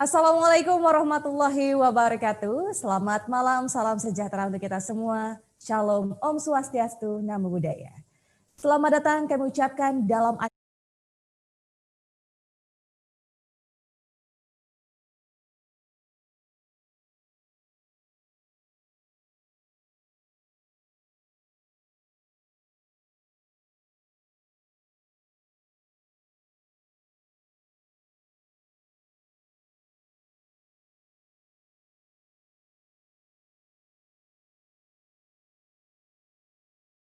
Assalamualaikum warahmatullahi wabarakatuh. Selamat malam, salam sejahtera untuk kita semua. Shalom, Om Swastiastu, Namo Buddhaya. Selamat datang kami ucapkan dalam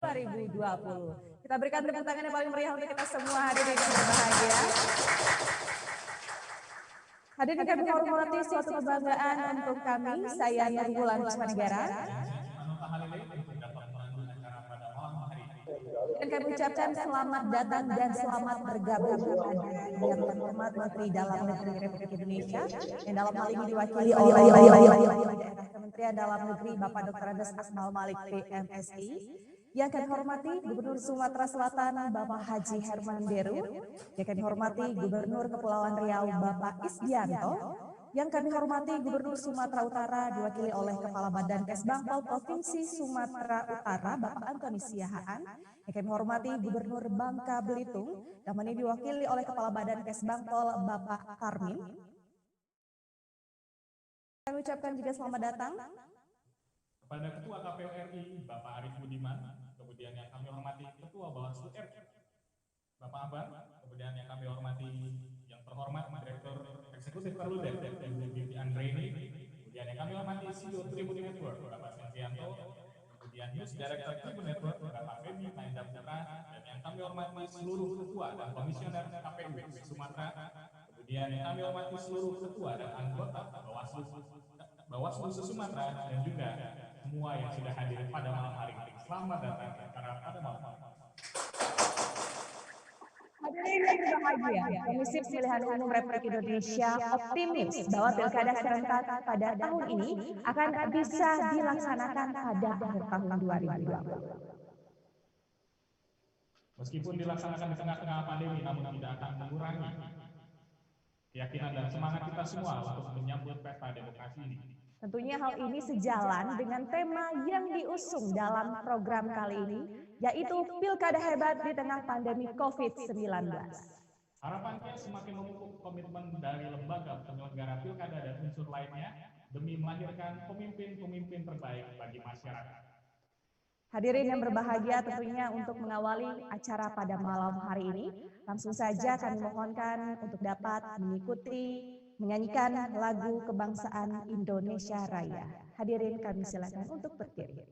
2020. Kita berikan tepuk tangan yang paling meriah untuk kita semua hadirin yang berbahagia. Hadirin kami menghormati suatu kebanggaan untuk kami, saya Nurbulan Puspanegara. Dan kami ucapkan selamat datang dan selamat bergabung kepada yang terhormat Menteri Dalam Negeri Republik Indonesia yang dalam hal ini diwakili oleh Kementerian Dalam Negeri Bapak Dr. Andes Asmal Malik PMSI. Yang kami hormati Gubernur Sumatera Selatan Bapak Haji Herman Deru, yang kami hormati Gubernur Kepulauan Riau Bapak Isdianto, yang kami hormati Gubernur Sumatera Utara diwakili oleh Kepala Badan Kesbangpol Provinsi Sumatera Utara Bapak Antoni Siahaan, yang kami hormati Gubernur Bangka Belitung, yang ini diwakili oleh Kepala Badan Kesbangpol Bapak Karmin. Kami ucapkan juga selamat datang kepada Ketua KPU RI Bapak Arief Budiman, kemudian yang kami hormati Ketua Bawaslu RI Bapak Abang, kemudian yang kami hormati yang terhormat Direktur Eksekutif Perludem Ibu Binti Anggraini, kemudian yang kami hormati CEO Tribun Network Bapak Sentianto, kemudian News Director Tribun Network Bapak Femi Mahendra Putra, dan yang kami hormati seluruh ketua dan komisioner KPU Sumatera, kemudian yang kami hormati seluruh ketua dan anggota Bawaslu Sumatera, dan juga semua yang sudah hadir pada malam hari ini. Selamat datang pada malam hari. Hadirin yang berbahagia, Komisi Pemilihan Umum Republik Indonesia optimis bahwa Pilkada serentak pada tahun ini akan bisa dilaksanakan pada akhir tahun 2020. Meskipun dilaksanakan di tengah-tengah pandemi, namun tidak akan mengurangi keyakinan dan semangat kita semua untuk menyambut pesta demokrasi ini. Tentunya hal ini sejalan dengan tema yang diusung dalam program kali ini, yaitu Pilkada Hebat di tengah pandemi COVID-19. Harapannya semakin memupuk komitmen dari lembaga penyelenggara pilkada dan unsur lainnya demi melahirkan pemimpin-pemimpin terbaik bagi masyarakat. Hadirin yang berbahagia, tentunya untuk mengawali acara pada malam hari ini, langsung saja kami mohonkan untuk dapat mengikuti menyanyikan lagu kebangsaan Indonesia Raya. Hadirin kami silakan untuk berdiri.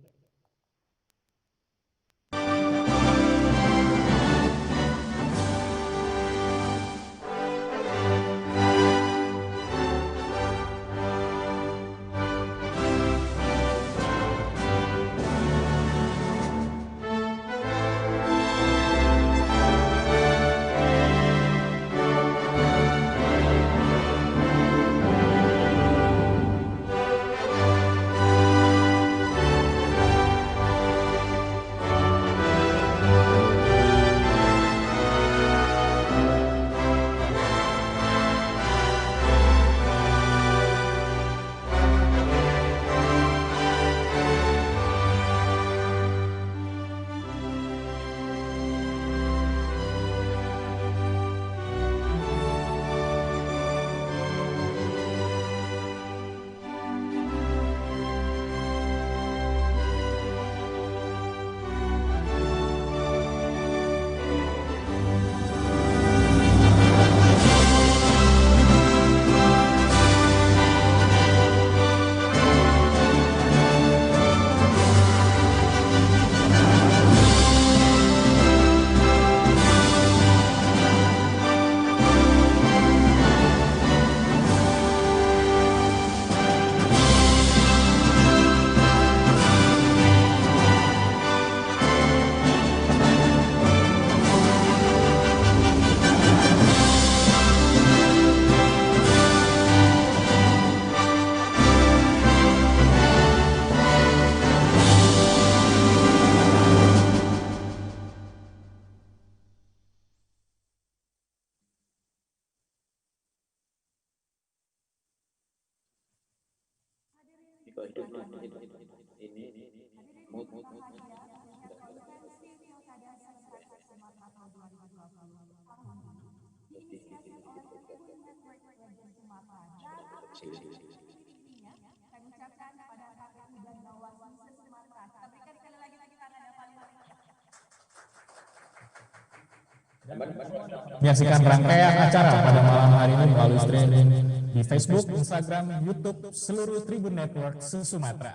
Menyaksikan rangkaian acara pada malam hari ini melalui streaming di Facebook, Instagram, YouTube seluruh Tribun Network se-Sumatera.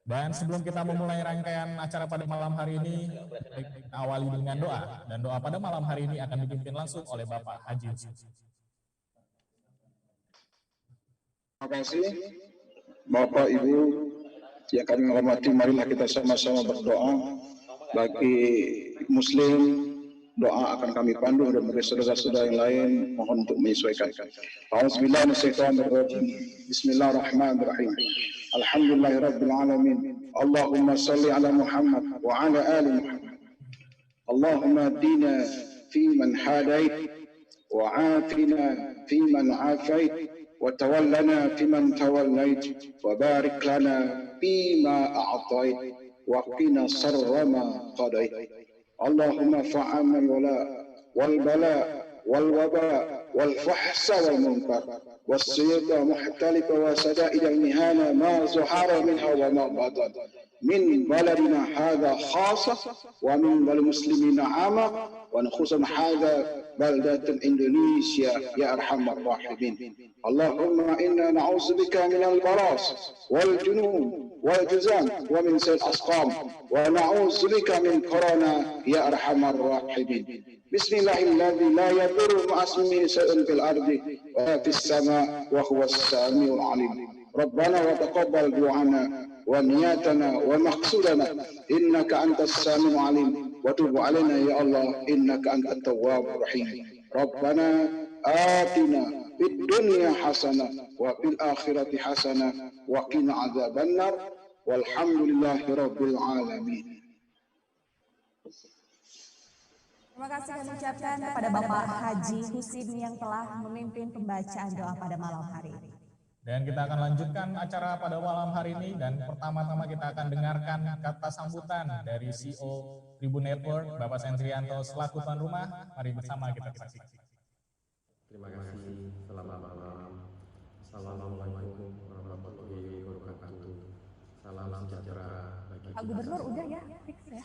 Dan sebelum kita memulai rangkaian acara pada malam hari ini, kita awali dengan doa. Dan doa pada malam hari ini akan dipimpin langsung oleh Bapak Haji. Terima kasih Bapak Ibu yang kami hormati, marilah kita sama-sama berdoa. Bagi Muslim, doa akan kami pandu, dan bagi saudara-saudara yang lain mohon untuk menyesuaikan. Bismillahirrahmanirrahim. Alhamdulillahirabbil alamin. Allahumma salli ala Muhammad wa ala ali Muhammad. Allahumma hdina fi man hadait wa afina fi man afait wa tawallana fi man tawallait wa barik lana fima a'tait wa qina sharra ma qadait. Allahumma fa'amal wala wal bala wal waba wal fahsa wal munkar was siyada muhtalika wa sada'id al mihana ma zuhara minha wa ma batan min baladina hadha khasa wa min bal muslimina ama wa khususan hadha baldatun Indonesia ya arhamar rahimin. Allahumma inna na'udzubika min al baras wal junun والجزام ومن سيء الأسقام ونعوذ بك من كورونا يا أرحم الراحمين. بسم الله الذي لا يضر مع اسمه شيء في الأرض ولا في السماء وهو السميع العليم. ربنا وتقبل دعانا ونياتنا ومقصودنا إنك أنت السميع العليم وتب علينا يا الله إنك أنت التواب الرحيم. ربنا آتنا في الدنيا حسنة وفي الآخرة حسنة وقنا عذاب النار والحمد لله رب العالمين. Terima kasih kami ucapkan kepada Bapak Haji Husin yang telah memimpin pembacaan doa pada malam hari ini. Dan kita akan lanjutkan acara pada malam hari ini, dan pertama-tama kita akan dengarkan kata sambutan dari CEO Tribun Network, Bapak Sendrianto selaku tuan rumah. Mari bersama kita saksikan. Terima kasih, selamat malam. Assalamualaikum warahmatullahi wabarakatuh. Salam sejahtera bagi Pak Gubernur udah ya, fix ya.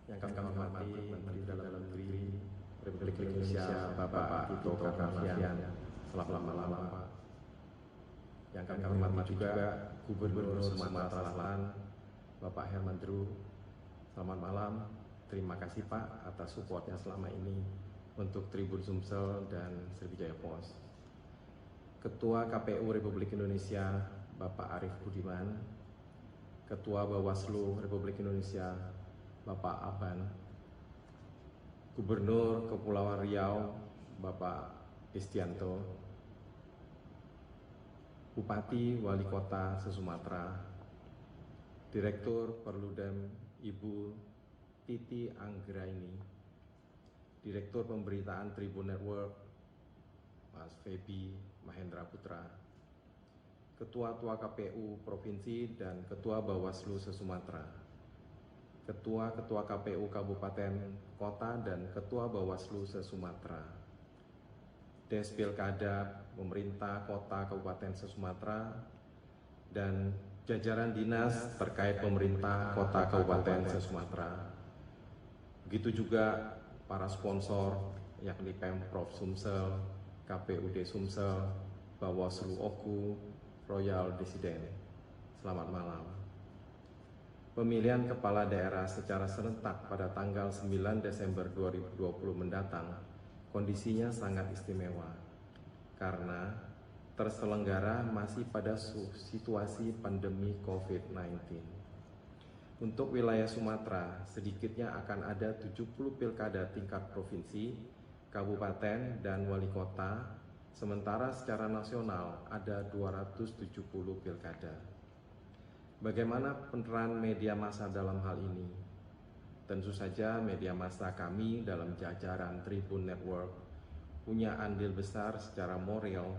yang kami hormati Menteri Dalam Negeri Republik Indonesia Bapak Tito Karnavian. Selamat malam Pak. Yang kami hormati juga Gubernur Sumatera Selatan Bapak Herman Drew. Selamat malam. Terima kasih Pak atas supportnya selama ini untuk Tribun Sumsel dan Sriwijaya Pos. Ketua KPU Republik Indonesia Bapak Arief Budiman, Ketua Bawaslu Republik Indonesia Bapak Aban, Gubernur Kepulauan Riau Bapak Istianto, Bupati Wali Kota se-Sumatera, Direktur Perludem Ibu Titi Anggraini, Direktur Pemberitaan Tribun Network Mas Febi Mahendra Putra, Ketua-Tua KPU Provinsi dan Ketua Bawaslu se-Sumatera, Ketua-Ketua KPU Kabupaten, Kota dan Ketua Bawaslu se-Sumatera, Des Pilkada, Pemerintah Kota Kabupaten se-Sumatera, dan jajaran dinas terkait pemerintah Kota Kabupaten se-Sumatera. Begitu juga para sponsor yakni Pemprov Sumsel, KPUD Sumsel, Bawaslu Oku, Royal Dissident. Selamat malam. Pemilihan kepala daerah secara serentak pada tanggal 9 Desember 2020 mendatang kondisinya sangat istimewa karena terselenggara masih pada situasi pandemi COVID-19. Untuk wilayah Sumatera, sedikitnya akan ada 70 pilkada tingkat provinsi, kabupaten, dan wali kota, sementara secara nasional ada 270 pilkada. Bagaimana peran media massa dalam hal ini? Tentu saja media massa kami dalam jajaran Tribun Network punya andil besar secara moral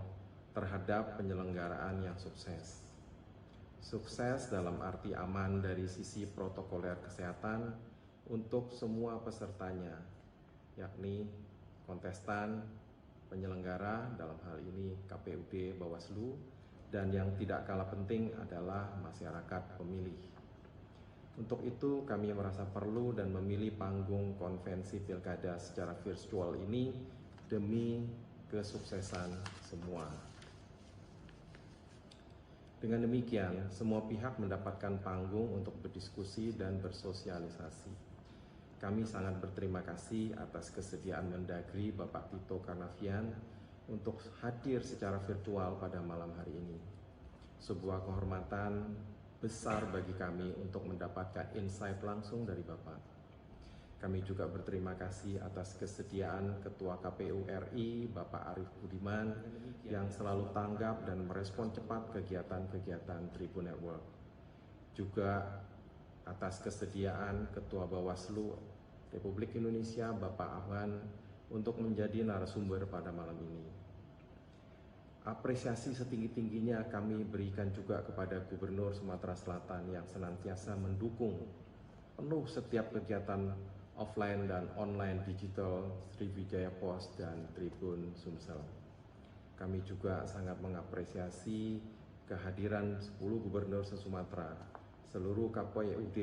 terhadap penyelenggaraan yang sukses. Sukses dalam arti aman dari sisi protokoler kesehatan untuk semua pesertanya, yakni kontestan, penyelenggara dalam hal ini KPUD Bawaslu, dan yang tidak kalah penting adalah masyarakat pemilih. Untuk itu kami merasa perlu dan memilih panggung konvensi pilkada secara virtual ini demi kesuksesan semua. Dengan demikian, semua pihak mendapatkan panggung untuk berdiskusi dan bersosialisasi. Kami sangat berterima kasih atas kesediaan Mendagri Bapak Tito Karnavian untuk hadir secara virtual pada malam hari ini. Sebuah kehormatan besar bagi kami untuk mendapatkan insight langsung dari Bapak. Kami juga berterima kasih atas kesediaan Ketua KPU RI Bapak Arief Budiman yang selalu tanggap dan merespon cepat kegiatan-kegiatan Tribun Network. Juga atas kesediaan Ketua Bawaslu Republik Indonesia Bapak Ahwan untuk menjadi narasumber pada malam ini. Apresiasi setinggi-tingginya kami berikan juga kepada Gubernur Sumatera Selatan yang senantiasa mendukung penuh setiap kegiatan offline dan online digital Sriwijaya Post dan Tribun Sumsel. Kami juga sangat mengapresiasi kehadiran 10 gubernur se-Sumatera, seluruh KPUD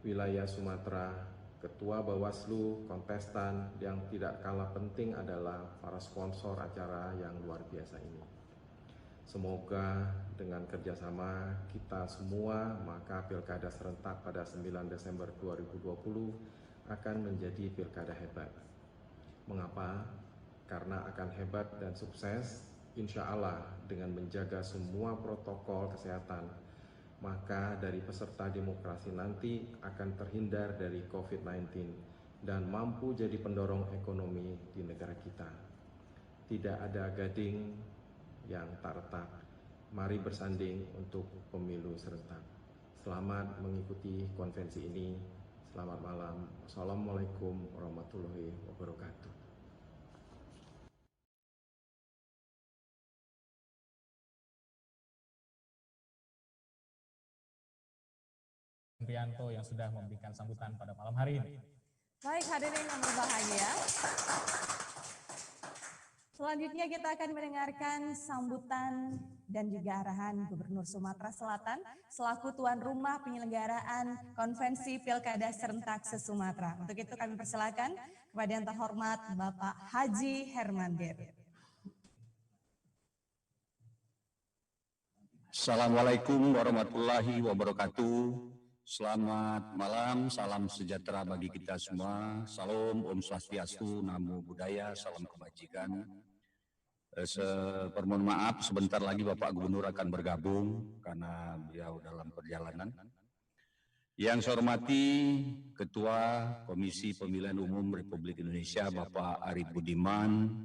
wilayah Sumatera, Ketua Bawaslu, kontestan, yang tidak kalah penting adalah para sponsor acara yang luar biasa ini. Semoga dengan kerjasama kita semua, maka Pilkada serentak pada 9 Desember 2020 akan menjadi pilkada hebat. Mengapa? Karena akan hebat dan sukses, insya Allah dengan menjaga semua protokol kesehatan, maka dari peserta demokrasi nanti akan terhindar dari COVID-19 dan mampu jadi pendorong ekonomi di negara kita. Tidak ada gading yang tak retak. Mari bersanding untuk pemilu serentak. Selamat mengikuti konvensi ini. Selamat malam. Assalamualaikum warahmatullahi wabarakatuh. Prianto yang sudah memberikan sambutan pada malam hari ini. Baik, hadirin yang berbahagia. Selanjutnya kita akan mendengarkan sambutan dan juga arahan Gubernur Sumatera Selatan selaku tuan rumah penyelenggaraan Konvensi Pilkada Serentak se-Sumatera. Untuk itu kami persilakan kepada yang terhormat Bapak Haji Herman Deru. Assalamualaikum warahmatullahi wabarakatuh. Selamat malam, salam sejahtera bagi kita semua. Salam, Om Swastiastu, Namo Buddhaya, salam kebajikan. Permohon maaf, sebentar lagi Bapak Gubernur akan bergabung karena beliau dalam perjalanan. Yang saya hormati Ketua Komisi Pemilihan Umum Republik Indonesia Bapak Arief Budiman,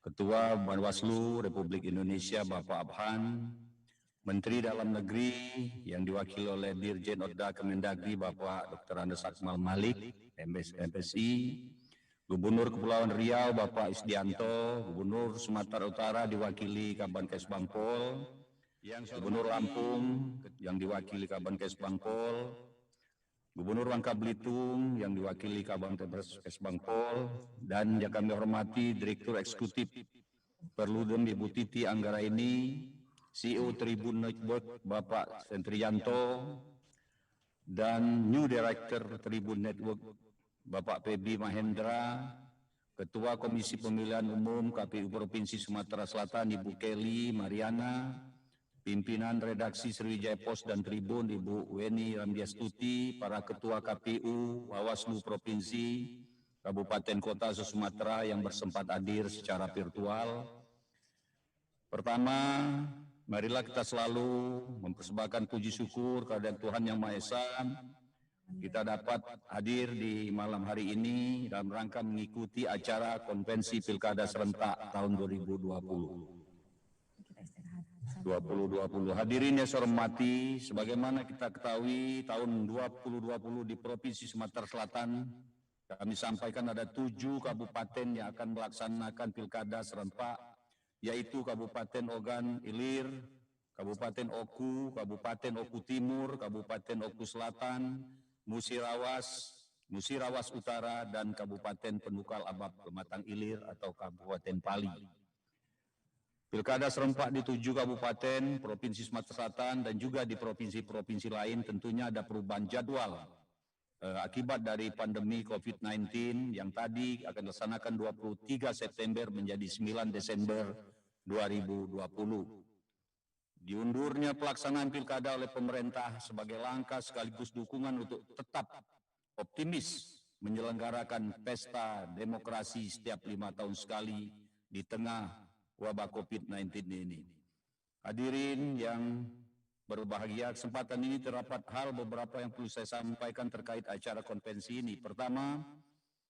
Ketua Bawaslu Republik Indonesia Bapak Abhan, Menteri Dalam Negeri yang diwakili oleh Dirjen Odda Kemendagri Bapak Dr. Andes Akmal Malik, MPSI, Gubernur Kepulauan Riau Bapak Isdianto, Gubernur Sumatera Utara diwakili Kabankes Bangpol, Gubernur Lampung yang diwakili Kabankes Bangpol, Gubernur Bangka Belitung yang diwakili Kabankes Bangpol, dan yang kami hormati Direktur Eksekutif Perludem Ibu Titi Anggraini, CEO Tribun Network Bapak Sentrianto, dan New Director Tribun Network Bapak Febi Mahendra, Ketua Komisi Pemilihan Umum KPU Provinsi Sumatera Selatan Ibu Kelly Mariana, Pimpinan Redaksi Sriwijaya Post dan Tribun Ibu Weni Ramdiastuti, para Ketua KPU, Bawaslu Provinsi, Kabupaten Kota se-Sumatera yang bersempat hadir secara virtual. Pertama, marilah kita selalu mempersembahkan puji syukur kepada Tuhan Yang Maha Esa. Kita dapat hadir di malam hari ini dalam rangka mengikuti acara Konvensi Pilkada Serentak tahun 2020. Hadirin yang saya hormati, sebagaimana kita ketahui tahun 2020 di Provinsi Sumatera Selatan, kami sampaikan ada 7 kabupaten yang akan melaksanakan Pilkada Serentak, yaitu Kabupaten Ogan Ilir, Kabupaten Oku, Kabupaten Oku Timur, Kabupaten Oku Selatan, Musirawas Utara, dan Kabupaten Pendukal Abab Pematang Ilir atau Kabupaten Pali. Pilkada serentak di 7 kabupaten, Provinsi Sumatera Selatan, dan juga di provinsi-provinsi lain tentunya ada perubahan jadwal akibat dari pandemi COVID-19 yang tadi akan dilaksanakan 23 September menjadi 9 Desember 2020. Diundurnya pelaksanaan pilkada oleh pemerintah sebagai langkah sekaligus dukungan untuk tetap optimis menyelenggarakan pesta demokrasi setiap 5 tahun sekali di tengah wabah COVID-19 ini. Hadirin yang berbahagia, kesempatan ini terdapat hal beberapa yang perlu saya sampaikan terkait acara konvensi ini. Pertama,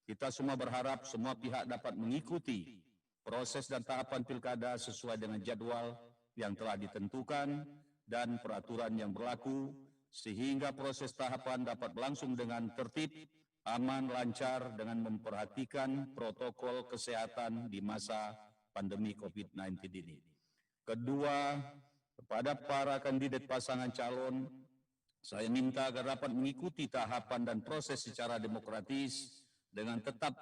kita semua berharap semua pihak dapat mengikuti proses dan tahapan pilkada sesuai dengan jadwal yang telah ditentukan dan peraturan yang berlaku, sehingga proses tahapan dapat berlangsung dengan tertib, aman, lancar, dengan memperhatikan protokol kesehatan di masa pandemi COVID-19 ini. Kedua, kepada para kandidat pasangan calon, saya minta agar dapat mengikuti tahapan dan proses secara demokratis dengan tetap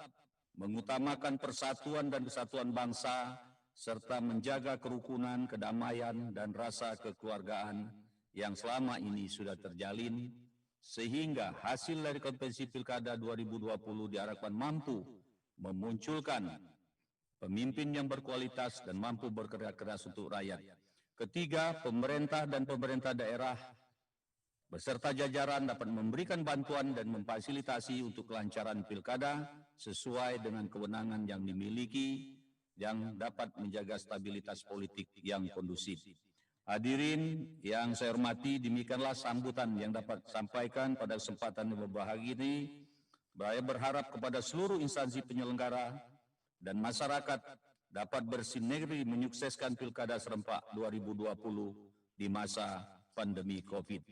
mengutamakan persatuan dan kesatuan bangsa, serta menjaga kerukunan, kedamaian, dan rasa kekeluargaan yang selama ini sudah terjalin, sehingga hasil dari konvensi Pilkada 2020 diharapkan mampu memunculkan pemimpin yang berkualitas dan mampu bekerja keras untuk rakyat. Ketiga, pemerintah dan pemerintah daerah beserta jajaran dapat memberikan bantuan dan memfasilitasi untuk kelancaran pilkada sesuai dengan kewenangan yang dimiliki, yang dapat menjaga stabilitas politik yang kondusif. Hadirin yang saya hormati, demikianlah sambutan yang dapat sampaikan pada kesempatan yang berbahagia ini. Saya berharap kepada seluruh instansi penyelenggara dan masyarakat dapat bersinergi menyukseskan Pilkada serentak 2020 di masa pandemi COVID.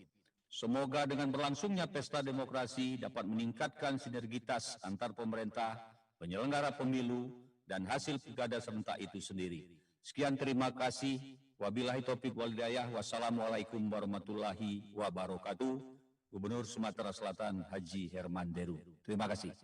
Semoga dengan berlangsungnya pesta demokrasi dapat meningkatkan sinergitas antar pemerintah, penyelenggara pemilu, dan hasil pilkada serentak itu sendiri. Sekian, terima kasih. Wabillahi taufiq wal hidayah. Wassalamualaikum warahmatullahi wabarakatuh. Gubernur Sumatera Selatan Haji Herman Deru. Terima kasih.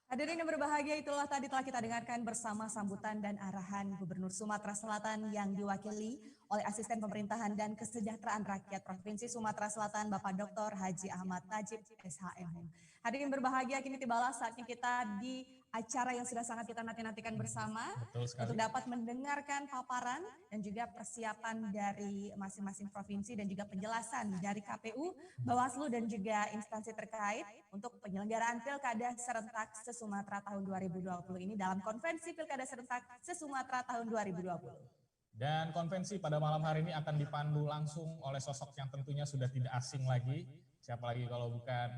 Hadirin yang berbahagia, itulah tadi telah kita dengarkan bersama sambutan dan arahan Gubernur Sumatera Selatan yang diwakili oleh Asisten Pemerintahan dan Kesejahteraan Rakyat Provinsi Sumatera Selatan, Bapak Dr. Haji Ahmad Tajib, SHM. Hadirin berbahagia, kini tibalah saatnya kita di acara yang sudah sangat kita nanti-nantikan bersama untuk dapat mendengarkan paparan dan juga persiapan dari masing-masing provinsi dan juga penjelasan dari KPU, Bawaslu, dan juga instansi terkait untuk penyelenggaraan Pilkada Serentak se-Sumatera tahun 2020 ini dalam Konvensi Pilkada Serentak se-Sumatera tahun 2020. Dan konvensi pada malam hari ini akan dipandu langsung oleh sosok yang tentunya sudah tidak asing lagi. Siapa lagi kalau bukan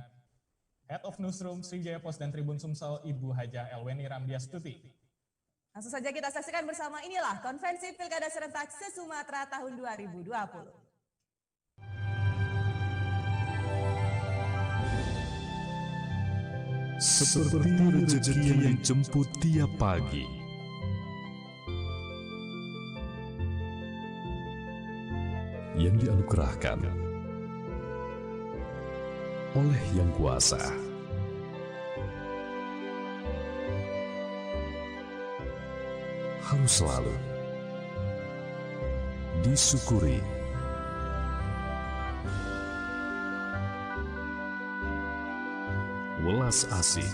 Head of Newsroom Sriwijaya Post dan Tribun Sumsel, Ibu Hajah Elweni Ramdiastuti. Langsung saja kita saksikan bersama, inilah Konvensi Pilkada Serentak se-Sumatera tahun 2020. Seperti rezeki yang dijemput tiap pagi, yang dianugerahkan oleh Yang Kuasa. Harus selalu disyukuri. Welas asih,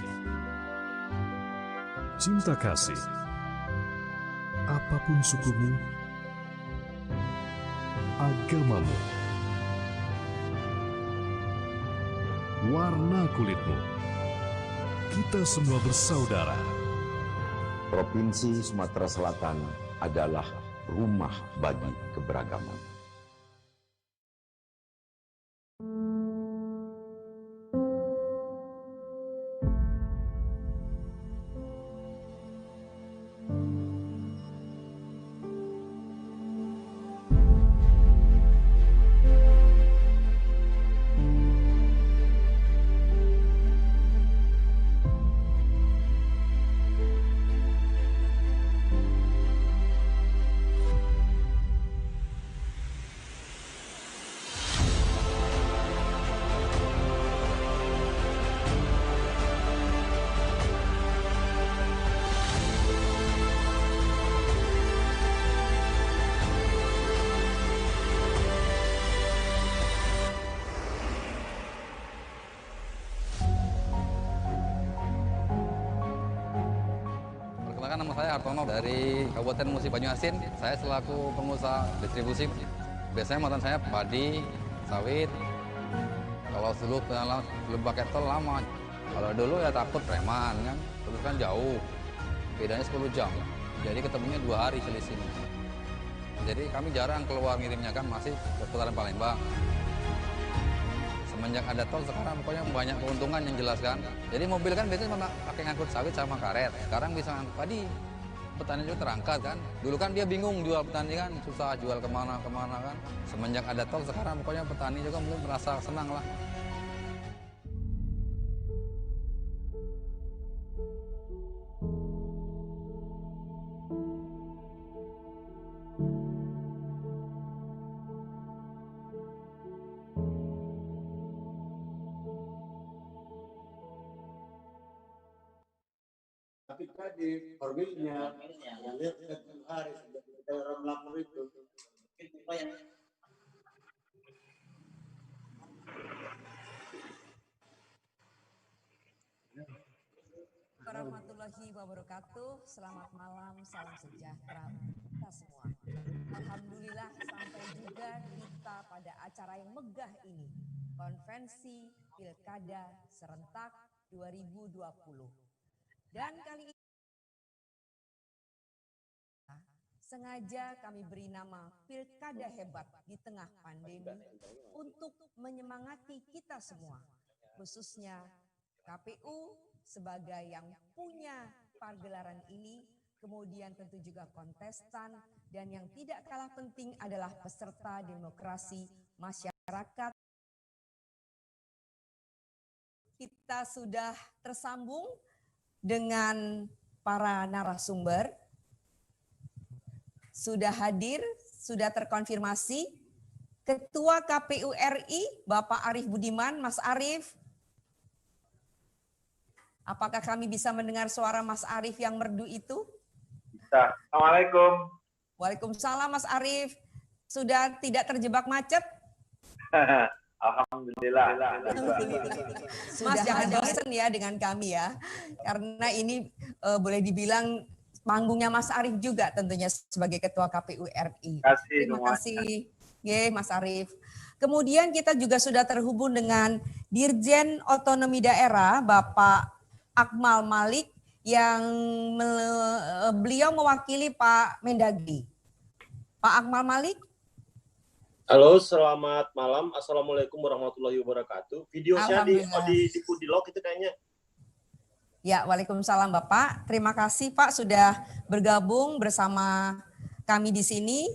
cinta kasih, apapun sukumu, agamamu, warna kulitmu, kita semua bersaudara. Provinsi Sumatera Selatan adalah rumah bagi keberagaman. Perkenalkan, nama saya Hartono dari Kabupaten Musi Banyuasin. Saya selaku pengusaha distribusi. Biasanya muatan saya padi, sawit. Kalau dulu belum pakai tol lama. Kalau dulu ya takut preman kan, terus kan jauh. Bedanya 10 jam. Jadi ketemunya 2 hari selisihnya. Jadi kami jarang keluar ngirimnya kan, masih seputaran Palembang. Semenjak ada tol sekarang pokoknya banyak keuntungan yang jelas kan. Jadi mobil kan biasanya pakai ngangkut sawit sama karet. Sekarang bisa ngangkut padi. Petani juga terangkat kan. Dulu kan dia bingung jual petani kan, susah jual kemana-kemana kan. Semenjak ada tol sekarang pokoknya petani juga mungkin merasa senang lah. Ketika di formilnya lihat setiap hari sudah orang melapor itu. Warahmatullahi wabarakatuh. Selamat malam, salam sejahtera kita semua. Alhamdulillah sampai juga kita pada acara yang megah ini, Konvensi Pilkada Serentak 2020. Dan kali ini sengaja kami beri nama Pilkada Hebat di tengah pandemi untuk menyemangati kita semua, khususnya KPU sebagai yang punya pagelaran ini, kemudian tentu juga kontestan, dan yang tidak kalah penting adalah peserta demokrasi masyarakat. Kita sudah tersambung dengan para narasumber, sudah hadir, sudah terkonfirmasi. Ketua KPU RI, Bapak Arief Budiman. Mas Arief, apakah kami bisa mendengar suara Mas Arief yang merdu itu? Bisa. Assalamualaikum. Waalaikumsalam Mas Arief. Sudah tidak terjebak macet? Alhamdulillah. Mas jangan bosan ya dengan kami ya. Karena ini boleh dibilang panggungnya Mas Arief juga tentunya sebagai Ketua KPU RI. Terima kasih Mas Arief. Kemudian kita juga sudah terhubung dengan Dirjen Otonomi Daerah Bapak Akmal Malik yang beliau mewakili Pak Mendagri. Pak Akmal Malik. Halo, selamat malam. Assalamualaikum warahmatullahi wabarakatuh. Videonya di lock itu kayaknya. Ya, waalaikumsalam Bapak. Terima kasih Pak sudah bergabung bersama kami di sini.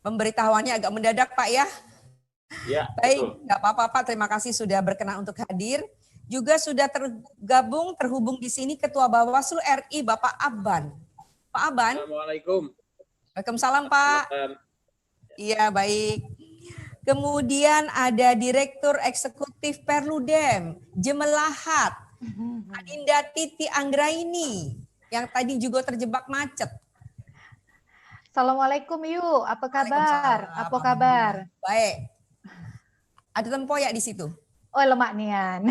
Pemberitahuannya agak mendadak Pak ya. Ya, baik, nggak apa-apa Pak. Terima kasih sudah berkenan untuk hadir. Juga sudah terhubung di sini Ketua Bawaslu RI Bapak Aban. Pak Aban. Assalamualaikum. Waalaikumsalam Pak. Iya baik. Kemudian ada Direktur Eksekutif Perludem, Jemelahat, Adinda Titi Anggraini, yang tadi juga terjebak macet. Assalamualaikum Yu, apa kabar? Apa kabar? Baik. Ada tempoyak di situ. Oh lemak nian.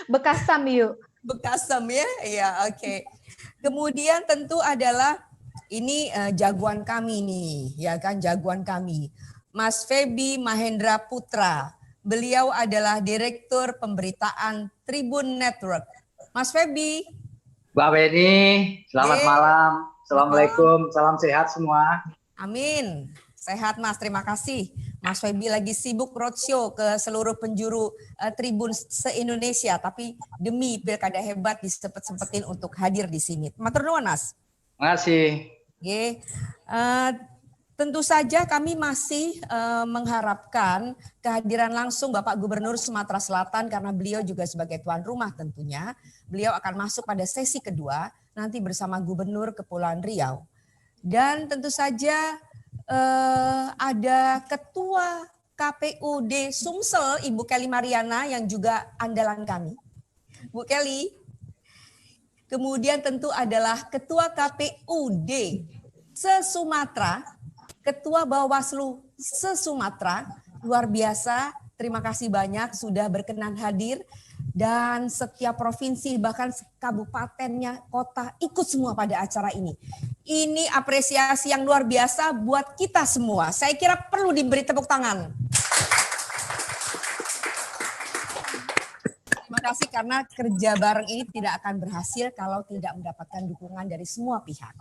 Bekasam Yu. Bekasam ya, iya oke. Kemudian tentu adalah ini jagoan kami nih, ya kan jagoan kami. Mas Febi Mahendra Putra. Beliau adalah Direktur Pemberitaan Tribun Network. Mas Febi. Mbak Beni, selamat malam. Assalamualaikum, salam sehat semua. Amin. Sehat Mas, terima kasih. Mas Febi lagi sibuk roadshow ke seluruh penjuru Tribun se-Indonesia. Tapi demi Pilkada Hebat disempet-sempetin untuk hadir di sini. Matur nuwun Mas. Terima kasih. Tentu saja kami masih mengharapkan kehadiran langsung Bapak Gubernur Sumatera Selatan karena beliau juga sebagai tuan rumah tentunya. Beliau akan masuk pada sesi kedua nanti bersama Gubernur Kepulauan Riau. Dan tentu saja ada Ketua KPUD Sumsel Ibu Kelly Mariana yang juga andalan kami. Bu Kelly. Kemudian tentu adalah Ketua KPUD se-Sumatera, Ketua Bawaslu se-Sumatera, luar biasa terima kasih banyak sudah berkenan hadir. Dan setiap provinsi, bahkan kabupatennya, kota, ikut semua pada acara ini. Ini apresiasi yang luar biasa buat kita semua. Saya kira perlu diberi tepuk tangan. Terima kasih karena kerja bareng ini tidak akan berhasil kalau tidak mendapatkan dukungan dari semua pihak.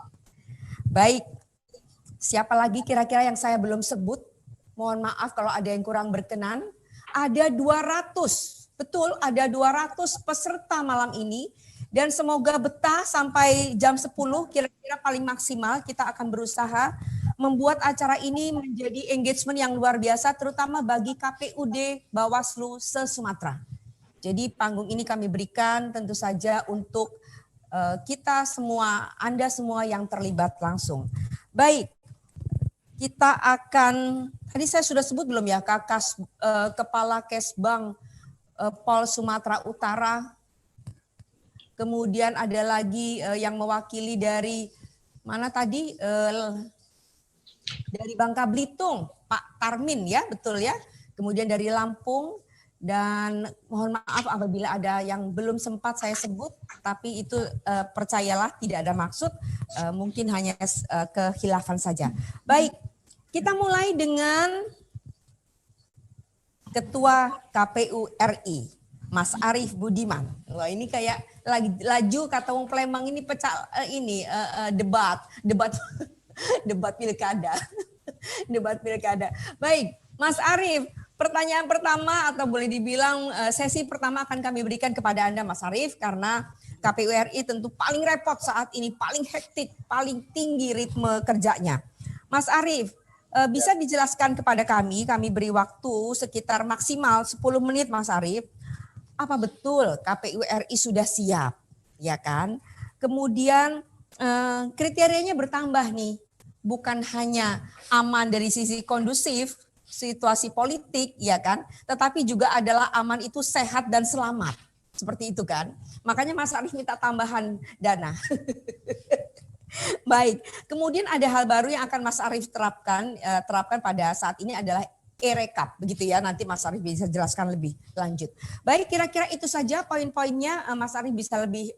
Baik, siapa lagi kira-kira yang saya belum sebut? Mohon maaf kalau ada yang kurang berkenan. Ada 200. Betul, ada 200 peserta malam ini dan semoga betah sampai jam 10 kira-kira paling maksimal. Kita akan berusaha membuat acara ini menjadi engagement yang luar biasa terutama bagi KPUD Bawaslu se-Sumatera. Jadi panggung ini kami berikan tentu saja untuk kita semua, Anda semua yang terlibat langsung. Baik, kita akan, tadi saya sudah sebut belum ya, Kepala Kesbang Pol Sumatera Utara, kemudian ada lagi yang mewakili dari mana tadi, dari Bangka Belitung, Pak Tarmin ya, betul ya, kemudian dari Lampung, dan mohon maaf apabila ada yang belum sempat saya sebut, tapi itu percayalah tidak ada maksud, mungkin hanya kehilafan saja. Baik, kita mulai dengan Ketua KPU RI, Mas Arief Budiman. Wah ini kayak lagi laju kata wong Palembang ini pecah debat pilkada. Debat pilkada. Baik, Mas Arief, pertanyaan pertama atau boleh dibilang sesi pertama akan kami berikan kepada Anda Mas Arief karena KPU RI tentu paling repot saat ini, paling hektik, paling tinggi ritme kerjanya. Mas Arief, bisa dijelaskan kepada kami beri waktu sekitar maksimal 10 menit Mas Arief, apa betul KPU RI sudah siap, ya kan? Kemudian kriterianya bertambah nih, bukan hanya aman dari sisi kondusif, situasi politik, ya kan? Tetapi juga adalah aman itu sehat dan selamat, seperti itu kan? Makanya Mas Arief minta tambahan dana. Baik, kemudian ada hal baru yang akan Mas Arief terapkan pada saat ini adalah e-rekap, begitu ya. Nanti Mas Arief bisa jelaskan lebih lanjut. Baik, kira-kira itu saja poin-poinnya. Mas Arief bisa lebih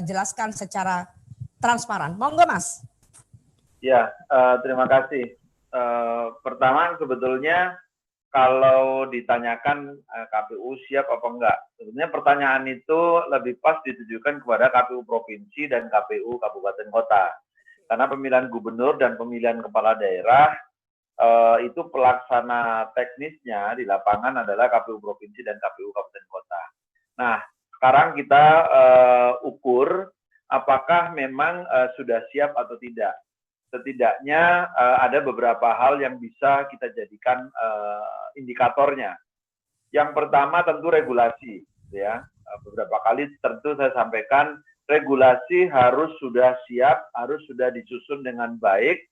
jelaskan secara transparan. Monggo Mas. Ya, terima kasih. Pertama sebetulnya kalau ditanyakan KPU siap apa enggak, sebenarnya pertanyaan itu lebih pas ditujukan kepada KPU Provinsi dan KPU Kabupaten Kota. Karena pemilihan gubernur dan pemilihan kepala daerah itu pelaksana teknisnya di lapangan adalah KPU Provinsi dan KPU Kabupaten Kota. Nah, sekarang kita ukur apakah memang sudah siap atau tidak. Setidaknya ada beberapa hal yang bisa kita jadikan indikatornya. Yang pertama tentu regulasi, ya. Beberapa kali tentu saya sampaikan regulasi harus sudah siap, harus sudah disusun dengan baik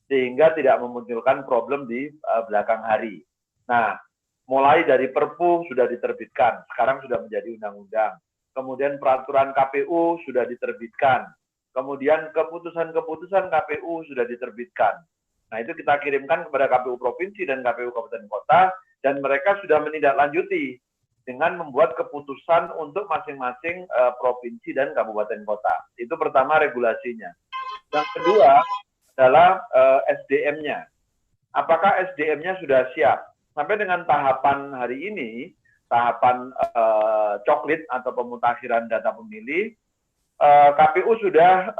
sehingga tidak memunculkan problem di belakang hari. Nah, mulai dari Perpu sudah diterbitkan, sekarang sudah menjadi undang-undang. Kemudian peraturan KPU sudah diterbitkan. Kemudian keputusan-keputusan KPU sudah diterbitkan. Nah, itu kita kirimkan kepada KPU Provinsi dan KPU Kabupaten Kota, dan mereka sudah menindaklanjuti dengan membuat keputusan untuk masing-masing provinsi dan kabupaten kota. Itu pertama regulasinya. Yang kedua adalah SDM-nya. Apakah SDM-nya sudah siap? Sampai dengan tahapan hari ini, tahapan coklit atau pemutakhiran data pemilih, KPU sudah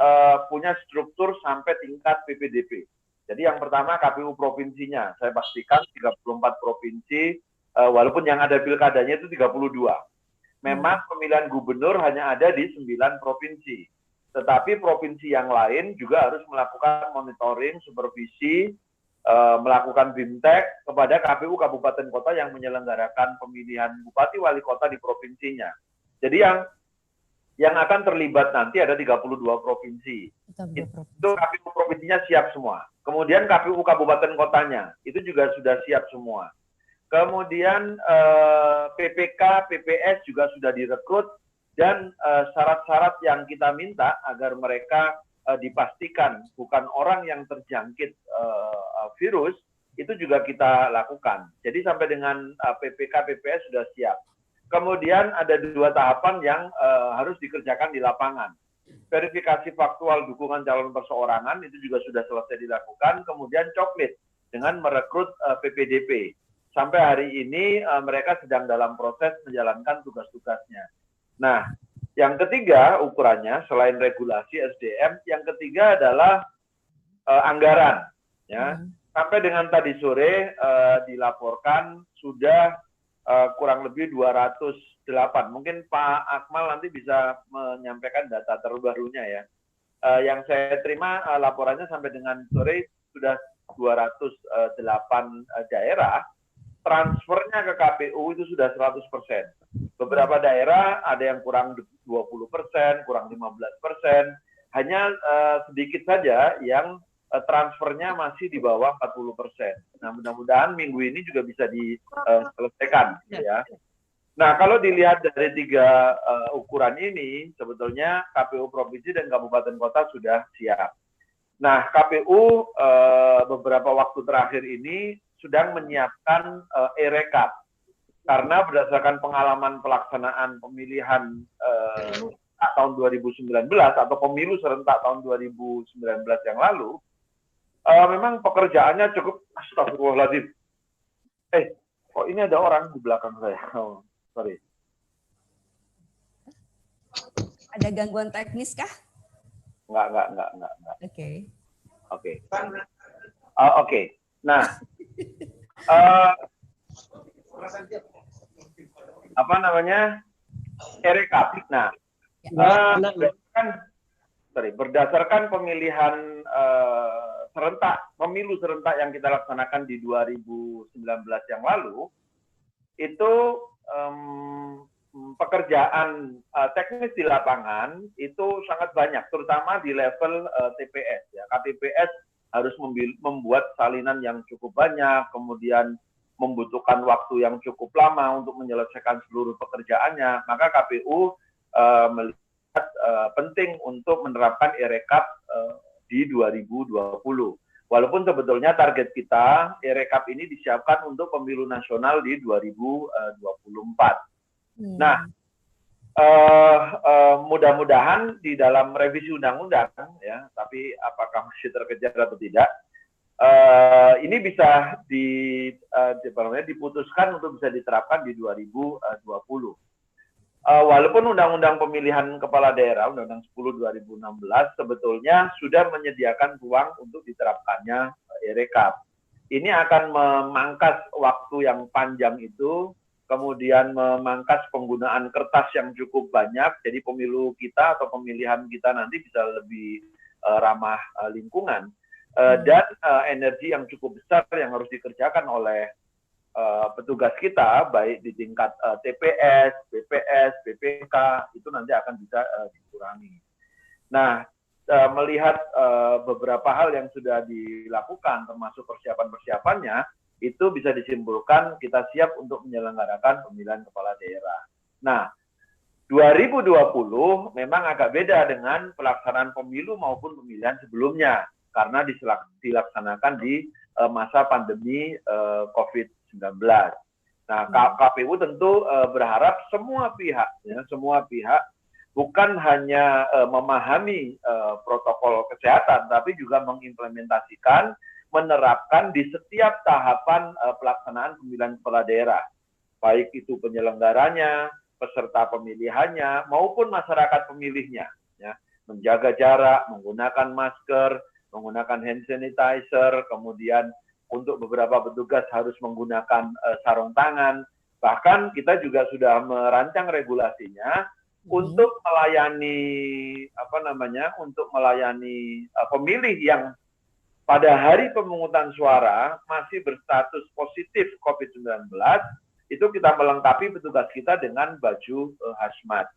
punya struktur sampai tingkat PPDB. Jadi yang pertama KPU provinsinya, saya pastikan 34 provinsi, walaupun yang ada pilkadanya itu 32. Memang pemilihan gubernur hanya ada di 9 provinsi. Tetapi provinsi yang lain juga harus melakukan monitoring, supervisi, melakukan BIMTEK kepada KPU Kabupaten Kota yang menyelenggarakan pemilihan Bupati Wali Kota di provinsinya. Jadi yang akan terlibat nanti ada 32 provinsi. Itu KPU provinsinya siap semua. Kemudian KPU Kabupaten Kotanya, itu juga sudah siap semua. Kemudian PPK, PPS juga sudah direkrut, dan syarat-syarat yang kita minta agar mereka dipastikan bukan orang yang terjangkit virus, itu juga kita lakukan. Jadi sampai dengan PPK, PPS sudah siap. Kemudian ada 2 tahapan yang harus dikerjakan di lapangan. Verifikasi faktual dukungan calon perseorangan itu juga sudah selesai dilakukan. Kemudian coklit dengan merekrut PPDP. Sampai hari ini mereka sedang dalam proses menjalankan tugas-tugasnya. Nah, yang ketiga ukurannya selain regulasi SDM, yang ketiga adalah anggaran. Ya, sampai dengan tadi sore dilaporkan sudah kurang lebih 208. Mungkin Pak Akmal nanti bisa menyampaikan data terbarunya ya. Yang saya terima laporannya sampai dengan sore sudah 208 daerah. Transfernya ke KPU itu sudah 100%. Beberapa daerah ada yang kurang 20%, kurang 15%. Hanya sedikit saja yang transfernya masih di bawah 40%. Nah, mudah-mudahan minggu ini juga bisa diselesaikan, ya. Nah, kalau dilihat dari 3 ukuran ini, sebetulnya KPU provinsi dan kabupaten kota sudah siap. Nah, KPU beberapa waktu terakhir ini sedang menyiapkan e-rekap karena berdasarkan pengalaman pelaksanaan pemilihan tahun 2019 atau pemilu serentak tahun 2019 yang lalu, memang pekerjaannya cukup astagfirullahaladzim. Kok ini ada orang di belakang saya? Oh, sorry. Ada gangguan teknis kah? Enggak. Oke. Oke. Nah, apa namanya? E-rekap. Nah, berdasarkan pemilihan serentak, pemilu serentak yang kita laksanakan di 2019 yang lalu, itu pekerjaan teknis di lapangan itu sangat banyak, terutama di level TPS. Ya. KPPS harus membuat salinan yang cukup banyak, kemudian membutuhkan waktu yang cukup lama untuk menyelesaikan seluruh pekerjaannya. Maka KPU melihat penting untuk menerapkan e-rekap di 2020. Walaupun sebetulnya target kita e-rekap ini disiapkan untuk pemilu nasional di 2024. Nah, mudah-mudahan di dalam revisi undang-undang, ya, tapi apakah masih terkejar atau tidak, ini bisa diputuskan untuk bisa diterapkan di 2020. Walaupun Undang-Undang Pemilihan Kepala Daerah, Undang-Undang 10 2016, sebetulnya sudah menyediakan ruang untuk diterapkannya e-rekap. Ini akan memangkas waktu yang panjang itu, kemudian memangkas penggunaan kertas yang cukup banyak, jadi pemilu kita atau pemilihan kita nanti bisa lebih ramah lingkungan, dan energi yang cukup besar yang harus dikerjakan oleh petugas kita, baik di tingkat TPS, BPS, BPK, itu nanti akan bisa dikurangi. Nah, melihat beberapa hal yang sudah dilakukan, termasuk persiapan-persiapannya, itu bisa disimpulkan kita siap untuk menyelenggarakan pemilihan kepala daerah. Nah, 2020 memang agak beda dengan pelaksanaan pemilu maupun pemilihan sebelumnya, karena dilaksanakan di masa pandemi COVID-19. Nah, KPU tentu berharap semua pihak bukan hanya memahami protokol kesehatan, tapi juga mengimplementasikan, menerapkan di setiap tahapan pelaksanaan pemilihan kepala daerah, baik itu penyelenggaranya, peserta pemilihannya, maupun masyarakat pemilihnya, ya, menjaga jarak, menggunakan masker, menggunakan hand sanitizer, kemudian untuk beberapa petugas harus menggunakan sarung tangan. Bahkan kita juga sudah merancang regulasinya untuk melayani pemilih yang pada hari pemungutan suara masih berstatus positif COVID-19, itu kita melengkapi petugas kita dengan baju hazmat.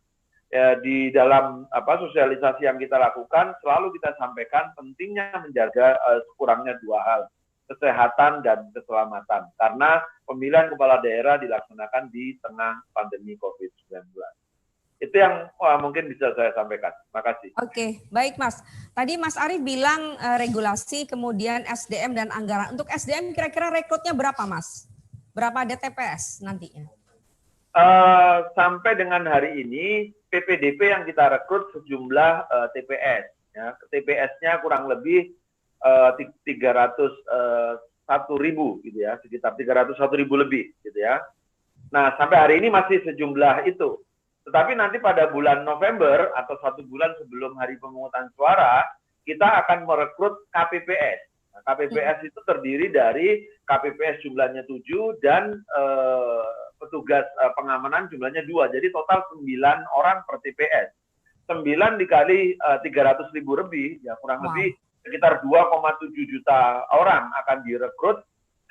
Di dalam sosialisasi yang kita lakukan, selalu kita sampaikan pentingnya menjaga sekurangnya 2 hal, kesehatan dan keselamatan. Karena pemilihan kepala daerah dilaksanakan di tengah pandemi COVID-19. Itu yang mungkin bisa saya sampaikan. Terima kasih. Oke, baik Mas. Tadi Mas Arief bilang regulasi, kemudian SDM dan anggaran. Untuk SDM kira-kira rekrutnya berapa Mas? Berapa ada TPS nantinya? Sampai dengan hari ini PPDP yang kita rekrut sejumlah TPS. Ya, TPS-nya kurang lebih 301.000 gitu ya, sekitar 301.000 lebih gitu ya. Nah, sampai hari ini masih sejumlah itu. Tetapi nanti pada bulan November atau 1 bulan sebelum hari pemungutan suara, kita akan merekrut KPPS. Nah, KPPS itu terdiri dari KPPS jumlahnya 7 dan petugas pengamanan jumlahnya 2. Jadi total 9 orang per TPS. 9 dikali 300.000 lebih, ya kurang lebih sekitar 2,7 juta orang akan direkrut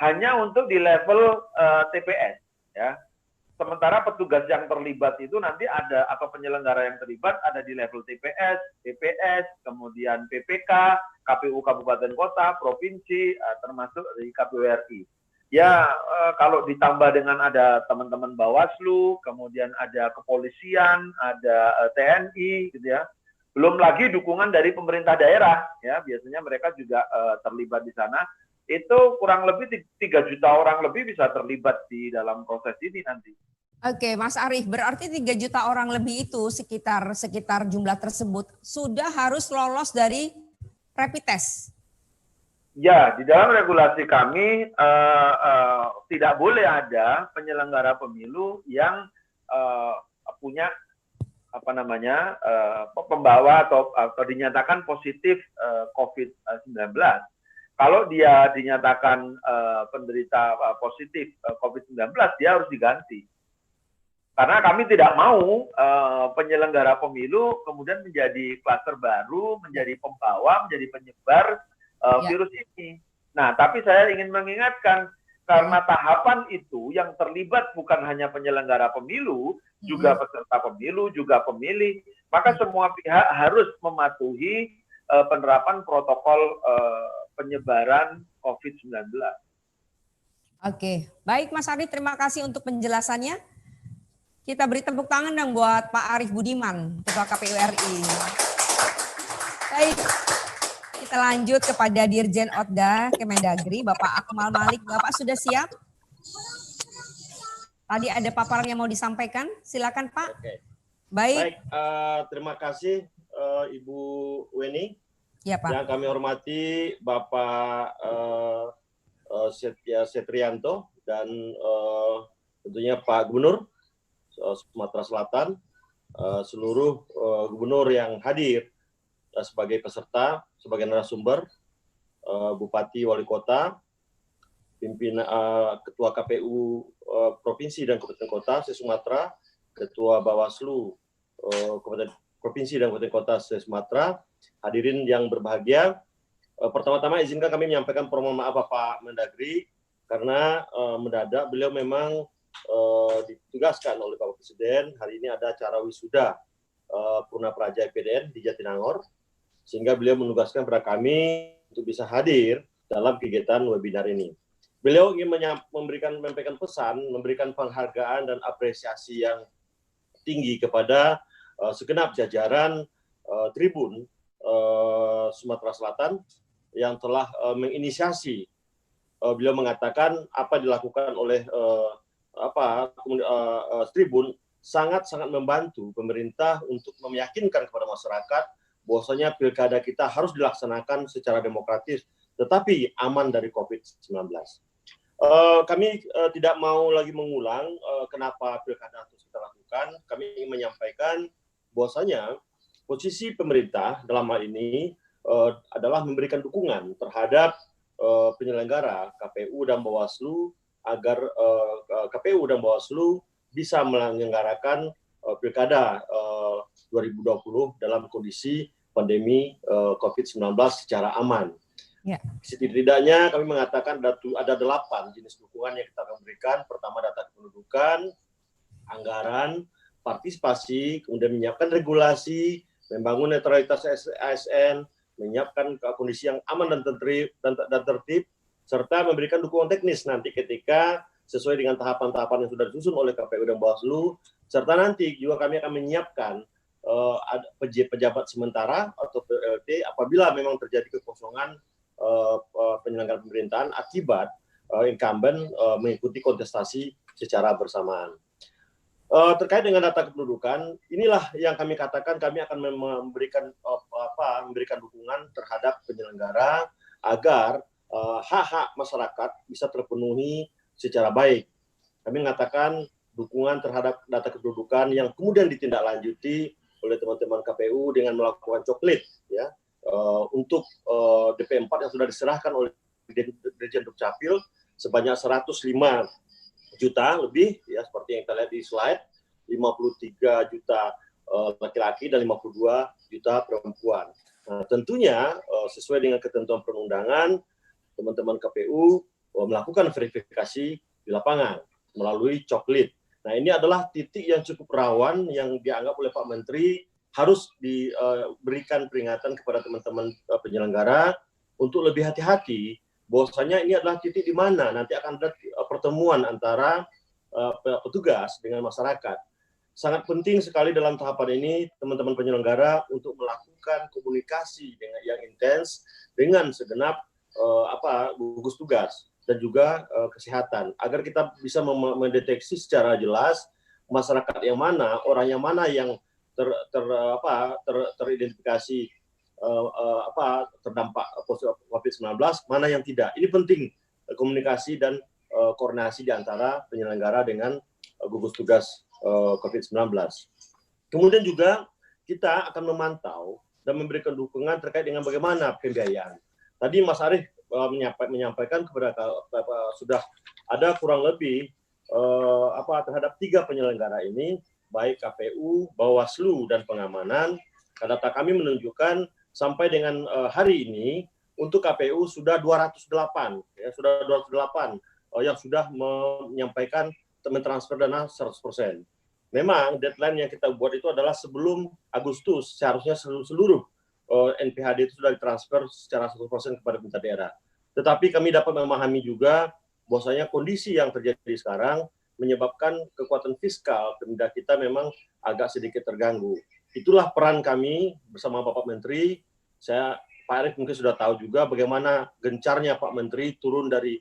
hanya untuk di level TPS. Ya. Sementara petugas yang terlibat itu nanti ada, atau penyelenggara yang terlibat ada di level TPS, TPS, kemudian PPK, KPU Kabupaten Kota, Provinsi, termasuk dari KPU RI. Ya, kalau ditambah dengan ada teman-teman Bawaslu, kemudian ada kepolisian, ada TNI, gitu ya. Belum lagi dukungan dari pemerintah daerah, ya biasanya mereka juga terlibat di sana. Itu kurang lebih 3 juta orang lebih bisa terlibat di dalam proses ini nanti. Oke, Mas Arief, berarti 3 juta orang lebih itu sekitar jumlah tersebut sudah harus lolos dari rapid test. Ya, di dalam regulasi kami tidak boleh ada penyelenggara pemilu yang punya pembawa atau dinyatakan positif COVID-19. Kalau dia dinyatakan penderita positif COVID-19, dia harus diganti. Karena kami tidak mau penyelenggara pemilu kemudian menjadi klaster baru, menjadi pembawa, menjadi penyebar virus ini. Nah, tapi saya ingin mengingatkan, karena tahapan itu yang terlibat bukan hanya penyelenggara pemilu, juga peserta pemilu, juga pemilih, maka semua pihak harus mematuhi penerapan protokol penyebaran COVID-19. Oke, baik Mas Arief, terima kasih untuk penjelasannya. Kita beri tepuk tangan dong buat Pak Arief Budiman, Ketua KPU RI. Baik, kita lanjut kepada Dirjen Otda Kemendagri, Bapak Akmal Malik. Bapak sudah siap? Tadi ada paparan yang mau disampaikan, silakan Pak. Oke. Baik. Terima kasih Ibu Weni. Ya, Pak. Yang kami hormati Bapak Setrianto dan tentunya Pak Gubernur Sumatera Selatan, seluruh gubernur yang hadir sebagai peserta, sebagai narasumber, Bupati, Wali Kota, pimpinan Ketua KPU Provinsi dan Kabupaten Kota se-Sumatera, Ketua Bawaslu Kabupaten Provinsi dan Kabupaten Kota se-Sumatera, hadirin yang berbahagia. Pertama-tama izinkan kami menyampaikan permohonan maaf Bapak Mendagri karena mendadak beliau memang ditugaskan oleh Bapak Presiden. Hari ini ada acara wisuda Purna Praja IPDN di Jatinangor, sehingga beliau menugaskan kepada kami untuk bisa hadir dalam kegiatan webinar ini. Beliau ingin memberikan pesan, memberikan penghargaan dan apresiasi yang tinggi kepada segenap jajaran Tribun Sumatera Selatan yang telah menginisiasi. Beliau mengatakan apa dilakukan oleh Tribun sangat-sangat membantu pemerintah untuk meyakinkan kepada masyarakat bahwasanya pilkada kita harus dilaksanakan secara demokratis, tetapi aman dari COVID-19. Kami tidak mau lagi mengulang kenapa pilkada harus kita lakukan. Kami ingin menyampaikan bahwasanya posisi pemerintah dalam hal ini adalah memberikan dukungan terhadap penyelenggara KPU dan Bawaslu agar KPU dan Bawaslu bisa menyelenggarakan pilkada 2020 dalam kondisi pandemi COVID-19 secara aman. Ya. Setidaknya kami mengatakan ada 8 jenis dukungan yang kita akan berikan. Pertama, data kependudukan, anggaran, partisipasi, kemudian menyiapkan regulasi, membangun netralitas ASN, menyiapkan kondisi yang aman dan tertib, serta memberikan dukungan teknis nanti ketika sesuai dengan tahapan-tahapan yang sudah disusun oleh KPU dan Bawaslu, serta nanti juga kami akan menyiapkan pejabat sementara atau PLT apabila memang terjadi kekosongan penyelenggaraan pemerintahan akibat incumbent mengikuti kontestasi secara bersamaan. Terkait dengan data kependudukan, inilah yang kami katakan kami akan memberikan dukungan terhadap penyelenggara agar hak-hak masyarakat bisa terpenuhi secara baik. Kami mengatakan dukungan terhadap data kependudukan yang kemudian ditindaklanjuti oleh teman-teman KPU dengan melakukan coklit ya untuk DP4 yang sudah diserahkan oleh Dirjen Dukcapil sebanyak 105 juta lebih ya seperti yang kita lihat di slide, 53 juta laki-laki dan 52 juta perempuan. Nah, tentunya sesuai dengan ketentuan perundangan, teman-teman KPU melakukan verifikasi di lapangan melalui coklit. Nah, ini adalah titik yang cukup rawan yang dianggap oleh Pak Menteri harus diberikan peringatan kepada teman-teman penyelenggara untuk lebih hati-hati bahwasanya ini adalah titik di mana nanti akan ada pertemuan antara petugas dengan masyarakat. Sangat penting sekali dalam tahapan ini teman-teman penyelenggara untuk melakukan komunikasi dengan yang intens dengan segenap gugus tugas dan juga kesehatan agar kita bisa mendeteksi secara jelas masyarakat yang mana, orang yang mana yang teridentifikasi terdampak COVID-19, mana yang tidak. Ini penting komunikasi dan koordinasi di antara penyelenggara dengan gugus tugas COVID-19. Kemudian juga kita akan memantau dan memberikan dukungan terkait dengan bagaimana pembiayaan. Tadi Mas Arief menyampaikan kepada sudah ada kurang lebih terhadap 3 penyelenggara ini, baik KPU, Bawaslu, dan pengamanan. Data kami menunjukkan sampai dengan hari ini untuk KPU sudah 208, ya, sudah 208 yang sudah menyampaikan mentransfer dana 100%. Memang deadline yang kita buat itu adalah sebelum Agustus, seharusnya seluruh NPHD itu sudah ditransfer secara 100% kepada pemerintah daerah. Tetapi kami dapat memahami juga bahwasanya kondisi yang terjadi sekarang menyebabkan kekuatan fiskal Pemda kita memang agak sedikit terganggu. Itulah peran kami bersama Bapak Menteri. Pak Arief mungkin sudah tahu juga bagaimana gencarnya Pak Menteri turun dari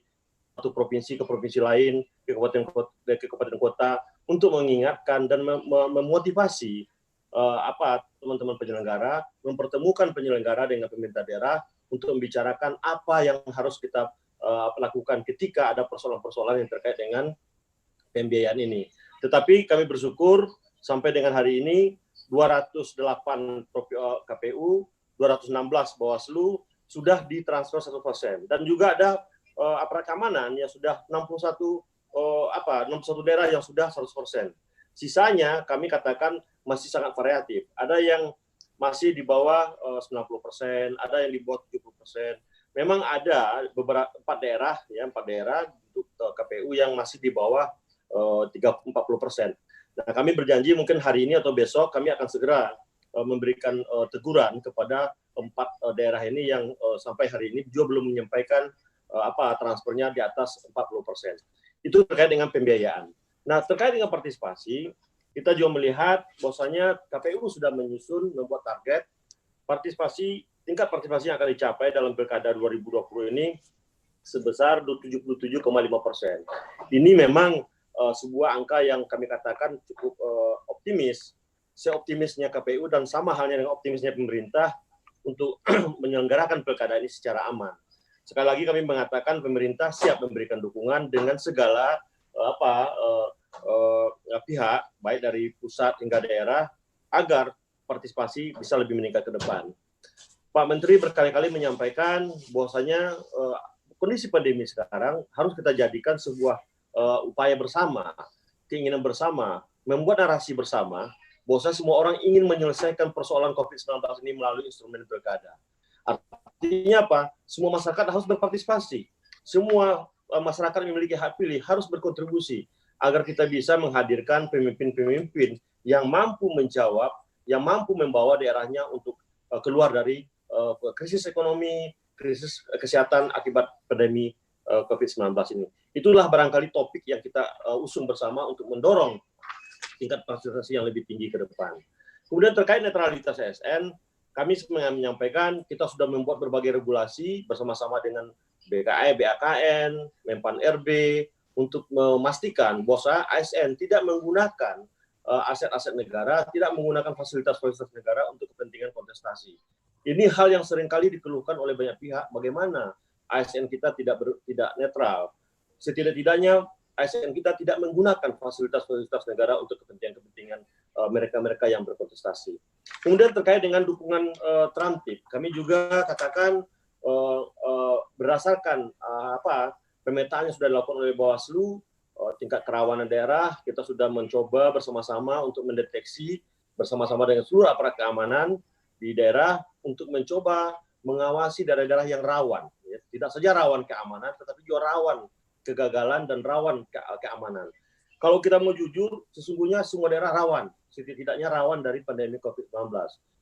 satu provinsi ke provinsi lain, ke kabupaten kota, untuk mengingatkan dan memotivasi teman-teman penyelenggara, mempertemukan penyelenggara dengan pemerintah daerah untuk membicarakan apa yang harus kita lakukan ketika ada persoalan-persoalan yang terkait dengan pembiayaan ini. Tetapi kami bersyukur sampai dengan hari ini 208 KPU, 216 Bawaslu sudah ditransfer 100%, dan juga ada aparat keamanan yang sudah 61 daerah yang sudah 100%. Sisanya kami katakan masih sangat variatif. Ada yang masih di bawah 90%, ada yang di bawah 70%. Memang ada beberapa 4 daerah untuk KPU yang masih di bawah 40%. Nah, kami berjanji mungkin hari ini atau besok kami akan segera memberikan teguran kepada 4 daerah ini yang sampai hari ini juga belum menyampaikan transfernya di atas 40%. Itu terkait dengan pembiayaan. Nah, terkait dengan partisipasi, kita juga melihat bahwasanya KPU sudah membuat target tingkat partisipasi yang akan dicapai dalam Pilkada 2020 ini sebesar 77,5%. Ini memang sebuah angka yang kami katakan cukup optimis, seoptimisnya KPU dan sama halnya dengan optimisnya pemerintah untuk menyelenggarakan Pilkada ini secara aman. Sekali lagi kami mengatakan pemerintah siap memberikan dukungan dengan segala pihak, baik dari pusat hingga daerah, agar partisipasi bisa lebih meningkat ke depan. Pak Menteri berkali-kali menyampaikan bahwasanya kondisi pandemi sekarang harus kita jadikan sebuah upaya bersama, keinginan bersama, membuat narasi bersama, bahwasanya semua orang ingin menyelesaikan persoalan COVID-19 ini melalui instrumen pilkada. Artinya apa? Semua masyarakat harus berpartisipasi. Semua masyarakat yang memiliki hak pilih harus berkontribusi agar kita bisa menghadirkan pemimpin-pemimpin yang mampu menjawab, yang mampu membawa daerahnya untuk keluar dari krisis ekonomi, krisis kesehatan akibat pandemi COVID-19 ini. Itulah barangkali topik yang kita usung bersama untuk mendorong tingkat partisipasi yang lebih tinggi ke depan. Kemudian terkait netralitas ASN, kami menyampaikan kita sudah membuat berbagai regulasi bersama-sama dengan BKN, BAKN, Menpan RB untuk memastikan bahwa ASN tidak menggunakan aset-aset negara, tidak menggunakan fasilitas-fasilitas negara untuk kepentingan kontestasi. Ini hal yang seringkali dikeluhkan oleh banyak pihak, bagaimana ASN kita tidak netral. Setidak-tidaknya ASN kita tidak menggunakan fasilitas-fasilitas negara untuk kepentingan-kepentingan mereka-mereka yang berkontestasi. Kemudian terkait dengan dukungan Tramtip, kami juga katakan berdasarkan pemetaan yang sudah dilakukan oleh Bawaslu, tingkat kerawanan daerah, kita sudah mencoba bersama-sama untuk mendeteksi bersama-sama dengan seluruh aparat keamanan di daerah untuk mencoba mengawasi daerah-daerah yang rawan. Ya. Tidak saja rawan keamanan, tetapi juga rawan kegagalan dan rawan keamanan. Kalau kita mau jujur, sesungguhnya semua daerah rawan, setidaknya rawan dari pandemi COVID-19.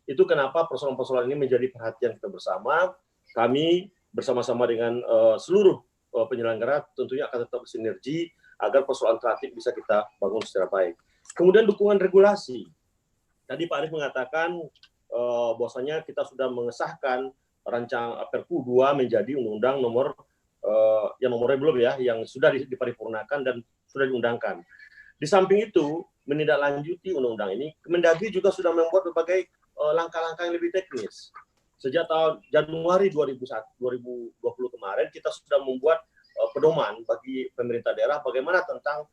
Itu kenapa persoalan-persoalan ini menjadi perhatian kita bersama. Kami bersama-sama dengan seluruh penyelenggara tentunya akan tetap bersinergi agar persoalan kreatif bisa kita bangun secara baik. Kemudian dukungan regulasi. Tadi Pak Arief mengatakan bahwasanya kita sudah mengesahkan rancang Perpu 2 menjadi undang-undang nomor yang nomornya belum ya, yang sudah diparipurnakan dan sudah diundangkan. Di samping itu, menindaklanjuti undang-undang ini, Kemendagri juga sudah membuat berbagai langkah-langkah yang lebih teknis. Sejak tahun Januari 2020 kemarin, kita sudah membuat pedoman bagi pemerintah daerah bagaimana tentang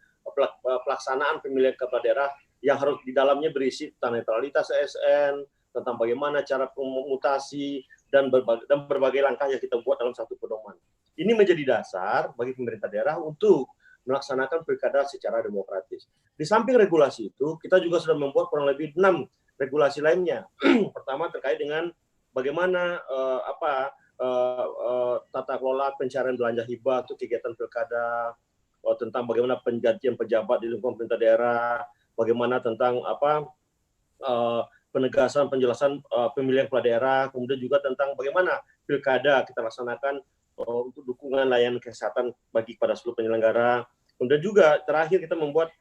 pelaksanaan pemilihan kepala daerah yang harus di dalamnya berisi tentang netralitas ASN, tentang bagaimana cara pemutasi, dan berbagai langkah yang kita buat dalam satu pedoman. Ini menjadi dasar bagi pemerintah daerah untuk melaksanakan pilkada secara demokratis. Di samping regulasi itu, kita juga sudah membuat kurang lebih 6 regulasi lainnya. Pertama terkait dengan bagaimana tata kelola pencairan belanja hibah untuk kegiatan pilkada, tentang bagaimana penggantian pejabat di lingkungan pemerintah daerah, bagaimana tentang penegasan penjelasan pemilihan kepala daerah, kemudian juga tentang bagaimana pilkada kita laksanakan untuk dukungan layanan kesehatan bagi kepada seluruh penyelenggara. Kemudian juga terakhir kita membuat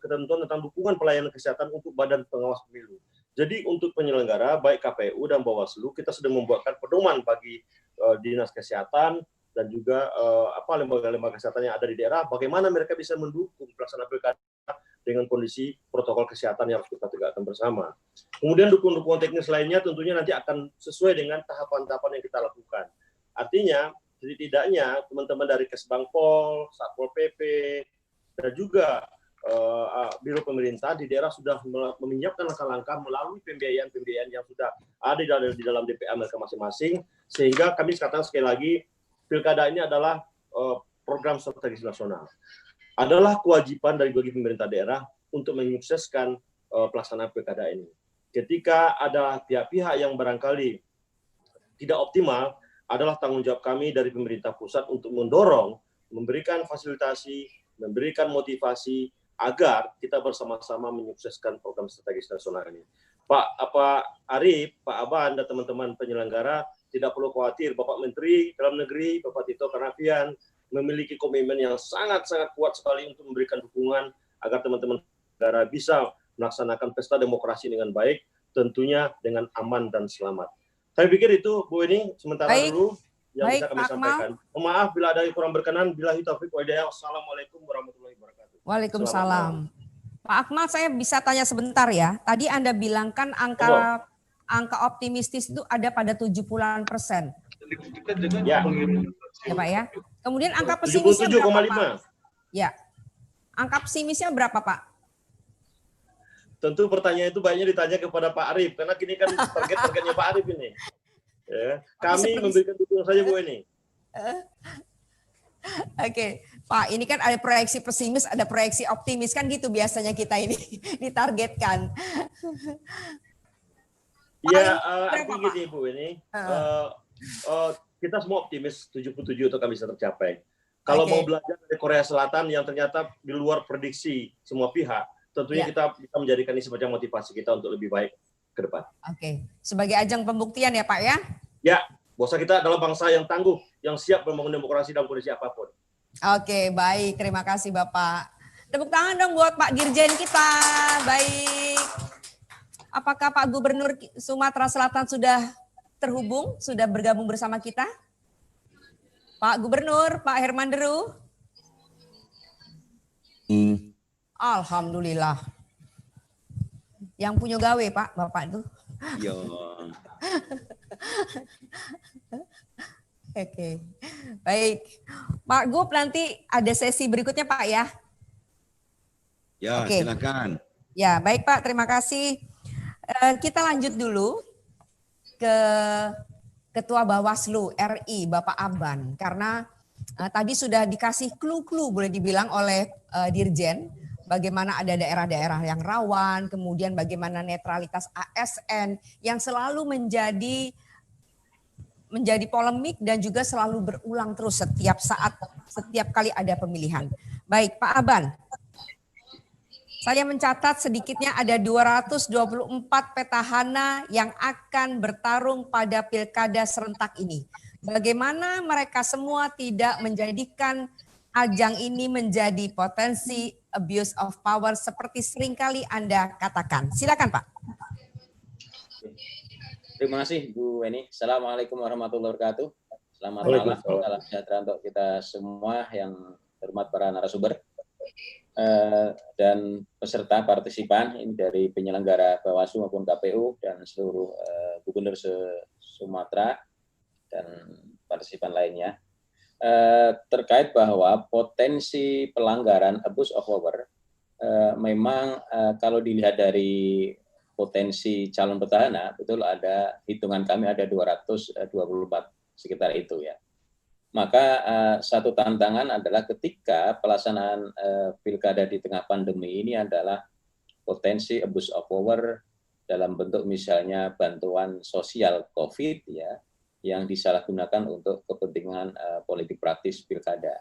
ketentuan tentang dukungan pelayanan kesehatan untuk badan pengawas pemilu. Jadi untuk penyelenggara baik KPU dan Bawaslu kita sudah membuatkan pedoman bagi dinas kesehatan dan juga lembaga-lembaga kesehatan yang ada di daerah, bagaimana mereka bisa mendukung pelaksanaan pilkada dengan kondisi protokol kesehatan yang harus kita tegakkan bersama. Kemudian dukungan teknis lainnya tentunya nanti akan sesuai dengan tahapan-tahapan yang kita lakukan. Artinya, setidaknya teman-teman dari Kesbangpol, Satpol PP, dan juga Biro Pemerintah di daerah sudah menyiapkan langkah-langkah melalui pembiayaan-pembiayaan yang sudah ada di dalam DPA mereka masing-masing, sehingga kami katakan sekali lagi, pilkada ini adalah program strategis nasional. Adalah kewajiban bagi pemerintah daerah untuk menyukseskan pelaksanaan pilkada ini. Ketika ada pihak-pihak yang barangkali tidak optimal, adalah tanggung jawab kami dari pemerintah pusat untuk mendorong, memberikan fasilitasi, memberikan motivasi agar kita bersama-sama menyukseskan program strategis nasional ini. Pak Arief, Pak Aban, dan teman-teman penyelenggara tidak perlu khawatir. Bapak Menteri Dalam Negeri, Bapak Tito Karnavian, memiliki komitmen yang sangat-sangat kuat sekali untuk memberikan dukungan agar teman-teman negara bisa melaksanakan pesta demokrasi dengan baik, tentunya dengan aman dan selamat. Saya pikir itu, Bu Eni, sementara dulu yang bisa kami sampaikan. Maaf bila ada yang kurang berkenan. Billahi taufiq wal hidayah. Wassalamualaikum warahmatullahi wabarakatuh. Waalaikumsalam. Pak Akmal, saya bisa tanya sebentar ya. Tadi Anda bilangkan angka optimistis itu ada pada 70-an %. Ya. Ya Pak ya. Kemudian angka pesimisnya berapa Pak? 77,5. Ya. Angka pesimisnya berapa Pak? Tentu pertanyaan itu banyak ditanya kepada Pak Arief, karena kini kan target-targetnya Pak Arief ini. Ya. Kami memberikan dukungan saja Bu Eni. Oke, Pak, ini kan ada proyeksi pesimis, ada proyeksi optimis, kan gitu biasanya kita ini ditargetkan. Ya, artinya gini Bu Eni, kita semua optimis 77 itu akan bisa tercapai. Kalau mau belajar dari Korea Selatan yang ternyata di luar prediksi semua pihak, tentunya kita bisa menjadikan ini sebagai motivasi kita untuk lebih baik ke depan. Oke, sebagai ajang pembuktian ya Pak ya? Ya, bahwa kita adalah bangsa yang tangguh, yang siap membangun demokrasi dalam kondisi apapun. Oke, baik. Terima kasih Bapak. Tepuk tangan dong buat Pak Dirjen kita. Baik. Apakah Pak Gubernur Sumatera Selatan sudah terhubung, sudah bergabung bersama kita? Pak Gubernur, Pak Herman Deru. Alhamdulillah. Yang punya gawe Pak, Bapak itu. Yo. Oke, baik. Pak Gub, nanti ada sesi berikutnya Pak ya. Ya, Oke. silakan. Ya, baik Pak, terima kasih. Kita lanjut dulu ke Ketua Bawaslu RI, Bapak Aban. Karena tadi sudah dikasih clue-clue boleh dibilang oleh Dirjen, bagaimana ada daerah-daerah yang rawan, kemudian bagaimana netralitas ASN yang selalu menjadi polemik dan juga selalu berulang terus setiap saat, setiap kali ada pemilihan. Baik, Pak Aban. Saya mencatat sedikitnya ada 224 petahana yang akan bertarung pada pilkada serentak ini. Bagaimana mereka semua tidak menjadikan ajang ini menjadi potensi abuse of power seperti seringkali Anda katakan. Silakan Pak. Terima kasih Bu Weni. Assalamualaikum warahmatullahi wabarakatuh. Selamat malam, salam sejahtera untuk kita semua yang hormat para narasumber dan peserta partisipan ini dari penyelenggara Bawaslu maupun KPU dan seluruh gubernur Sumatera dan partisipan lainnya. Terkait bahwa potensi pelanggaran abuse of power memang kalau dilihat dari potensi calon petahana, betul ada hitungan kami ada 224 sekitar itu ya. Maka satu tantangan adalah ketika pelaksanaan pilkada di tengah pandemi ini adalah potensi abuse of power dalam bentuk misalnya bantuan sosial COVID ya, yang disalahgunakan untuk kepentingan politik praktis pilkada.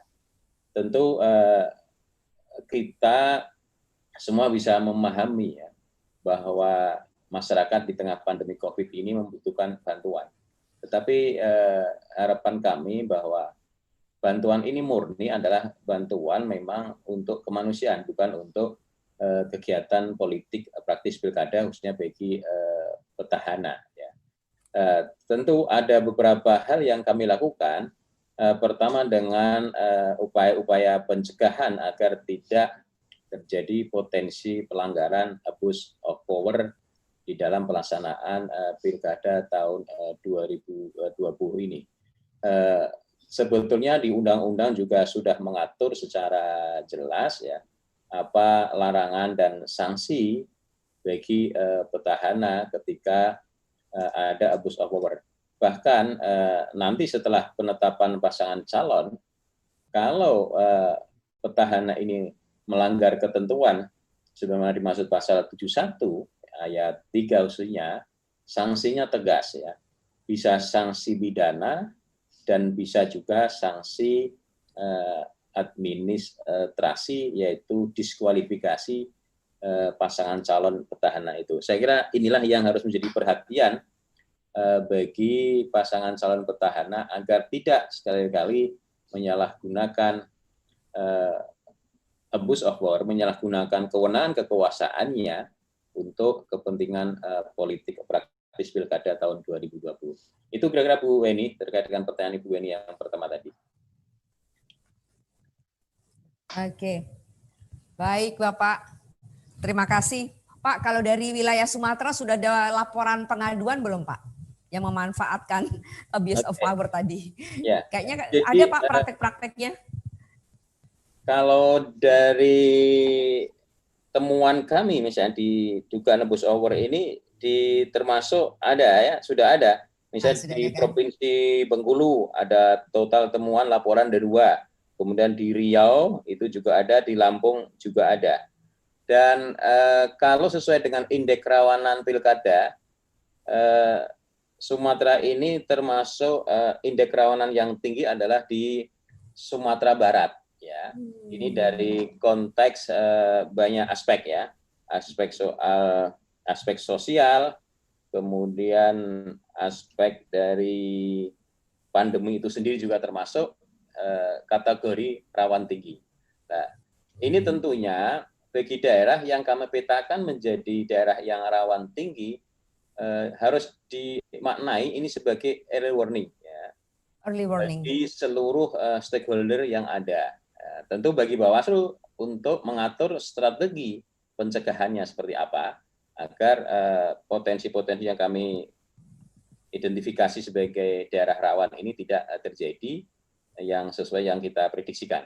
Tentu kita semua bisa memahami ya, bahwa masyarakat di tengah pandemi COVID ini membutuhkan bantuan. Tetapi harapan kami bahwa bantuan ini murni adalah bantuan memang untuk kemanusiaan, bukan untuk kegiatan politik praktis pilkada, khususnya bagi petahana. Ya. Tentu ada beberapa hal yang kami lakukan. Pertama dengan upaya-upaya pencegahan agar tidak terjadi potensi pelanggaran abuse of power di dalam pelaksanaan pilkada tahun 2020 ini. Sebetulnya di undang-undang juga sudah mengatur secara jelas ya apa larangan dan sanksi bagi petahana ketika ada abuse of power. Bahkan nanti setelah penetapan pasangan calon, kalau petahana ini melanggar ketentuan sebagaimana dimaksud pasal 71 ayat 3 khususnya, sanksinya tegas ya. Bisa sanksi pidana dan bisa juga sanksi administrasi yaitu diskualifikasi pasangan calon petahana itu. Saya kira inilah yang harus menjadi perhatian bagi pasangan calon petahana agar tidak sekali-kali menyalahgunakan abuse of power, menyalahgunakan kewenangan kekuasaannya untuk kepentingan politik praktis pilkada tahun 2020. Itu kira-kira Bu Weni terkait dengan pertanyaan Ibu Weni yang pertama tadi. Oke, baik Bapak. Terima kasih. Pak, kalau dari wilayah Sumatera sudah ada laporan pengaduan belum Pak? Yang memanfaatkan abuse of power tadi. Ya. Kayaknya Jadi, ada Pak praktek-prakteknya. Kalau dari temuan kami misalnya di dugaan abuse of power ini termasuk ada ya, sudah ada. Misalnya di Provinsi Bengkulu ada total temuan laporan ada 2. Kemudian di Riau itu juga ada, di Lampung juga ada. Dan kalau sesuai dengan indeks kerawanan pilkada, Sumatera ini termasuk indeks kerawanan yang tinggi adalah di Sumatera Barat. Ya, ini dari konteks banyak aspek ya, aspek soal aspek sosial, kemudian aspek dari pandemi itu sendiri juga termasuk kategori rawan tinggi. Nah, Ini tentunya bagi daerah yang kami petakan menjadi daerah yang rawan tinggi, harus dimaknai ini sebagai early warning. Ya. Early warning. Bagi seluruh stakeholder yang ada. Tentu bagi Bawaslu untuk mengatur strategi pencegahannya seperti apa, agar potensi-potensi yang kami identifikasi sebagai daerah rawan ini tidak terjadi yang sesuai yang kita prediksikan.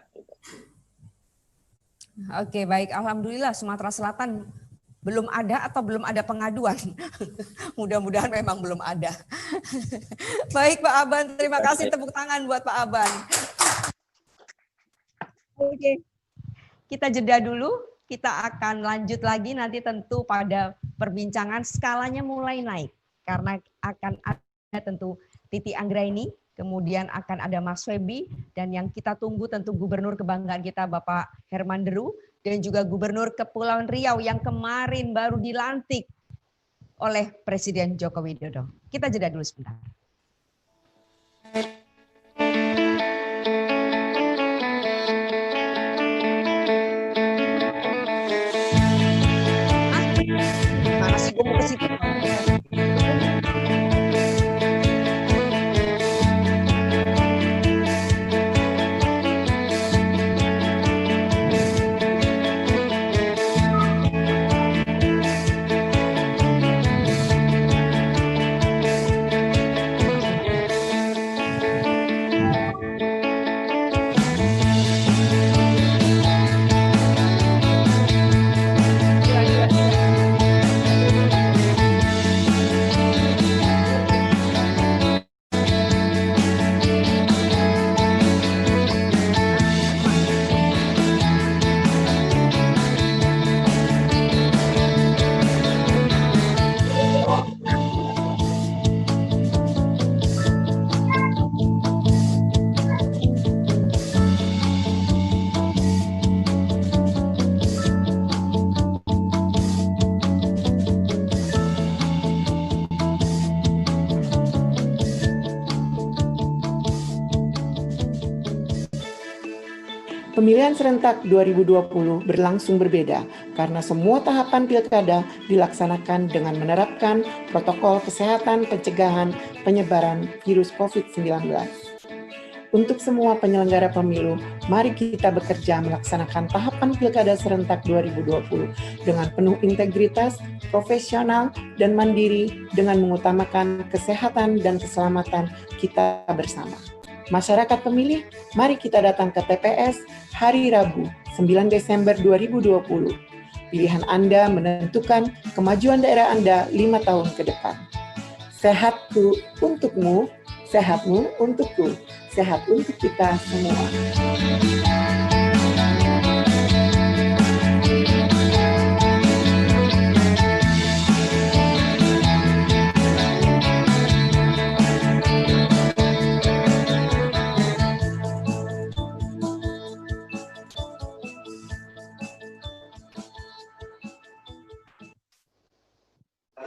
Oke, baik. Alhamdulillah Sumatera Selatan belum ada atau belum ada pengaduan. Mudah-mudahan memang belum ada. Baik Pak Aban, terima kasih, tepuk tangan buat Pak Aban. Oke, kita jeda dulu. Kita akan lanjut lagi nanti tentu pada perbincangan skalanya mulai naik. Karena akan ada tentu Titi Anggraini, kemudian akan ada Mas Febi, dan yang kita tunggu tentu Gubernur kebanggaan kita Bapak Herman Deru, dan juga Gubernur Kepulauan Riau yang kemarin baru dilantik oleh Presiden Joko Widodo. Kita jeda dulu sebentar. Mana sih gue mau ke situ? Pemilihan serentak 2020 berlangsung berbeda karena semua tahapan pilkada dilaksanakan dengan menerapkan protokol kesehatan pencegahan penyebaran virus COVID-19. Untuk semua penyelenggara pemilu, mari kita bekerja melaksanakan tahapan pilkada serentak 2020 dengan penuh integritas, profesional, dan mandiri dengan mengutamakan kesehatan dan keselamatan kita bersama. Masyarakat pemilih, mari kita datang ke TPS hari Rabu 9 Desember 2020. Pilihan Anda menentukan kemajuan daerah Anda 5 tahun ke depan. Sehatku untukmu, sehatmu untukku, sehat untuk kita semua.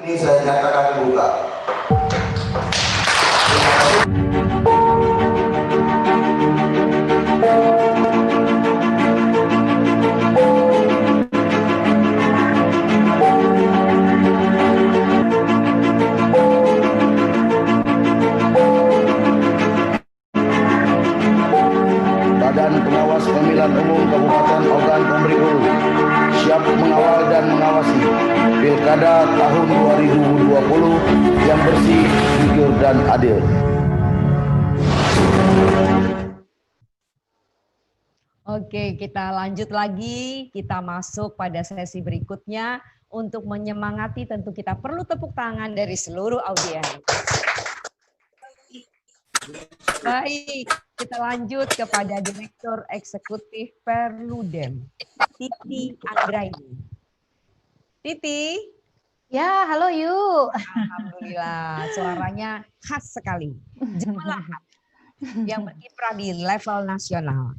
Ini saya nyatakan dibuka. Badan Pengawas Pemilihan Umum Kabupaten Ogan Komering Ulu siap mengawal dan mengawasi Pilkada tahun 2020 yang bersih, jujur, dan adil. Oke, kita lanjut lagi. Kita masuk pada sesi berikutnya. Untuk menyemangati tentu kita perlu tepuk tangan dari seluruh audiens. Baik, kita lanjut kepada Direktur Eksekutif Perludem, Titi Anggraini. Titi. Ya, halo Yu. Alhamdulillah, suaranya khas sekali. Jemalah yang berkiprah di level nasional.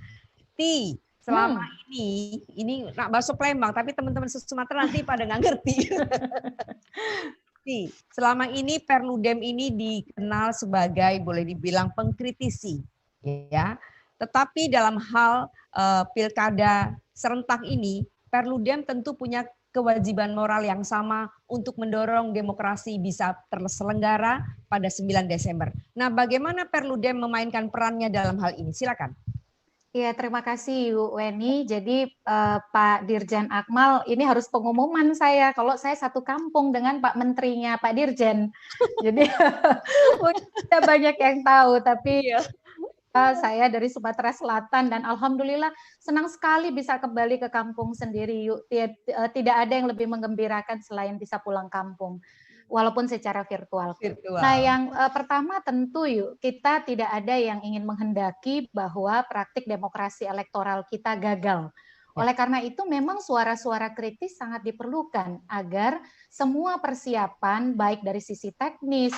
Ti, selama ini nak bakso Palembang, tapi teman-teman Sumatera nanti pada nggak ngerti. Ti, selama ini Perludem ini dikenal sebagai boleh dibilang pengkritisi, ya. Tetapi dalam hal pilkada serentak ini, Perludem tentu punya kewajiban moral yang sama untuk mendorong demokrasi bisa terselenggara pada 9 Desember. Nah, bagaimana Perludem memainkan perannya dalam hal ini? Silakan. Ya, terima kasih Bu Weni. Jadi Pak Dirjen Akmal, ini harus pengumuman saya. Kalau saya satu kampung dengan Pak Menterinya Pak Dirjen. Jadi udah banyak yang tahu, tapi saya dari Sumatera Selatan dan alhamdulillah senang sekali bisa kembali ke kampung sendiri. Yuk, tidak ada yang lebih menggembirakan selain bisa pulang kampung, walaupun secara virtual. Nah, yang pertama tentu yuk kita tidak ada yang ingin menghendaki bahwa praktik demokrasi elektoral kita gagal. Oleh karena itu memang suara-suara kritis sangat diperlukan agar semua persiapan baik dari sisi teknis,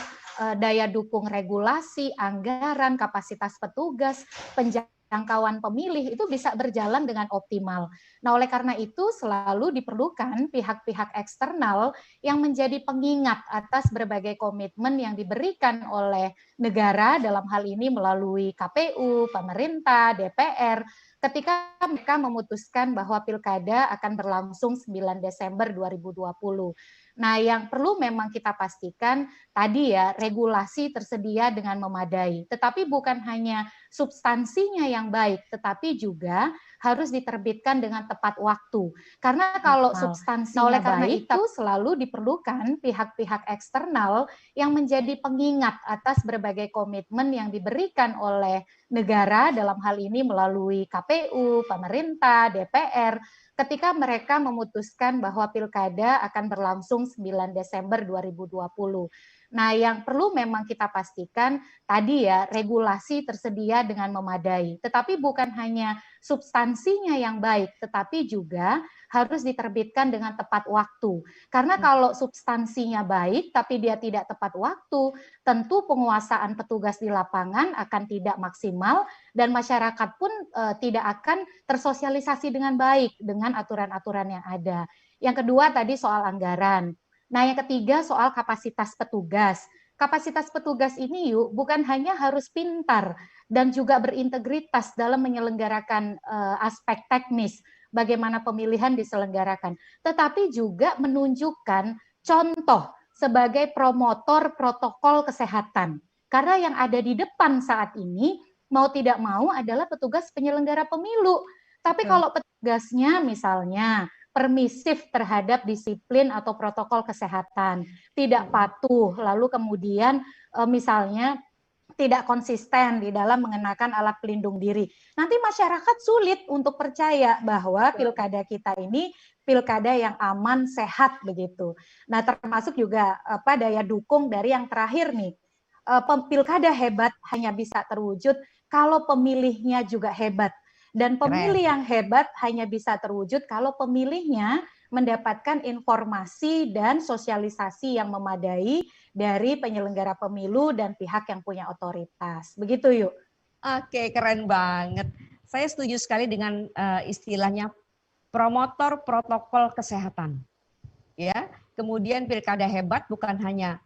daya dukung regulasi, anggaran, kapasitas petugas, penjangkauan pemilih itu bisa berjalan dengan optimal. Nah, oleh karena itu selalu diperlukan pihak-pihak eksternal yang menjadi pengingat atas berbagai komitmen yang diberikan oleh negara dalam hal ini melalui KPU, pemerintah, DPR, ketika mereka memutuskan bahwa pilkada akan berlangsung 9 Desember 2020. Nah, yang perlu memang kita pastikan tadi ya, regulasi tersedia dengan memadai. Tetapi bukan hanya substansinya yang baik, tetapi juga harus diterbitkan dengan tepat waktu. Karena kalau substansinya oleh karena baik, itu selalu diperlukan pihak-pihak eksternal yang menjadi pengingat atas berbagai komitmen yang diberikan oleh negara dalam hal ini melalui KPU, pemerintah, DPR, ketika mereka memutuskan bahwa pilkada akan berlangsung 9 Desember 2020. Nah, yang perlu memang kita pastikan tadi ya, regulasi tersedia dengan memadai. Tetapi bukan hanya substansinya yang baik, tetapi juga harus diterbitkan dengan tepat waktu. Karena kalau substansinya baik tapi dia tidak tepat waktu, tentu penguasaan petugas di lapangan akan tidak maksimal dan masyarakat pun tidak akan tersosialisasi dengan baik dengan aturan-aturan yang ada. Yang kedua tadi soal anggaran. Nah, yang ketiga soal kapasitas petugas. Kapasitas petugas ini yuk bukan hanya harus pintar dan juga berintegritas dalam menyelenggarakan aspek teknis bagaimana pemilihan diselenggarakan, tetapi juga menunjukkan contoh sebagai promotor protokol kesehatan. Karena yang ada di depan saat ini mau tidak mau adalah petugas penyelenggara pemilu. Tapi kalau petugasnya misalnya permisif terhadap disiplin atau protokol kesehatan, tidak patuh, lalu kemudian misalnya tidak konsisten di dalam mengenakan alat pelindung diri. Nanti masyarakat sulit untuk percaya bahwa pilkada kita ini pilkada yang aman, sehat begitu. Nah, termasuk juga daya dukung dari yang terakhir nih. Pilkada hebat hanya bisa terwujud kalau pemilihnya juga hebat. Dan pemilih yang hebat hanya bisa terwujud kalau pemilihnya mendapatkan informasi dan sosialisasi yang memadai dari penyelenggara pemilu dan pihak yang punya otoritas. Begitu yuk. Oke, keren banget. Saya setuju sekali dengan istilahnya promotor protokol kesehatan. Ya, kemudian pilkada hebat bukan hanya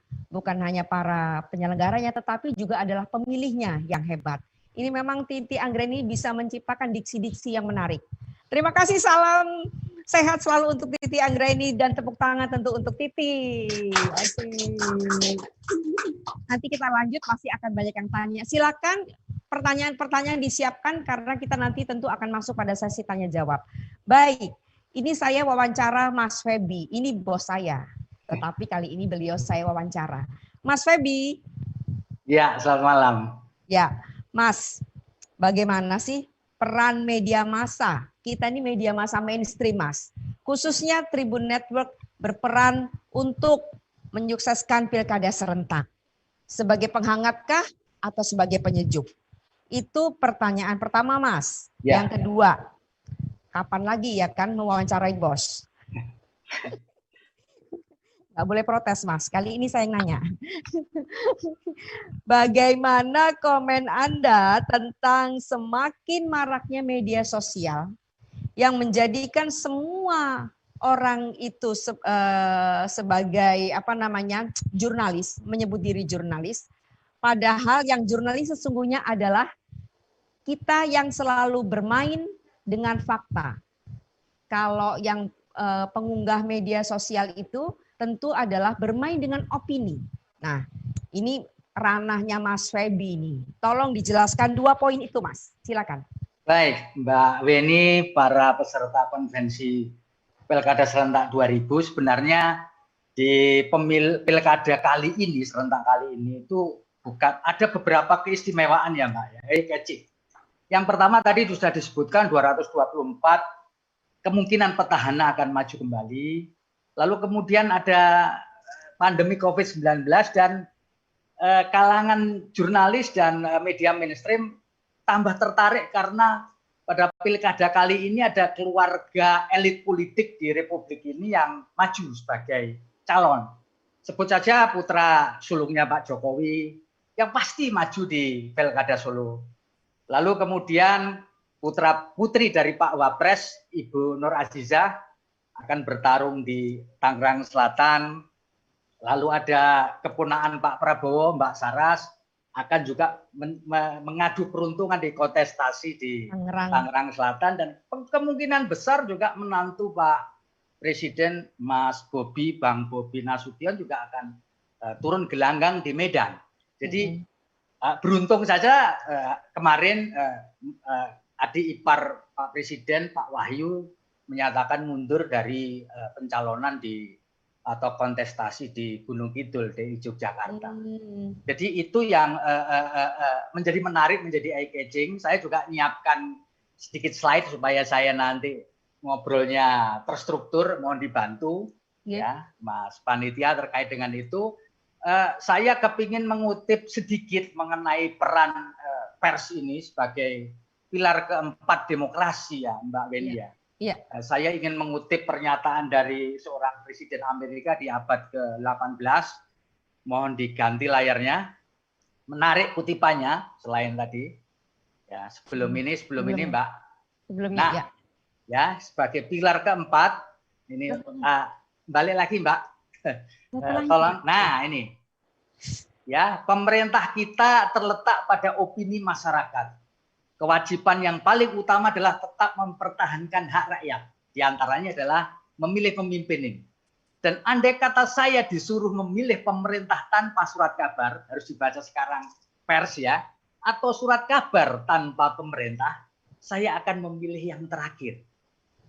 para penyelenggaranya, tetapi juga adalah pemilihnya yang hebat. Ini memang Titi Anggreni bisa menciptakan diksi-diksi yang menarik. Terima kasih, salam sehat selalu untuk Titi Anggreni dan tepuk tangan tentu untuk Titi. Asik. Nanti kita lanjut, pasti akan banyak yang tanya. Silakan pertanyaan-pertanyaan disiapkan karena kita nanti tentu akan masuk pada sesi tanya jawab. Baik, ini saya wawancara Mas Febi. Ini bos saya, tetapi kali ini beliau saya wawancara. Mas Febi. Ya, selamat malam. Ya. Mas, bagaimana sih peran media massa? Kita ini media massa mainstream, Mas. Khususnya Tribun Network berperan untuk menyukseskan pilkada serentak. Sebagai penghangatkah atau sebagai penyejuk? Itu pertanyaan pertama, Mas. Ya. Yang kedua, kapan lagi ya kan mewawancarai bos? Nggak boleh protes, Mas. Kali ini saya yang nanya. Bagaimana komen Anda tentang semakin maraknya media sosial yang menjadikan semua orang itu sebagai jurnalis, menyebut diri jurnalis, padahal yang jurnalis sesungguhnya adalah kita yang selalu bermain dengan fakta. Kalau yang pengunggah media sosial itu tentu adalah bermain dengan opini. Nah, ini ranahnya Mas Febi ini. Tolong dijelaskan 2 poin itu, Mas. Silakan. Baik, Mbak Weni, para peserta konvensi Pilkada Serentak 2000, sebenarnya di pilkada kali ini, serentak kali ini itu bukan ada beberapa keistimewaan ya Mbak ya, kecil. Yang pertama tadi sudah disebutkan 224 kemungkinan petahana akan maju kembali. Lalu kemudian ada pandemi COVID-19 dan kalangan jurnalis dan media mainstream tambah tertarik karena pada pilkada kali ini ada keluarga elit politik di Republik ini yang maju sebagai calon. Sebut saja putra sulungnya Pak Jokowi yang pasti maju di Pilkada Solo. Lalu kemudian putra-putri dari Pak Wapres, Ibu Nur Azizah akan bertarung di Tangerang Selatan. Lalu ada keponakan Pak Prabowo, Mbak Saras, akan juga mengadu peruntungan di kontestasi di Tangerang Selatan. Dan kemungkinan besar juga menantu Pak Presiden Mas Bobi, Bang Bobi Nasution juga akan turun gelanggang di Medan. Jadi beruntung saja kemarin adik ipar Pak Presiden, Pak Wahyu, menyatakan mundur dari pencalonan atau kontestasi di Gunung Kidul di Yogyakarta. Jadi itu yang menjadi menarik, menjadi eye-catching. Saya juga menyiapkan sedikit slide supaya saya nanti ngobrolnya terstruktur, mohon dibantu ya Mas Panitia terkait dengan itu. Saya kepingin mengutip sedikit mengenai peran pers ini sebagai pilar keempat demokrasi ya Mbak Weni ya. Iya. Saya ingin mengutip pernyataan dari seorang presiden Amerika di abad ke-18. Mohon diganti layarnya. Menarik kutipannya selain tadi. Ya, sebelum ini Mbak. Sebelumnya ya, sebagai pilar keempat ini balik lagi Mbak. Tolong. Nah, ini. Ya, pemerintah kita terletak pada opini masyarakat. Kewajiban yang paling utama adalah tetap mempertahankan hak rakyat. Di antaranya adalah memilih pemimpin ini. Dan andai kata saya disuruh memilih pemerintah tanpa surat kabar, harus dibaca sekarang pers ya, atau surat kabar tanpa pemerintah, saya akan memilih yang terakhir.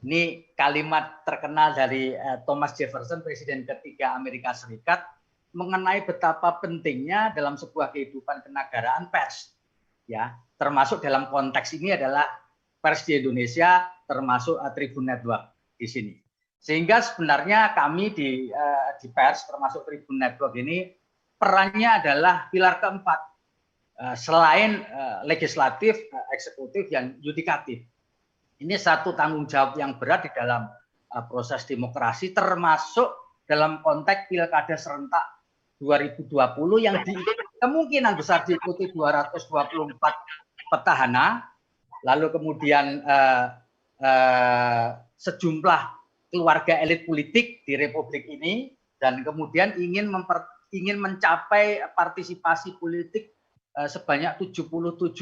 Ini kalimat terkenal dari Thomas Jefferson, Presiden ketiga Amerika Serikat, mengenai betapa pentingnya dalam sebuah kehidupan kenegaraan pers. Ya, termasuk dalam konteks ini adalah pers di Indonesia, termasuk Tribun Network di sini. Sehingga sebenarnya kami di pers, termasuk Tribun Network ini, perannya adalah pilar keempat. Selain legislatif, eksekutif, dan yudikatif. Ini satu tanggung jawab yang berat di dalam proses demokrasi, termasuk dalam konteks pilkada serentak 2020 yang kemungkinan besar diikuti 224 petahana, lalu kemudian sejumlah keluarga elit politik di Republik ini, dan kemudian ingin mencapai partisipasi politik sebanyak 77,5%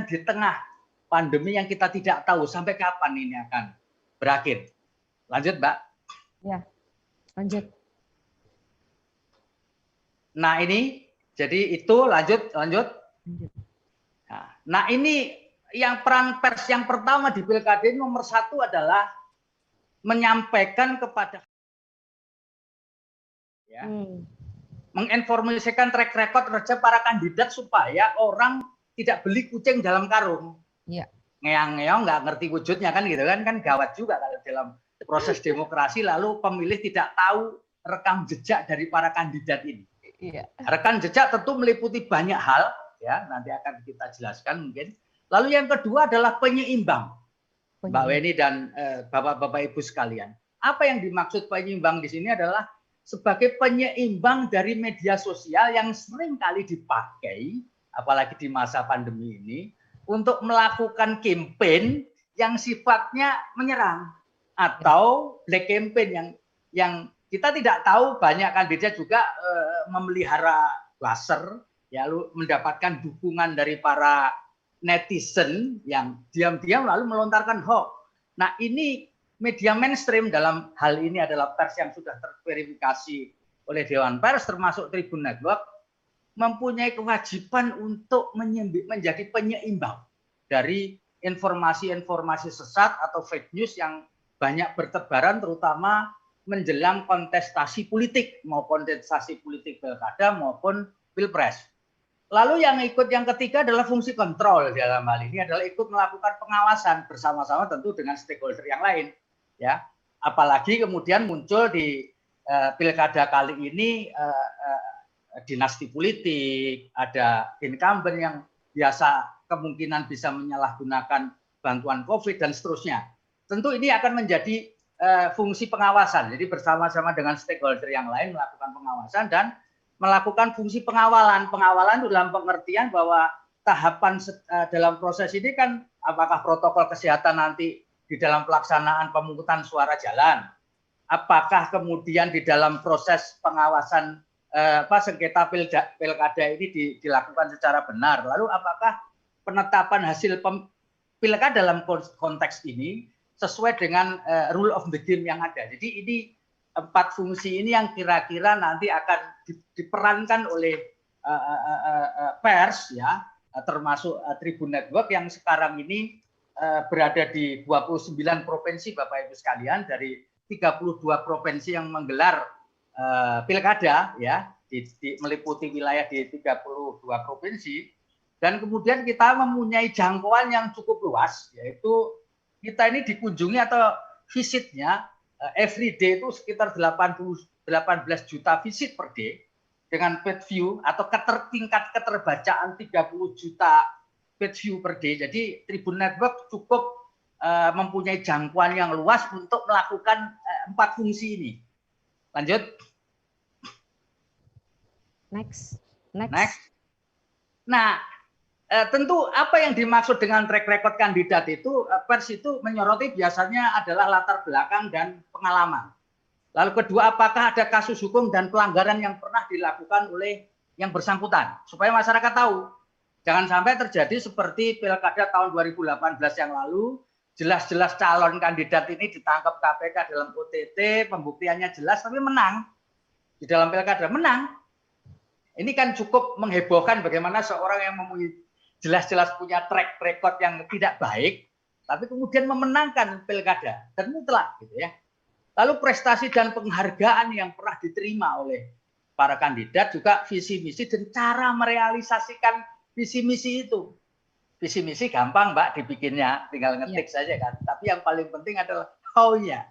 di tengah pandemi yang kita tidak tahu sampai kapan ini akan berakhir. Lanjut, Mbak. Ya, lanjut. Nah ini, jadi itu lanjut. Nah ini yang peran pers yang pertama di pilkada ini nomor 1 adalah menyampaikan kepada menginformasikan track record kerja para kandidat supaya orang tidak beli kucing dalam karung. Iya. Ngeang-ngeong nggak ngerti wujudnya kan gitu kan gawat juga kalau dalam proses demokrasi lalu pemilih tidak tahu rekam jejak dari para kandidat ini. Iya. Rekam jejak tentu meliputi banyak hal ya, nanti akan kita jelaskan mungkin. Lalu yang kedua adalah penyeimbang. Mbak Weni dan Bapak-bapak Ibu sekalian. Apa yang dimaksud penyeimbang di sini adalah sebagai penyeimbang dari media sosial yang sering kali dipakai apalagi di masa pandemi ini untuk melakukan campaign yang sifatnya menyerang atau black campaign yang kita tidak tahu banyak kandidat juga memelihara buzzer, ya, lalu mendapatkan dukungan dari para netizen yang diam-diam lalu melontarkan hoax. Nah, ini media mainstream dalam hal ini adalah pers yang sudah terverifikasi oleh Dewan Pers termasuk Tribun Network mempunyai kewajiban untuk menjadi penyeimbang dari informasi-informasi sesat atau fake news yang banyak bertebaran terutama menjelang kontestasi politik maupun kontestasi politik pilkada maupun pilpres. Lalu yang ketiga adalah fungsi kontrol dalam hal ini adalah ikut melakukan pengawasan bersama-sama tentu dengan stakeholder yang lain, ya. Apalagi kemudian muncul di pilkada kali ini dinasti politik, ada incumbent yang biasa kemungkinan bisa menyalahgunakan bantuan COVID dan seterusnya. Tentu ini akan menjadi fungsi pengawasan. Jadi bersama-sama dengan stakeholder yang lain melakukan pengawasan dan melakukan fungsi pengawalan. Pengawalan dalam pengertian bahwa tahapan dalam proses ini kan apakah protokol kesehatan nanti di dalam pelaksanaan pemungutan suara jalan, apakah kemudian di dalam proses pengawasan sengketa pilkada ini dilakukan secara benar, lalu apakah penetapan hasil pilkada dalam konteks ini sesuai dengan rule of the game yang ada. Jadi ini 4 fungsi ini yang kira-kira nanti akan diperankan oleh pers, ya, termasuk Tribun Network yang sekarang ini berada di 29 provinsi, Bapak Ibu sekalian, dari 32 provinsi yang menggelar pilkada, ya, meliputi wilayah di 32 provinsi, dan kemudian kita mempunyai jangkauan yang cukup luas, yaitu kita ini dikunjungi atau visitnya every day itu sekitar 18 juta visit per day dengan page view atau tingkat keterbacaan 30 juta page view per day. Jadi Tribun Network cukup mempunyai jangkauan yang luas untuk melakukan 4 fungsi ini. Lanjut. Next. Nah, tentu apa yang dimaksud dengan track record kandidat itu, pers itu menyoroti biasanya adalah latar belakang dan pengalaman. Lalu kedua, apakah ada kasus hukum dan pelanggaran yang pernah dilakukan oleh yang bersangkutan, supaya masyarakat tahu. Jangan sampai terjadi seperti pilkada tahun 2018 yang lalu, jelas-jelas calon kandidat ini ditangkap KPK dalam OTT, pembuktiannya jelas, tapi menang. Di dalam pilkada menang. Ini kan cukup menghebohkan bagaimana seorang yang mempunyai jelas-jelas punya track record yang tidak baik, tapi kemudian memenangkan pilkada dan mutlak, gitu ya. Lalu prestasi dan penghargaan yang pernah diterima oleh para kandidat, juga visi misi dan cara merealisasikan visi misi itu. Visi misi gampang, Mbak, dibikinnya, tinggal ngetik saja kan. Tapi yang paling penting adalah how-nya.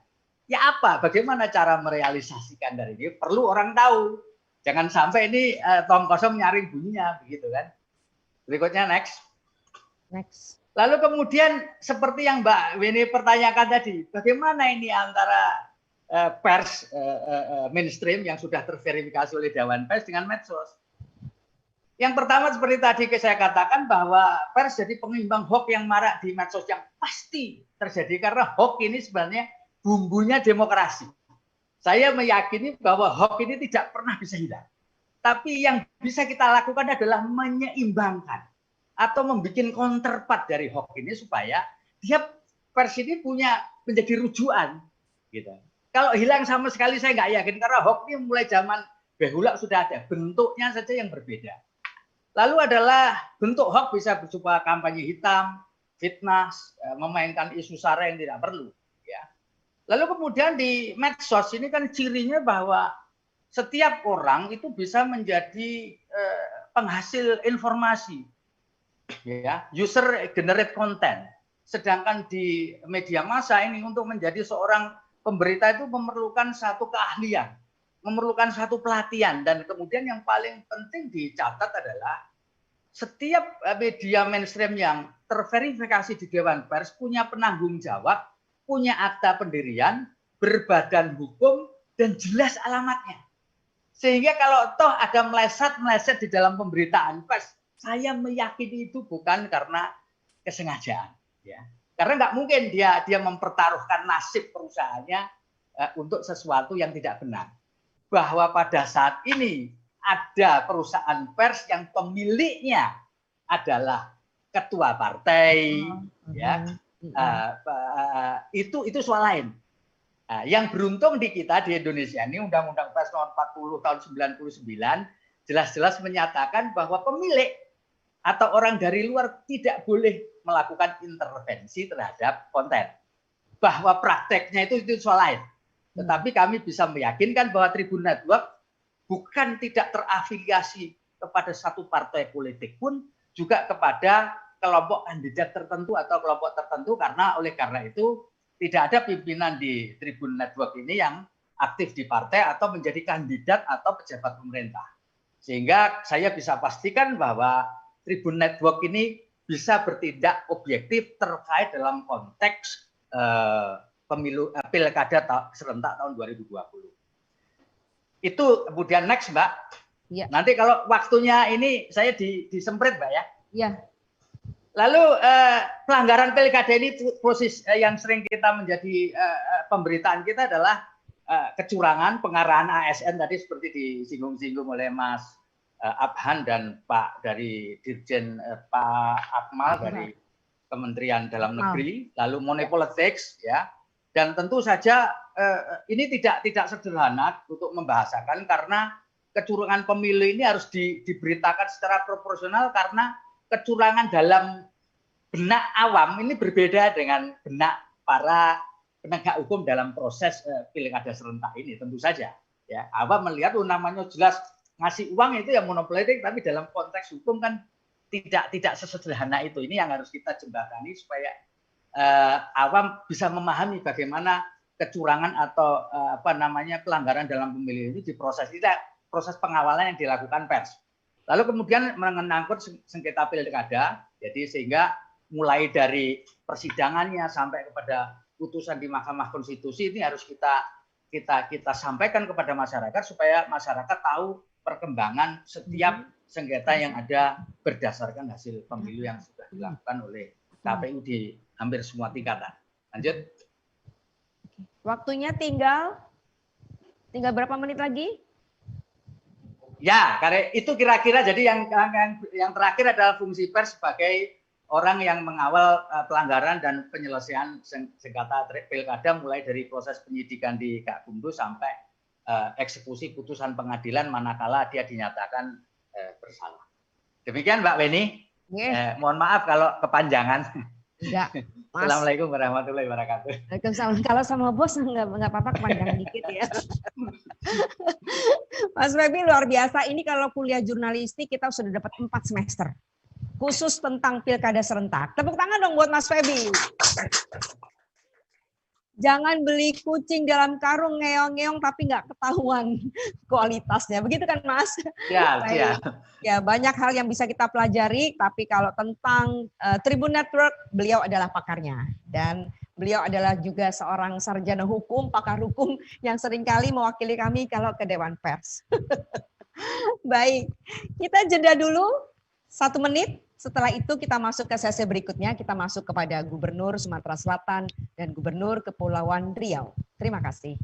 Ya apa? Bagaimana cara merealisasikan dari ini? Perlu orang tahu. Jangan sampai ini tong kosong nyaring bunyinya, begitu kan? Berikutnya next. Lalu kemudian seperti yang Mbak Weni pertanyakan tadi, bagaimana ini antara pers mainstream yang sudah terverifikasi oleh Dewan Pers dengan medsos? Yang pertama seperti tadi saya katakan bahwa pers jadi pengimbang hoax yang marak di medsos yang pasti terjadi karena hoax ini sebenarnya bumbunya demokrasi. Saya meyakini bahwa hoax ini tidak pernah bisa hilang. Tapi yang bisa kita lakukan adalah menyeimbangkan atau membuat counterpart dari hoax ini supaya dia pers ini menjadi rujukan, gitu. Kalau hilang sama sekali saya nggak yakin karena hoax ini mulai zaman behula sudah ada, bentuknya saja yang berbeda. Lalu adalah bentuk hoax bisa berupa kampanye hitam, fitnah, memainkan isu sara yang tidak perlu. Ya. Lalu kemudian di medsos ini kan cirinya bahwa setiap orang itu bisa menjadi penghasil informasi, ya, user generate content. Sedangkan di media massa ini untuk menjadi seorang pemberita itu memerlukan satu keahlian, memerlukan satu pelatihan, dan kemudian yang paling penting dicatat adalah setiap media mainstream yang terverifikasi di Dewan Pers punya penanggung jawab, punya akta pendirian, berbadan hukum, dan jelas alamatnya. Sehingga kalau toh ada meleset di dalam pemberitaan pers, saya meyakini itu bukan karena kesengajaan, ya. Karena nggak mungkin dia mempertaruhkan nasib perusahaannya untuk sesuatu yang tidak benar. Bahwa pada saat ini ada perusahaan pers yang pemiliknya adalah ketua partai, ya itu soal lain. Nah, yang beruntung di kita di Indonesia ini Undang-Undang Pers nomor 40 tahun 99 jelas-jelas menyatakan bahwa pemilik atau orang dari luar tidak boleh melakukan intervensi terhadap konten. Bahwa prakteknya itu soal lain. Tetapi kami bisa meyakinkan bahwa Tribun Network bukan tidak terafiliasi kepada satu partai politik pun, juga kepada kelompok kandidat tertentu atau kelompok tertentu, karena oleh karena itu tidak ada pimpinan di Tribun Network ini yang aktif di partai atau menjadi kandidat atau pejabat pemerintah. Sehingga saya bisa pastikan bahwa Tribun Network ini bisa bertindak objektif terkait dalam konteks pemilu pilkada serentak tahun 2020. Itu kemudian next, Mbak. Ya. Nanti kalau waktunya ini saya disemprit, Mbak ya. Iya. Lalu pelanggaran pilkada ini proses yang sering kita menjadi pemberitaan kita adalah kecurangan pengarahan ASN tadi seperti disinggung-singgung oleh Mas Abhan dan Pak dari Dirjen Pak Akmal dari Kementerian Dalam Negeri, lalu money politics ya. Dan tentu saja ini tidak sederhana untuk membahasakan karena kecurangan pemilu ini harus diberitakan secara proporsional karena kecurangan dalam benak awam ini berbeda dengan benak para penegak hukum dalam proses pilkada serentak ini tentu saja. Ya, awam melihat namanya jelas ngasih uang itu yang monopolitik, tapi dalam konteks hukum kan tidak sesederhana itu. Ini yang harus kita jembatani supaya awam bisa memahami bagaimana kecurangan atau pelanggaran dalam pemilu ini diproses. Tidak proses pengawalan yang dilakukan pers. Lalu kemudian menangkut sengketa pilkada, jadi sehingga mulai dari persidangannya sampai kepada putusan di Mahkamah Konstitusi ini harus kita sampaikan kepada masyarakat supaya masyarakat tahu perkembangan setiap sengketa yang ada berdasarkan hasil pemilu yang sudah dilakukan oleh KPU di hampir semua tingkatan. Lanjut. Waktunya tinggal berapa menit lagi? Ya, karena itu kira-kira jadi yang terakhir adalah fungsi pers sebagai orang yang mengawal pelanggaran dan penyelesaian sengketa pilkada mulai dari proses penyidikan di Gakumdu sampai eksekusi putusan pengadilan manakala dia dinyatakan bersalah. Demikian Mbak Weni. Mohon maaf kalau kepanjangan. Enggak, Mas. Assalamualaikum warahmatullahi wabarakatuh. Waalaikumsalam. Kalau sama bos nggak apa-apa kepanjangan dikit ya. Mas Febi luar biasa. Ini kalau kuliah jurnalistik kita sudah dapat 4 semester. Khusus tentang pilkada serentak. Tepuk tangan dong buat Mas Febi. Jangan beli kucing dalam karung ngeong-ngeong tapi nggak ketahuan kualitasnya. Begitu kan Mas? Ya, ya. Ya, banyak hal yang bisa kita pelajari, tapi kalau tentang Tribun Network, beliau adalah pakarnya. Dan beliau adalah juga seorang sarjana hukum, pakar hukum yang seringkali mewakili kami kalau ke Dewan Pers. Baik, kita jeda dulu 1 menit. Setelah itu kita masuk ke sesi berikutnya, kita masuk kepada Gubernur Sumatera Selatan dan Gubernur Kepulauan Riau. Terima kasih.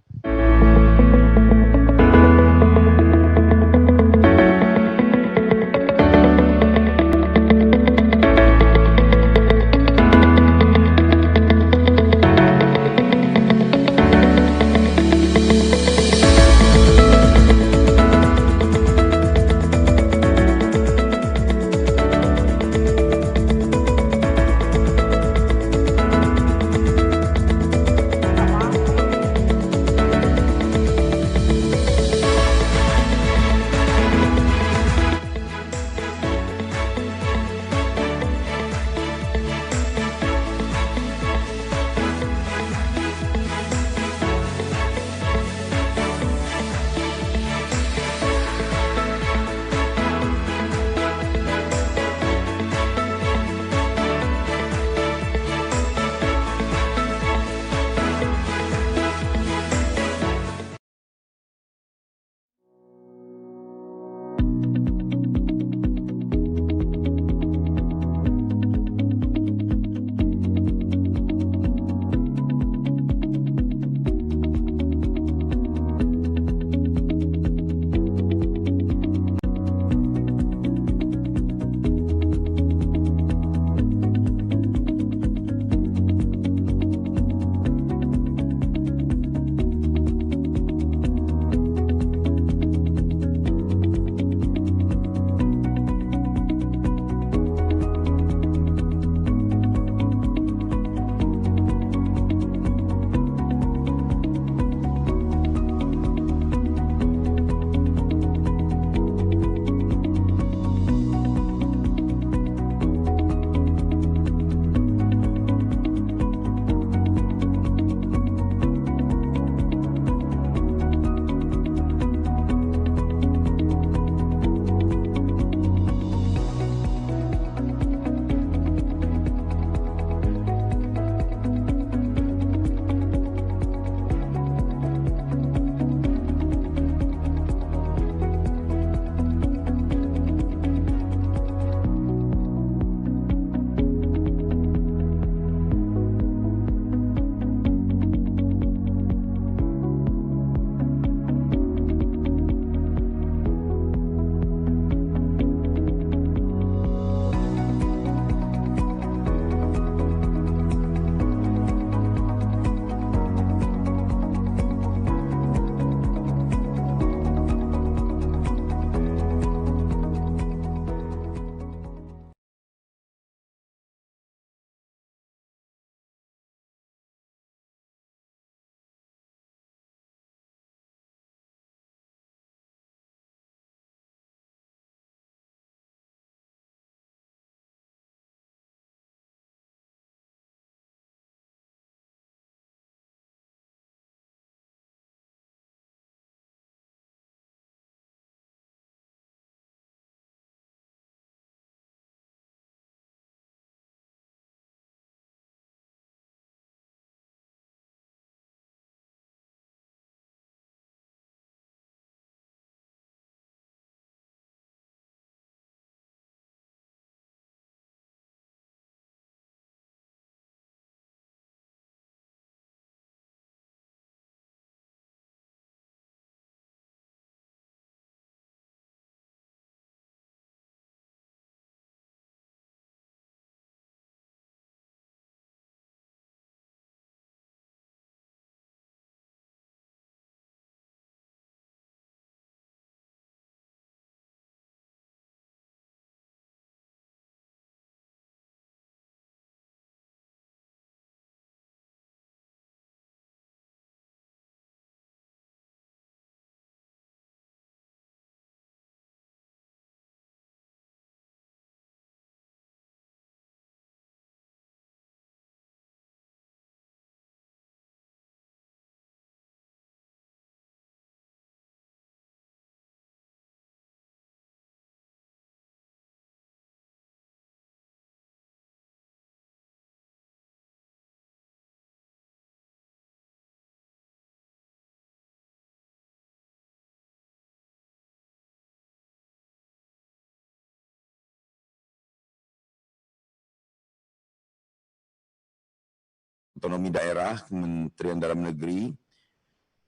Otonomi Daerah, Kementerian Dalam Negeri,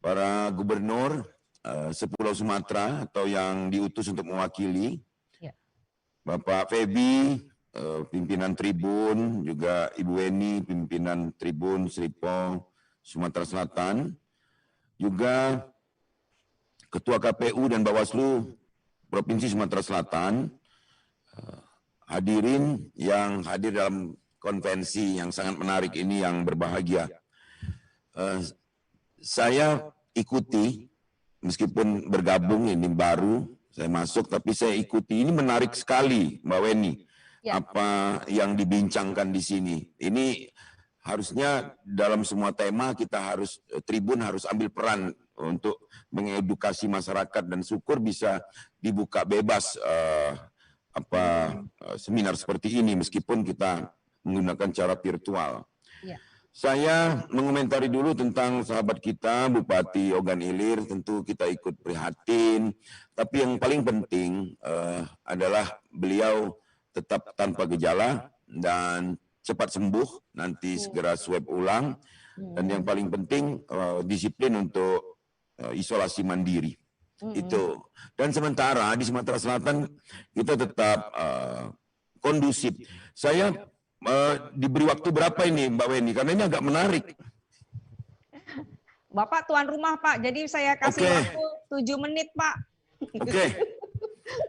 para gubernur sepulau Sumatera atau yang diutus untuk mewakili, Bapak Febi, pimpinan Tribun, juga Ibu Weni, pimpinan Tribun Seripo Sumatera Selatan, juga Ketua KPU dan Bawaslu Provinsi Sumatera Selatan, hadirin yang hadir dalam konvensi yang sangat menarik ini yang berbahagia. Saya ikuti, meskipun bergabung ini baru, saya masuk, tapi saya ikuti. Ini menarik sekali, Mbak Weni, apa yang dibincangkan di sini. Ini harusnya dalam semua tema kita harus, Tribun harus ambil peran untuk mengedukasi masyarakat, dan syukur bisa dibuka bebas seminar seperti ini meskipun kita menggunakan cara virtual. Saya mengomentari dulu tentang sahabat kita Bupati Ogan Ilir, tentu kita ikut prihatin, tapi yang paling penting adalah beliau tetap tanpa gejala dan cepat sembuh, nanti segera swab ulang, dan yang paling penting disiplin untuk isolasi mandiri. Itu. Dan sementara di Sumatera Selatan kita tetap kondusif. Saya diberi waktu berapa ini Mbak Weni? Karena ini agak menarik. Bapak tuan rumah Pak, jadi saya kasih waktu 7 menit Pak. Oke.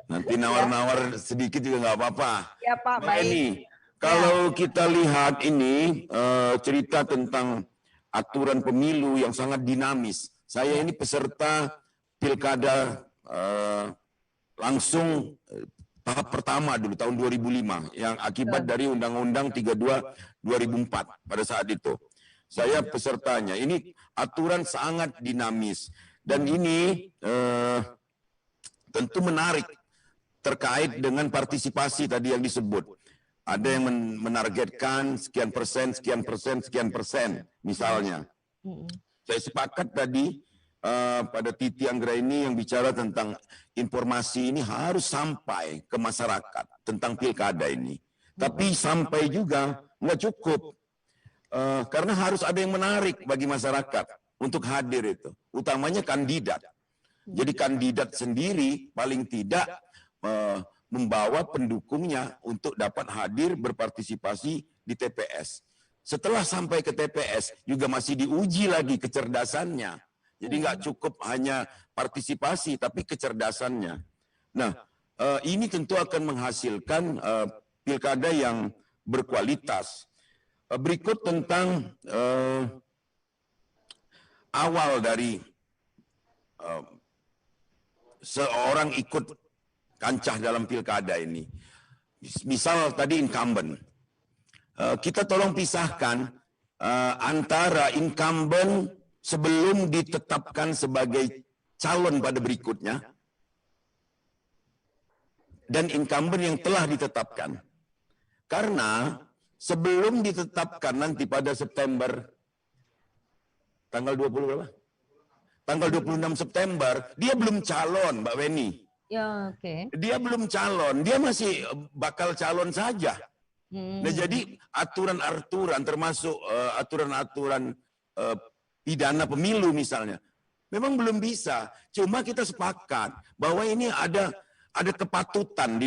Nanti nawar-nawar sedikit juga nggak apa-apa. Ya Pak, Mbak baik. Weni, kalau kita lihat ini cerita tentang aturan pemilu yang sangat dinamis. Saya ini peserta pilkada langsung tahap pertama dulu tahun 2005 yang akibat dari Undang-Undang 32 2004 pada saat itu. Saya pesertanya. Ini aturan sangat dinamis dan ini tentu menarik terkait dengan partisipasi tadi yang disebut. Ada yang menargetkan sekian persen misalnya. Saya sepakat tadi pada Titi Anggraini yang bicara tentang informasi ini harus sampai ke masyarakat tentang pilkada ini. Tapi sampai juga nggak cukup. Karena harus ada yang menarik bagi masyarakat untuk hadir itu. Utamanya kandidat. Jadi kandidat sendiri paling tidak membawa pendukungnya untuk dapat hadir berpartisipasi di TPS. Setelah sampai ke TPS juga masih diuji lagi kecerdasannya. Jadi nggak cukup hanya partisipasi, tapi kecerdasannya. Nah, ini tentu akan menghasilkan pilkada yang berkualitas. Berikut tentang awal dari seorang ikut kancah dalam pilkada ini. Misal tadi incumbent. Kita tolong pisahkan antara incumbent sebelum ditetapkan sebagai calon pada berikutnya dan incumbent yang telah ditetapkan. Karena sebelum ditetapkan nanti pada September tanggal 20 berapa? Tanggal 26 September, dia belum calon, Mbak Weni. Ya, oke. Dia belum calon, dia masih bakal calon saja. Nah, jadi aturan-aturan termasuk aturan-aturan pidana pemilu misalnya, memang belum bisa. Cuma kita sepakat bahwa ini ada kepatutan di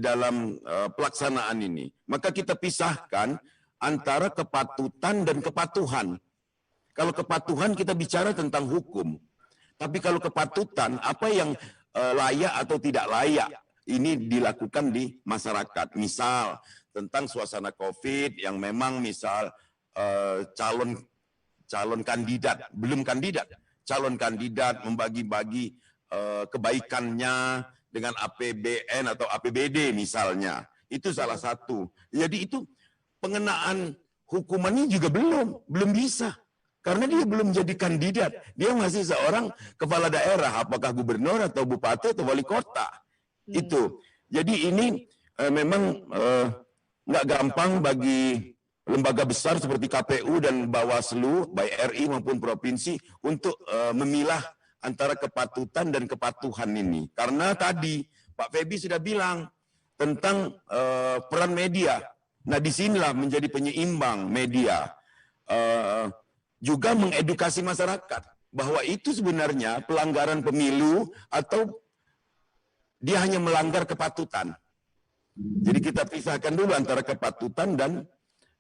dalam pelaksanaan ini. Maka kita pisahkan antara kepatutan dan kepatuhan. Kalau kepatuhan kita bicara tentang hukum. Tapi kalau kepatutan, apa yang layak atau tidak layak, ini dilakukan di masyarakat. Misal tentang suasana COVID yang memang misal calon kandidat, belum kandidat, calon kandidat membagi-bagi kebaikannya dengan APBN atau APBD misalnya. Itu salah satu. Jadi itu pengenaan hukumannya juga belum bisa. Karena dia belum jadi kandidat. Dia masih seorang kepala daerah, apakah gubernur atau bupati atau wali kota. Itu. Jadi ini memang nggak gampang bagi lembaga besar seperti KPU dan Bawaslu, baik RI maupun provinsi, untuk memilah antara kepatutan dan kepatuhan ini. Karena tadi Pak Febi sudah bilang tentang peran media. Nah, disinilah menjadi penyeimbang media. juga mengedukasi masyarakat bahwa itu sebenarnya pelanggaran pemilu atau dia hanya melanggar kepatutan. Jadi kita pisahkan dulu antara kepatutan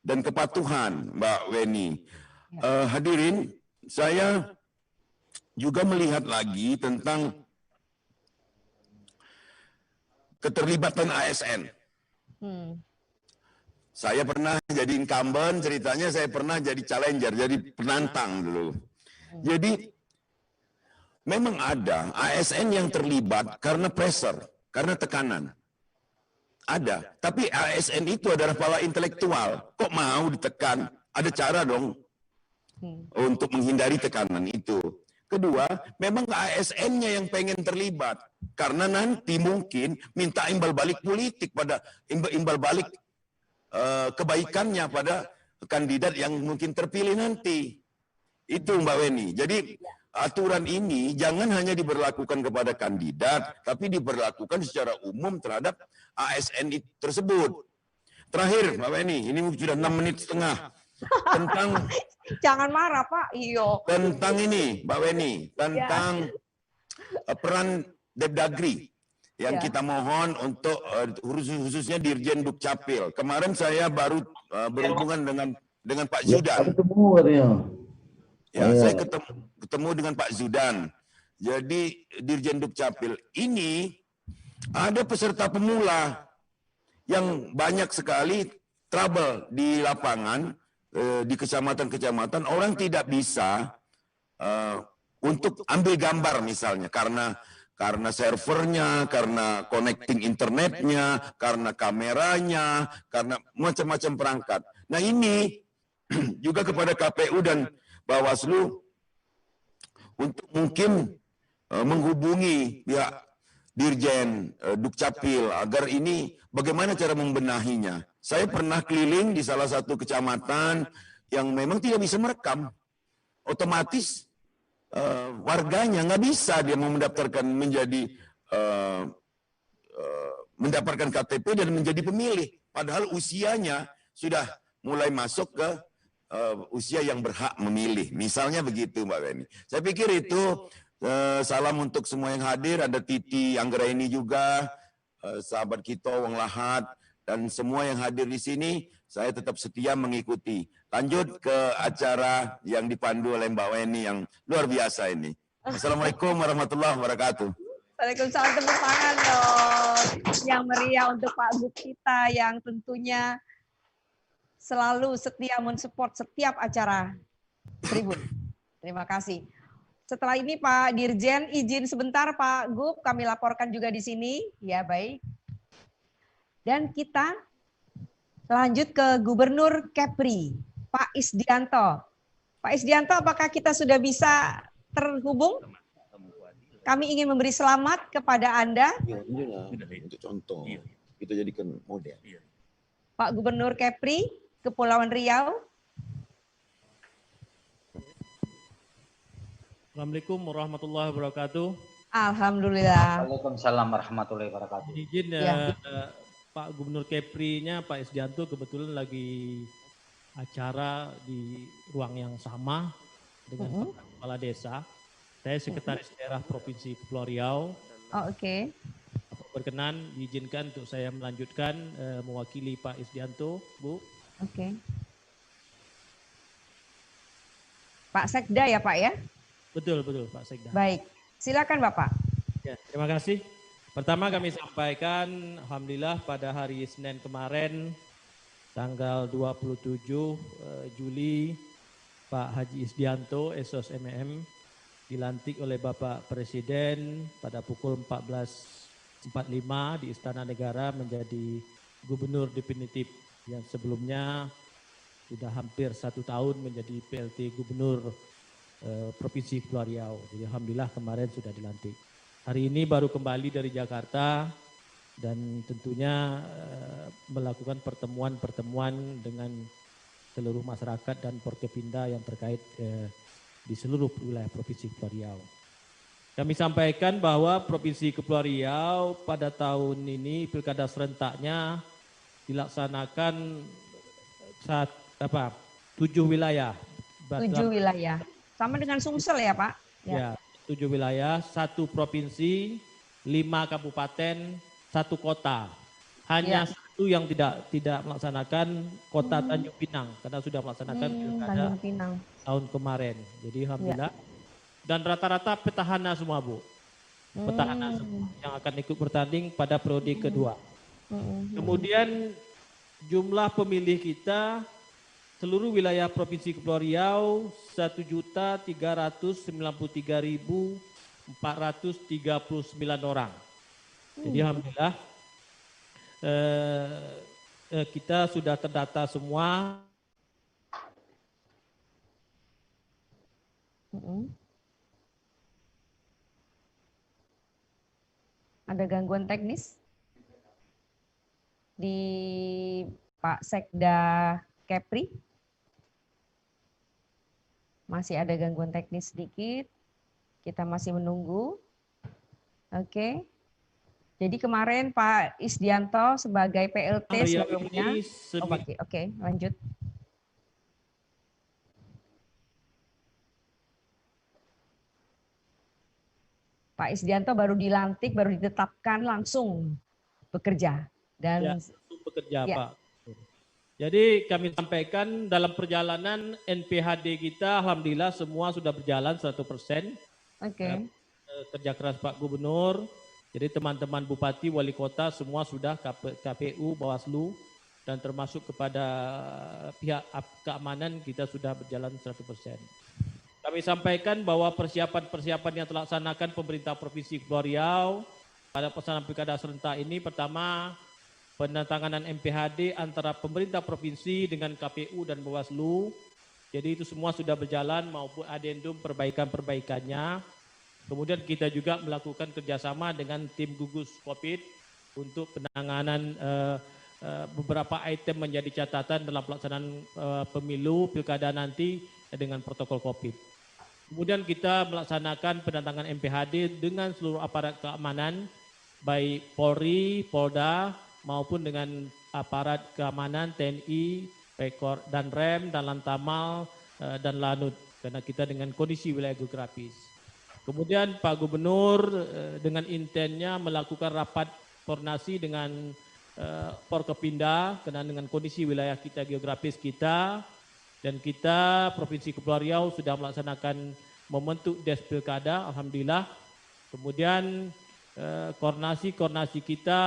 dan kepatuhan, Mbak Weni. Hadirin, saya juga melihat lagi tentang keterlibatan ASN. Saya pernah jadi incumbent, ceritanya saya pernah jadi challenger, jadi penantang dulu. Jadi memang ada ASN yang terlibat karena pressure, karena tekanan. Ada, tapi ASN itu adalah kepala intelektual. Kok mau ditekan? Ada cara dong untuk menghindari tekanan itu. Kedua, memang ASN-nya yang pengen terlibat. Karena nanti mungkin minta imbal balik politik pada imbal balik kebaikannya pada kandidat yang mungkin terpilih nanti. Itu Mbak Weni. Jadi aturan ini jangan hanya diberlakukan kepada kandidat, tapi diberlakukan secara umum terhadap ASN tersebut. Terakhir Mbak Weni, ini sudah 6 menit setengah. Tentang jangan marah Pak. Iyo. Tentang ini Mbak Weni, tentang peran Depdagri yang kita mohon untuk khususnya Dirjen Dukcapil. Kemarin saya baru berhubungan dengan Pak Zudan. Ya, saya ketemu dengan Pak Zudan. Jadi Dirjen Dukcapil ini ada peserta pemula yang banyak sekali trouble di lapangan, di kecamatan-kecamatan. Orang tidak bisa untuk ambil gambar misalnya karena servernya, karena connecting internetnya, karena kameranya, karena macam-macam perangkat. Nah ini juga kepada KPU dan Bawaslu untuk mungkin menghubungi pihak Dirjen Dukcapil agar ini bagaimana cara membenahinya. Saya pernah keliling di salah satu kecamatan yang memang tidak bisa merekam. Otomatis warganya nggak bisa dia mau mendaftarkan menjadi mendapatkan KTP dan menjadi pemilih. Padahal usianya sudah mulai masuk ke usia yang berhak memilih. Misalnya begitu Mbak Weni. Saya pikir itu salam untuk semua yang hadir. Ada Titi Anggraini juga, sahabat kita Wong Lahat, dan semua yang hadir di sini. Saya tetap setia mengikuti. Lanjut ke acara yang dipandu oleh Mbak Weni yang luar biasa ini. Assalamualaikum warahmatullahi wabarakatuh. Waalaikumsalam, tepuk tangan dong. Yang meriah untuk Pak Gub kita yang tentunya selalu setia mensupport setiap acara Tribun. Terima kasih. Setelah ini Pak Dirjen izin sebentar Pak Gub, kami laporkan juga di sini. Ya baik. Dan kita lanjut ke Gubernur Kepri, Pak Isdianto. Pak Isdianto, apakah kita sudah bisa terhubung? Kami ingin memberi selamat kepada Anda. Untuk contoh, kita jadikan model. Pak Gubernur Kepri, Kepulauan Riau. Assalamualaikum warahmatullahi wabarakatuh. Alhamdulillah. Waalaikumsalam warahmatullahi wabarakatuh. Izin Pak Gubernur Kepri-nya Pak Isdianto kebetulan lagi acara di ruang yang sama dengan Kepala Desa. Saya Sekretaris Daerah Provinsi Kepulauan Riau. Oh, oke. Berkenan diizinkan untuk saya melanjutkan mewakili Pak Isdianto, Bu. Oke. Pak Sekda ya Pak ya? Betul, betul Pak Sekda. Baik, silakan Bapak. Ya, terima kasih. Pertama kami sampaikan, Alhamdulillah pada hari Senin kemarin, tanggal 27 Juli, Pak Haji Isdianto, Esos MM, dilantik oleh Bapak Presiden pada pukul 14.45 di Istana Negara menjadi Gubernur Definitif yang sebelumnya sudah hampir 1 tahun menjadi PLT Gubernur Provinsi Kepulauan Riau. Jadi Alhamdulillah kemarin sudah dilantik. Hari ini baru kembali dari Jakarta dan tentunya melakukan pertemuan-pertemuan dengan seluruh masyarakat dan Porkopimda yang terkait di seluruh wilayah Provinsi Kepulauan Riau. Kami sampaikan bahwa Provinsi Kepulauan Riau pada tahun ini pilkada serentaknya dilaksanakan 7 wilayah. 7 wilayah. Sama dengan Sumsel ya Pak? Ya, 7 wilayah, 1 provinsi, 5 kabupaten, 1 kota. Hanya satu yang tidak melaksanakan, kota Tanjung Pinang, karena sudah melaksanakan pilkada tahun kemarin. Jadi alhamdulillah. Dan rata-rata petahana semua Bu. Petahana semua yang akan ikut bertanding pada periode kedua. Kemudian jumlah pemilih kita seluruh wilayah Provinsi Kepulauan Riau 1.393.439 orang. Jadi alhamdulillah kita sudah terdata semua. Ada gangguan teknis di Pak Sekda Kepri. Masih ada gangguan teknis sedikit. Kita masih menunggu. Oke. Jadi kemarin Pak Isdianto sebagai PLT sebelumnya. Oke, lanjut. Pak Isdianto baru dilantik, baru ditetapkan langsung bekerja. Dan langsung bekerja Pak. Jadi kami sampaikan dalam perjalanan NPHD kita alhamdulillah semua sudah berjalan 100%. Oke. Kerja keras Pak Gubernur. Jadi teman-teman Bupati, Wali Kota semua sudah KPU, Bawaslu dan termasuk kepada pihak keamanan kita sudah berjalan 100%. Kami sampaikan bahwa persiapan-persiapan yang terlaksanakan pemerintah Provinsi Kepulauan Riau pada pelaksanaan pilkada serentak ini pertama penandatanganan MPHD antara pemerintah provinsi dengan KPU dan Bawaslu. Jadi itu semua sudah berjalan maupun adendum perbaikan-perbaikannya. Kemudian kita juga melakukan kerjasama dengan tim gugus COVID untuk penanganan beberapa item menjadi catatan dalam pelaksanaan pemilu pilkada nanti dengan protokol COVID. Kemudian kita melaksanakan pendatangan MPHD dengan seluruh aparat keamanan, baik Polri, Polda, maupun dengan aparat keamanan TNI, Pekor dan Rem, dan Lantamal dan Lanut, karena kita dengan kondisi wilayah geografis. Kemudian Pak Gubernur dengan intennya melakukan rapat koordinasi dengan Porkopimda, karena dengan kondisi wilayah kita geografis kita, dan kita Provinsi Kepulauan Riau sudah melaksanakan membentuk Des Pilkada, alhamdulillah. Kemudian koordinasi kita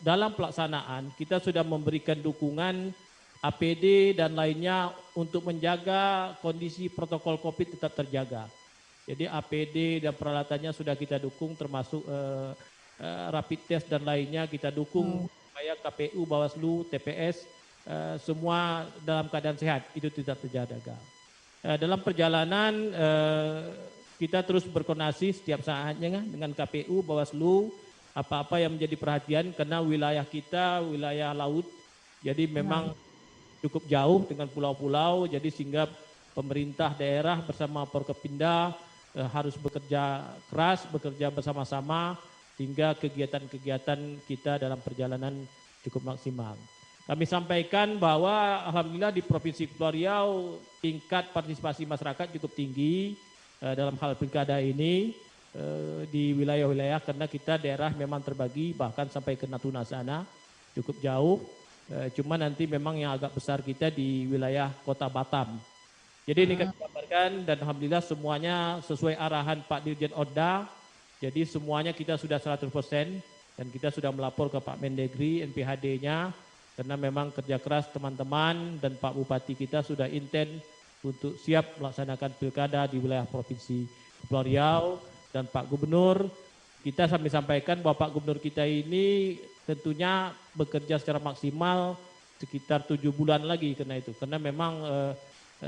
dalam pelaksanaan, kita sudah memberikan dukungan APD dan lainnya untuk menjaga kondisi protokol COVID tetap terjaga. Jadi APD dan peralatannya sudah kita dukung, termasuk rapid test dan lainnya kita dukung supaya KPU, Bawaslu, TPS semua dalam keadaan sehat, itu tidak terjaga. Dalam perjalanan kita terus berkoordinasi setiap saatnya dengan KPU, Bawaslu, apa-apa yang menjadi perhatian karena wilayah kita wilayah laut, jadi memang cukup jauh dengan pulau-pulau, jadi sehingga pemerintah daerah bersama Porkopimda harus bekerja keras, bekerja bersama-sama sehingga kegiatan-kegiatan kita dalam perjalanan cukup maksimal. Kami sampaikan bahwa alhamdulillah di Provinsi Kepulauan Riau tingkat partisipasi masyarakat cukup tinggi dalam hal pilkada ini di wilayah-wilayah, karena kita daerah memang terbagi bahkan sampai ke Natuna sana cukup jauh. Cuma nanti memang yang agak besar kita di wilayah Kota Batam. Jadi ini kami kabarkan dan alhamdulillah semuanya sesuai arahan Pak Dirjen Oda. Jadi semuanya kita sudah 100% dan kita sudah melapor ke Pak Mendagri NPHD-nya. Karena memang kerja keras teman-teman dan Pak Bupati kita sudah intent untuk siap melaksanakan pilkada di wilayah Provinsi Kepulauan Riau. Dan Pak Gubernur, kita sampai sampaikan bahwa Pak Gubernur kita ini tentunya bekerja secara maksimal sekitar 7 bulan lagi karena memang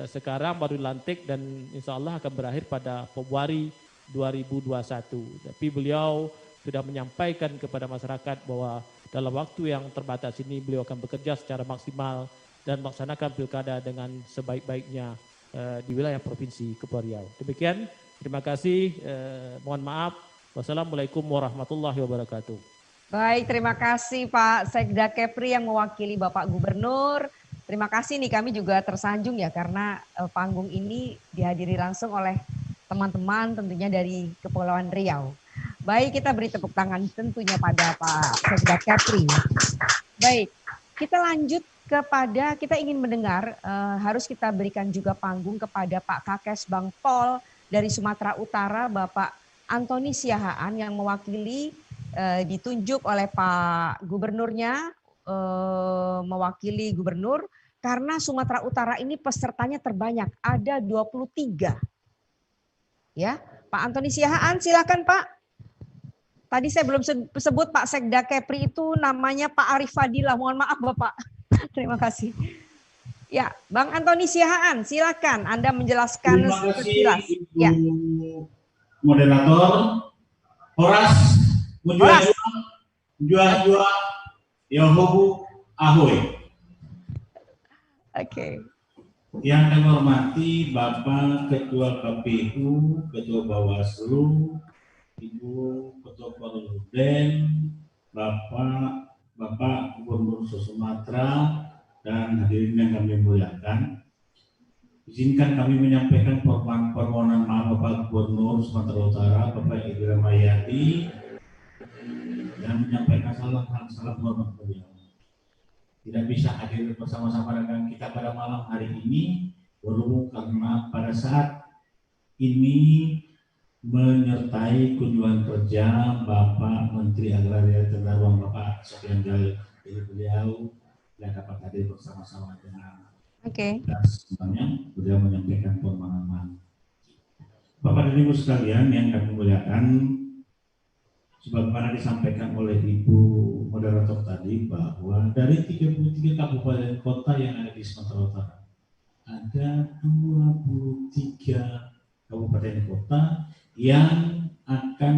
sekarang baru dilantik dan insya Allah akan berakhir pada Februari 2021. Tapi beliau sudah menyampaikan kepada masyarakat bahwa dalam waktu yang terbatas ini beliau akan bekerja secara maksimal dan melaksanakan pilkada dengan sebaik-baiknya di wilayah Provinsi Kepulauan Riau. Demikian, terima kasih, mohon maaf. Wassalamualaikum warahmatullahi wabarakatuh. Baik, terima kasih Pak Sekda Kepri yang mewakili Bapak Gubernur. Terima kasih nih, kami juga tersanjung ya karena panggung ini dihadiri langsung oleh teman-teman tentunya dari Kepulauan Riau. Baik, kita beri tepuk tangan tentunya pada Pak Sekda Kepri. Baik, kita lanjut kepada, kita ingin mendengar, harus kita berikan juga panggung kepada Pak Kakes Bang Pol dari Sumatera Utara, Bapak Antoni Siahaan yang mewakili, ditunjuk oleh Pak Gubernurnya, mewakili Gubernur, karena Sumatera Utara ini pesertanya terbanyak, ada 23. Ya, Pak Antoni Siahaan, silakan Pak. Tadi saya belum sebut Pak Sekda Kepri itu namanya Pak Arif Fadilah. Mohon maaf Bapak. Terima kasih. Ya, Bang Antoni Siahaan, silakan Anda menjelaskan sekilas. Ya. Moderator, Horas, Jua, Yohobu, Ahoy. Oke. Yang kami hormati Bapak Ketua KPU, Ketua Bawaslu, Ibu Ketua Perludem, Bapak Gubernur Sumatera, dan hadirin yang kami muliakan. Izinkan kami menyampaikan permohonan maaf Bapak Gubernur Sumatera Utara, Bapak Ibu Ramayati, dan menyampaikan salam hormat beliau. Tidak bisa hadir bersama-sama dengan kita pada malam hari ini berhubung karena pada saat ini menyertai kunjungan kerja Bapak Menteri Agraria Tata Ruang Bapak Sofian Jalil. Jadi beliau tidak dapat hadir bersama-sama dengan kita semuanya. Beliau menyampaikan permohonan maaf. Bapak dan Ibu sekalian yang kami muliakan, sebagaimana disampaikan oleh Ibu moderator tadi bahwa dari 33 kabupaten kota yang ada di Sumatera Utara, ada 23 kabupaten kota yang akan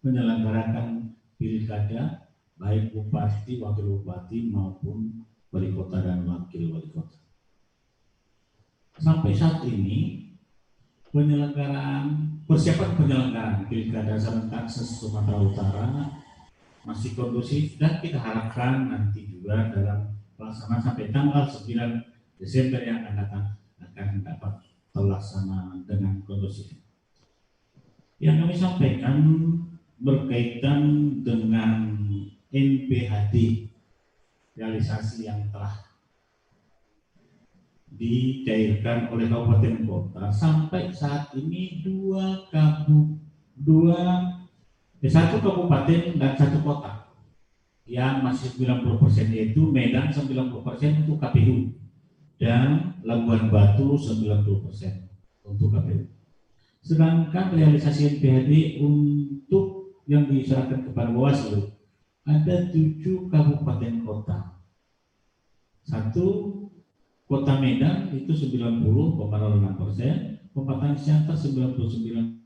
menyelenggarakan pilkada, baik bupati, wakil bupati maupun wali kota dan wakil wali kota. Sampai saat ini persiapan penyelenggaraan pilkada serentak Sumatera Utara masih kondusif dan kita harapkan nanti juga dalam pelaksanaan sampai tanggal 9 Desember yang akan datang akan dapat terlaksana dengan kondusif. Yang kami sampaikan berkaitan dengan NPHD, realisasi yang telah dicairkan oleh kabupaten kota sampai saat ini satu kabupaten dan satu kota yang masih 90%, yaitu Medan 90% untuk KPU dan Labuan Batu 90% untuk KPU. Sedangkan realisasi NPHD untuk yang diserahkan kepada Bawaslu ada 7 kabupaten kota. Satu Kota Medan itu 90,06%, Kabupaten Siantar 99.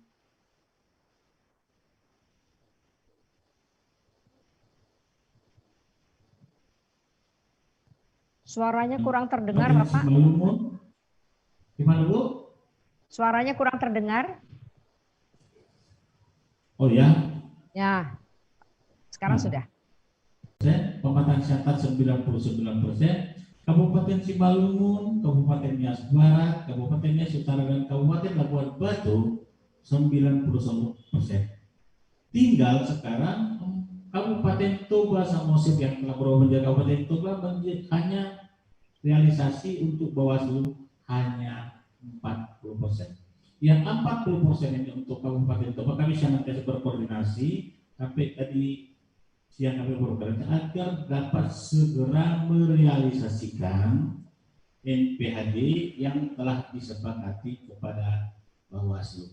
Suaranya kurang terdengar, Bapak. Gimana, Bu? Suaranya kurang terdengar. Oh ya? Ya, sekarang sudah. Kabupaten Siantar 99%. Kabupaten Simalungun, Kabupaten Nias Barat, Kabupaten Nias Utara, dan Kabupaten Labuan Batu 91%. Tinggal sekarang Kabupaten Toba Samosir yang telah berubah menjadi Kabupaten Toba hanya realisasi untuk Bawaslu hanya 40%. Yang 40% ini untuk Kabupaten Toba kami senantiasa berkoordinasi sampai tadi siang kami berkoordinasi agar dapat segera merealisasikan NPHD yang telah disepakati kepada Bawaslu.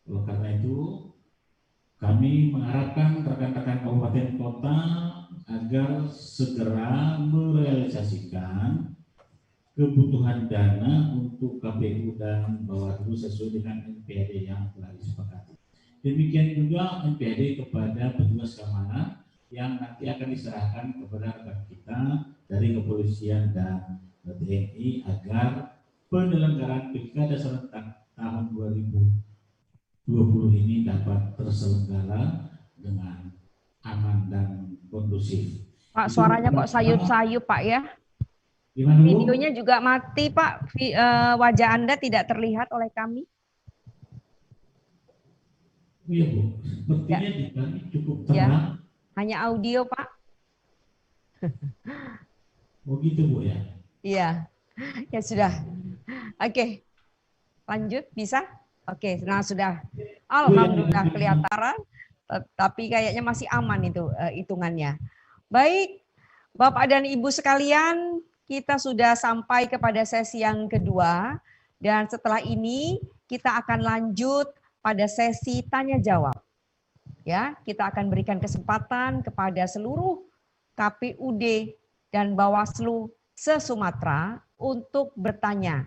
Oleh karena itu, kami mengharapkan rekan-rekan kabupaten kota agar segera merealisasikan kebutuhan dana untuk KPU dan Bawaslu sesuai dengan NPHD yang telah disepakati. Demikian juga NPHD kepada petugas keamanan yang nanti akan diserahkan kepada rekan kita dari kepolisian dan TNI agar penyelenggaraan pilkada serentak tahun 2020 ini dapat terselenggara dengan aman dan kondusif. Pak, suaranya kok sayup-sayup Pak ya? Gimana, Bu? Videonya juga mati, Pak. Wajah Anda tidak terlihat oleh kami. Iya, Bu. Sepertinya di kami cukup Ya, terang. hanya audio, Pak. Oh gitu, Bu ya. Iya, ya sudah. Oke, lanjut bisa? Oke, nah sudah. Alhamdulillah kelihatan, tapi kayaknya masih aman itu hitungannya. Baik, Bapak dan Ibu sekalian, kita sudah sampai kepada sesi yang kedua, dan setelah ini kita akan lanjut pada sesi tanya jawab. Ya, kita akan berikan kesempatan kepada seluruh KPUD dan Bawaslu se-Sumatera untuk bertanya.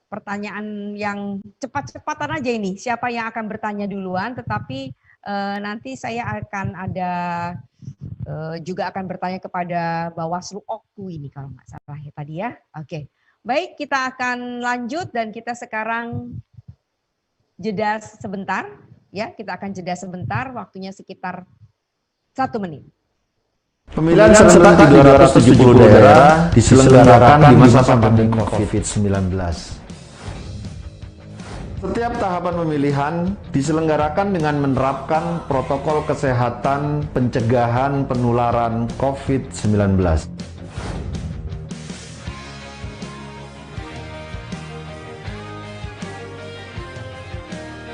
Pertanyaan yang cepat-cepatan aja ini. Siapa yang akan bertanya duluan, tetapi nanti saya akan ada juga akan bertanya kepada Bawaslu Oku ini kalau nggak salah ya tadi ya. Oke. Baik, kita akan lanjut dan kita sekarang jeda sebentar. Ya, kita akan jeda sebentar, waktunya sekitar 1 menit. Pemilihan serentak di 270 daerah diselenggarakan di masa pandemi COVID-19. Setiap tahapan pemilihan diselenggarakan dengan menerapkan protokol kesehatan pencegahan penularan COVID-19.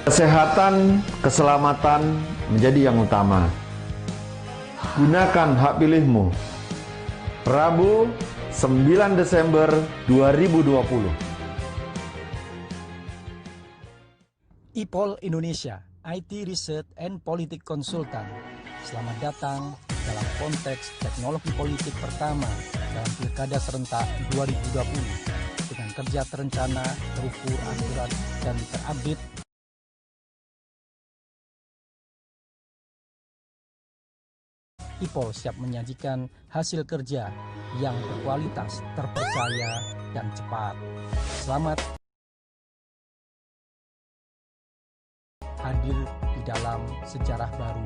Kesehatan, keselamatan menjadi yang utama. Gunakan hak pilihmu. Rabu, 9 Desember 2020. IPOL Indonesia, IT Research and Politik Consultant. Selamat datang dalam konteks teknologi politik pertama dalam Pilkada Serentak 2020 dengan kerja terencana, terukur, akurat, dan terupdate. IPOL siap menyajikan hasil kerja yang berkualitas, terpercaya, dan cepat. Selamat hadir di dalam sejarah baru.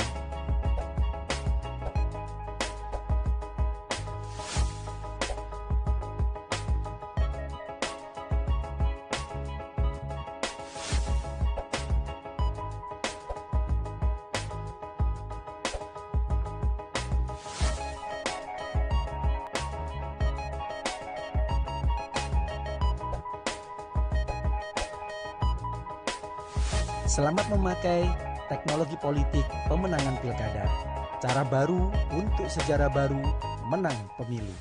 Selamat memakai teknologi politik pemenangan pilkada. Cara baru untuk sejarah baru menang pemilu.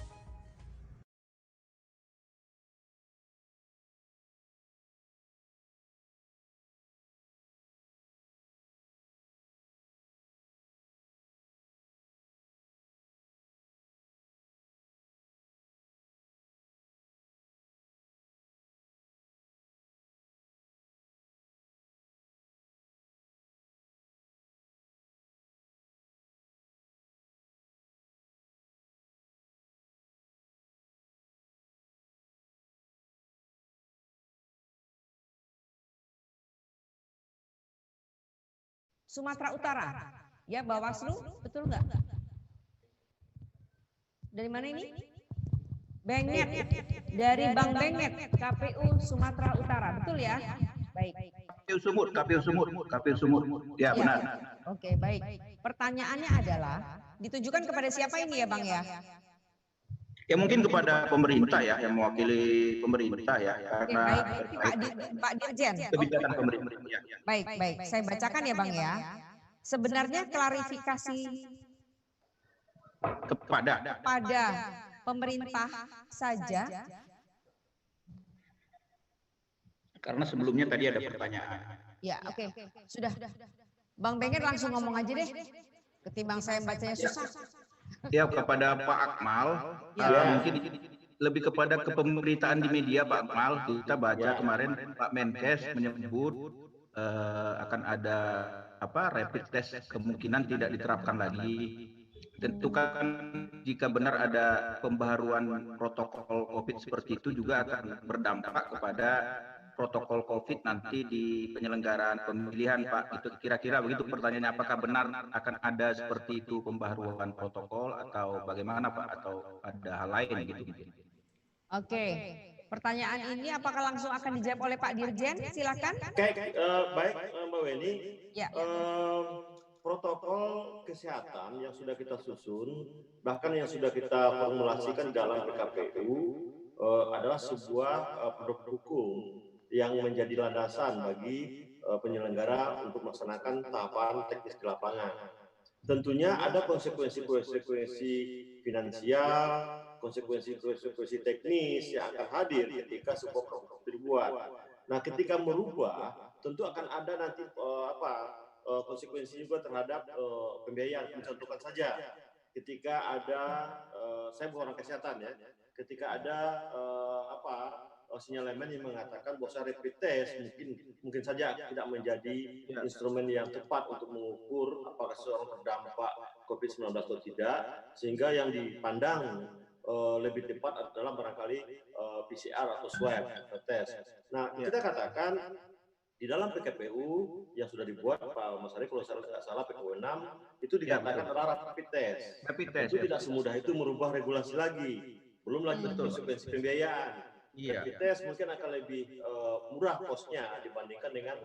Sumatera Utara, ya Bawaslu, betul nggak? Dari mana ini? Benget, dari Bang Benget, KPU Sumatera Utara, betul ya? Baik. KPU Sumut. Ya, benar. Oke, baik. Pertanyaannya adalah, ditujukan kepada siapa ini ya Bang ya? Ya mungkin kepada pemerintah ya, yang mewakili pemerintah ya, karena Pak Dirjen. kebijakan pemerintah. Ya. Baik. Saya bacakan ya Bang ya. Sebenarnya klarifikasi kepada pemerintah saja. Karena sebelumnya tadi ada pertanyaan. Ya, oke. Sudah. Bang Benget langsung ngomong aja deh. Ketimbang saya bacanya susah. Ya, kepada Pak Akmal, mungkin lebih kepada kepemberitaan di media Pak Akmal. Kita baca kemarin Pak Menkes menyebut akan ada rapid test kemungkinan tidak diterapkan lagi. Tentu kan jika benar ada pembaharuan protokol COVID seperti itu juga akan berdampak kepada protokol COVID nanti di penyelenggaraan pemilihan, Pak. Itu kira-kira begitu pertanyaannya, apakah benar akan ada seperti itu pembaharuan protokol atau bagaimana, Pak, atau ada hal lain gitu? Oke. Pertanyaan ini apakah langsung akan dijawab oleh Pak Dirjen? Silakan. Oke, baik Mbak Weni. Ya. Protokol kesehatan yang sudah kita susun, bahkan yang sudah kita formulasikan dalam PKPU adalah sebuah produk hukum yang menjadi landasan bagi penyelenggara untuk melaksanakan tahapan teknis di lapangan. Tentunya ada konsekuensi finansial, konsekuensi teknis yang akan hadir ketika sebuah produk dibuat. Nah, ketika merubah, tentu akan ada nanti konsekuensi juga terhadap pembiayaan. Contohkan saja, ketika ada, saya bukan orang kesehatan ya, ketika ada sinyalemen yang mengatakan bahwa rapid test mungkin saja tidak menjadi instrumen yang tepat untuk mengukur apakah seseorang terdampak COVID-19 atau tidak, sehingga yang dipandang lebih tepat adalah barangkali PCR atau swab test. Nah, kita katakan di dalam PKPU yang sudah dibuat Pak Mas Arief, kalau saya tidak salah PKPU 6 itu dikatakan adalah rapid test. Itu tidak semudah itu merubah regulasi lagi, belum lagi konsekuensi pembiayaan. Rapid test mungkin akan lebih murah kosnya dibandingkan dengan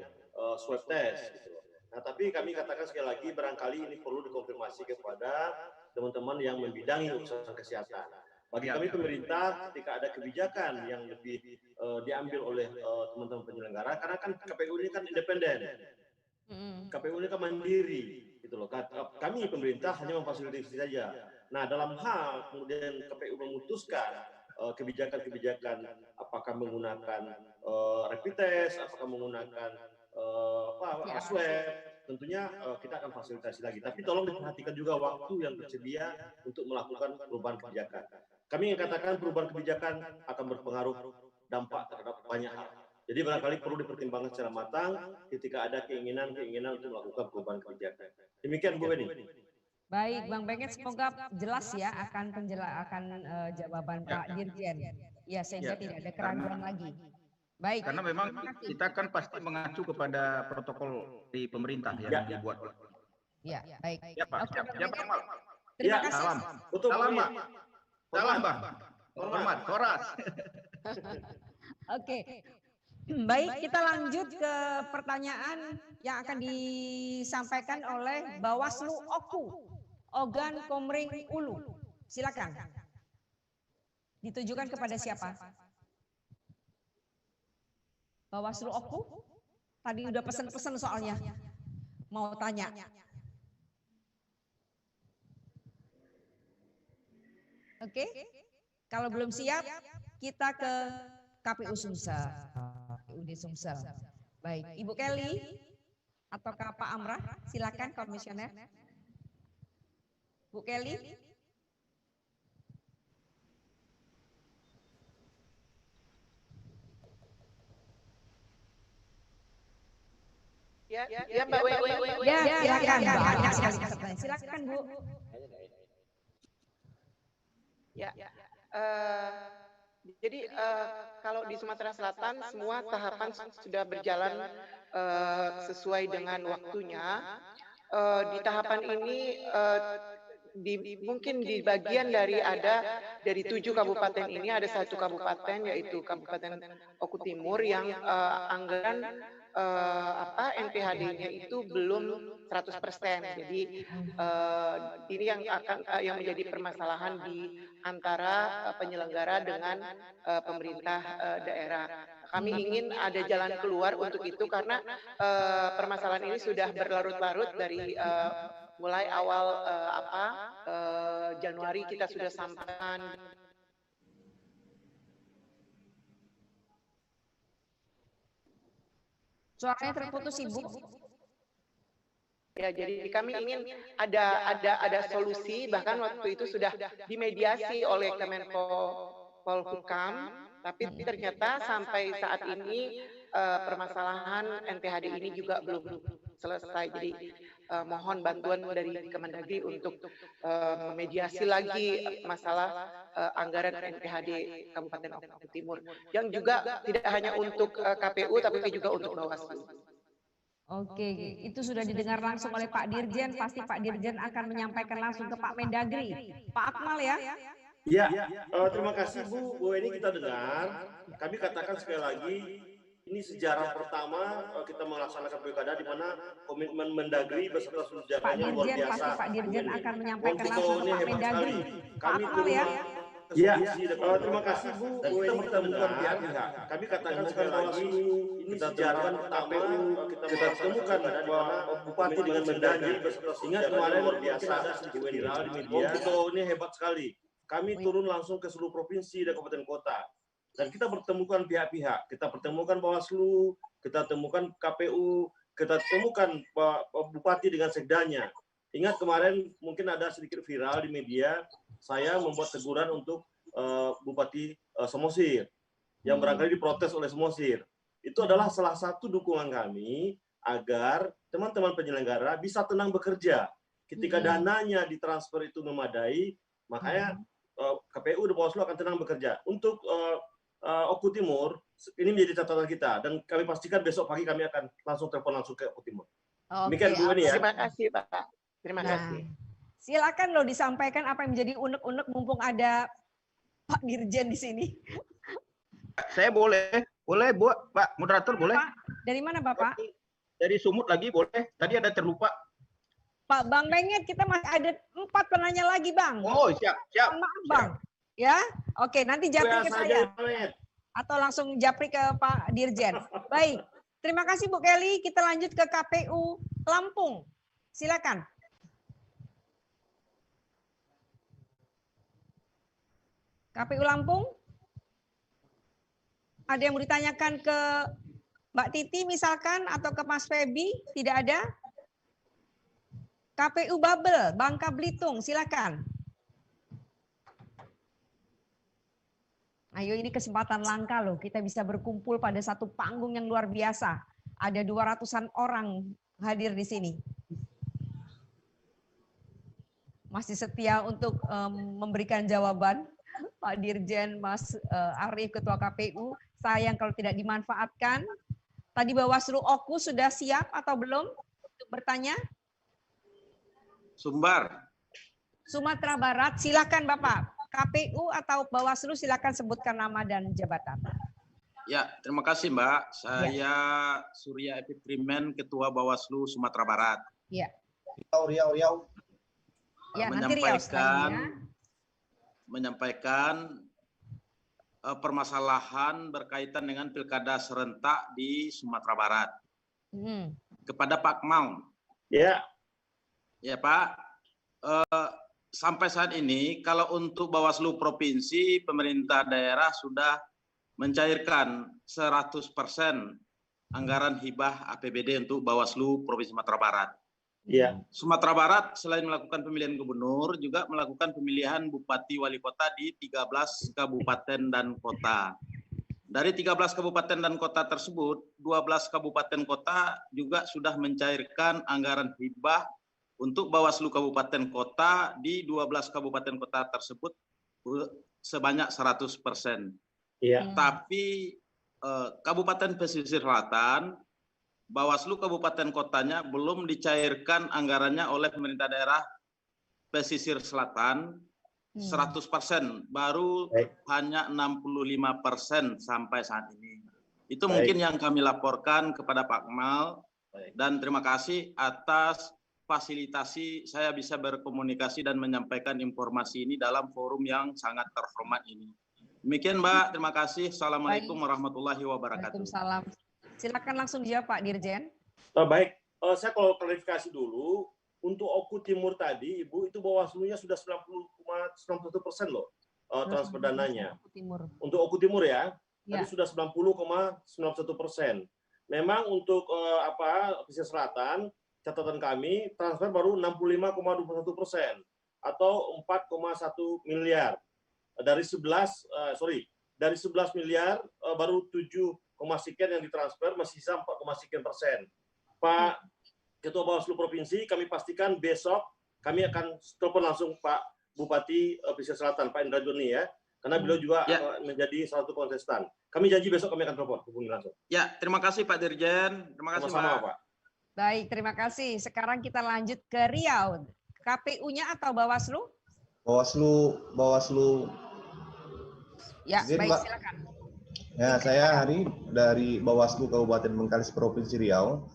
swab test. Gitu. Nah, tapi kami katakan sekali lagi, barangkali ini perlu dikonfirmasi kepada teman-teman yang membidangi urusan kesehatan. Bagi kami pemerintah, ketika ada kebijakan yang lebih diambil oleh teman-teman penyelenggara, karena kan KPU ini kan independen, KPU ini kan mandiri, gitu loh. Kami pemerintah hanya memfasilitasi saja. Nah, dalam hal kemudian KPU memutuskan kebijakan-kebijakan, apakah menggunakan rapid test, apakah menggunakan swab, tentunya kita akan fasilitasi lagi. Tapi tolong diperhatikan juga waktu yang tersedia untuk melakukan perubahan kebijakan. Kami ingin katakan perubahan kebijakan akan berpengaruh dampak terhadap banyak hal. Jadi barangkali perlu dipertimbangkan secara matang ketika ada keinginan untuk melakukan perubahan kebijakan. Demikian Bu Weni. Baik, Bang Benget, semoga jelas ya akan jawaban Pak Dirjen. Ya, sehingga tidak ada keraguan lagi. Baik. Karena memang kita kan pasti mengacu kepada protokol di pemerintah yang dibuat. Ya, baik. Ya Pak, ya Pak Amal. Terima kasih. Salam. Salam Pak. Salam Bang. Hormat, Koras. Oke. Baik, kita lanjut ke pertanyaan yang akan disampaikan oleh Bawaslu Oku, Ogan Komering Ulu. Silakan. Ditujukan kepada siapa? Bawaslu Oku? Tadi udah pesan-pesan soalnya. Mau tanya. Oke. Kalau belum siap, kita ke KPU Sumsel. KPUD Sumsel. Baik, Ibu Kelly atau Pak Amrah, silakan komisioner. Bu Kelly. Ya Mbak Weni. Ya, silakan. Banyak sekali pertanyaan. Silakan Bu. Ya. Jadi kalau di Sumatera Selatan semua tahapan sudah berjalan sesuai dengan waktunya. Di tahapan ini mungkin di bagian dari 7 kabupaten ini ada 1 kabupaten yaitu Kabupaten Oku Timur yang anggaran NPHD-nya itu belum 100%. Jadi ini yang menjadi permasalahan di antara penyelenggara dengan pemerintah daerah. Kami ingin ada jalan keluar untuk itu karena permasalahan ini sudah berlarut-larut dari mulai awal Januari kita sudah sampaikan. Suaranya terputus Ibu. Ya, jadi kami ingin ada solusi, bahkan waktu itu sudah dimediasi oleh Kemenko Polhukam, tapi ternyata sampai saat ini permasalahan NPHD ini juga belum selesai. Jadi mohon bantuan dari Kemendagri untuk memediasi lagi masalah anggaran NPHD Kabupaten Oku Timur, yang juga tidak hanya untuk KPU tapi juga untuk Bawaslu. Oke, itu sudah didengar langsung oleh Pak Dirjen. Pasti Pak Dirjen akan menyampaikan langsung ke Pak Mendagri. Pak Akmal ya. Ya, terima kasih Bu Weni, kita dengar. Kami katakan sekali lagi, ini sejarah pertama kita melaksanakan pilkada di mana komitmen Mendagri beserta seluruh jajarannya luar biasa. Pasti Pak Dirjen akan menyampaikan langsung ke Pak Mendagri. Pak Akmal ya. Ya, terima kasih Bu Weni, kita dengar. Kami katakan sekali lagi, ini sejarah pertama kita temukan bahwa Bupati dengan Mendagri beserta ingat kemarin luar biasa ada sedikit viral di media. Ini hebat sekali. Kami turun langsung ke seluruh provinsi dan kabupaten kota. Dan kita pertemukan pihak-pihak. Kita pertemukan Bawaslu, kita temukan KPU, kita temukan Bupati dengan sekdanya. Ingat kemarin mungkin ada sedikit viral di media, saya membuat teguran untuk Bupati Samosir, yang barangkali diprotes oleh Samosir. Itu adalah salah satu dukungan kami agar teman-teman penyelenggara bisa tenang bekerja. Ketika dananya ditransfer itu memadai, makanya KPU dan Bawaslu akan tenang bekerja. Untuk Oku Timur, ini menjadi catatan kita dan kami pastikan besok pagi kami akan langsung telepon langsung ke Oku Timur. Demikian Bu Weni ya. Terima kasih Pak. Terima kasih. Silakan loh disampaikan apa yang menjadi unek-unek mumpung ada Pak Dirjen di sini. Saya boleh Bu, Pak moderator boleh? Dari mana Bapak? Dari Sumut lagi boleh. Tadi ada terlupa. Pak Bang Benget, kita masih ada 4 penanya lagi Bang. Oh siap. Maaf Bang. Ya, oke nanti japri ke saya. Atau langsung japri ke Pak Dirjen. Baik, terima kasih Bu Kelly. Kita lanjut ke KPU Lampung. Silakan. KPU Lampung. Ada yang mau ditanyakan ke Mbak Titi misalkan atau ke Mas Febi? Tidak ada? KPU Babel, Bangka Belitung, silakan. Ayo ini kesempatan langka loh, kita bisa berkumpul pada satu panggung yang luar biasa. Ada 200-an orang hadir di sini. Masih setia untuk memberikan jawaban, Pak Dirjen, Mas Arief, Ketua KPU. Sayang kalau tidak dimanfaatkan. Tadi Bawaslu Oku sudah siap atau belum untuk bertanya? Sumbar. Sumatera Barat, silakan Bapak. KPU atau Bawaslu silakan sebutkan nama dan jabatan. Ya, terima kasih Mbak. Saya Surya Epitrimen, Ketua Bawaslu Sumatera Barat. Ya. Riau. Ya, nanti Riau menyampaikan permasalahan berkaitan dengan pilkada serentak di Sumatera Barat. Kepada Pak Akmal. Ya. Ya Pak, sampai saat ini kalau untuk Bawaslu Provinsi, pemerintah daerah sudah mencairkan 100% anggaran hibah APBD untuk Bawaslu Provinsi Sumatera Barat. Iya. Sumatera Barat selain melakukan pemilihan gubernur, juga melakukan pemilihan bupati wali kota di 13 kabupaten dan kota. Dari 13 kabupaten dan kota tersebut, 12 kabupaten kota juga sudah mencairkan anggaran hibah untuk Bawaslu Kabupaten Kota di 12 kabupaten kota tersebut sebanyak 100%. Iya. Tapi Kabupaten Pesisir Selatan, Bawaslu Kabupaten Kotanya belum dicairkan anggarannya oleh pemerintah daerah Pesisir Selatan 100%, baru hanya 65% sampai saat ini. Itu mungkin yang kami laporkan kepada Pak Akmal, dan terima kasih atas fasilitasi saya bisa berkomunikasi dan menyampaikan informasi ini dalam forum yang sangat terhormat ini. Demikian Mbak, terima kasih. Assalamualaikum warahmatullahi wabarakatuh. Waalaikumsalam. Silakan langsung dijawab Pak Dirjen. Baik, saya kalau klarifikasi dulu, untuk Oku Timur tadi, Ibu, itu Bawaslu-nya sudah 90,91% loh transfer dananya. Untuk Oku Timur ya, tadi sudah 90,91%. Memang untuk Pesisir Selatan, catatan kami transfer baru 65,21% atau 4,1 miliar. Dari 11 miliar baru 7, sekian yang ditransfer, masih sisa 4, sekian persen. Pak Ketua Bawaslu Provinsi, kami pastikan besok kami akan telepon langsung Pak Bupati Pesisir Selatan, Pak Indra Joni ya, karena beliau juga menjadi salah satu kontestan. Kami janji besok kami akan telepon, hubungi langsung. Ya, terima kasih Pak Dirjen. Terima kasih Pak. Baik, terima kasih. Sekarang kita lanjut ke Riau. KPU-nya atau Bawaslu? Bawaslu. Ya, Izin, baik, Mbak. silakan. Ya, saya Hari dari Bawaslu Kabupaten Bengkalis Provinsi Riau.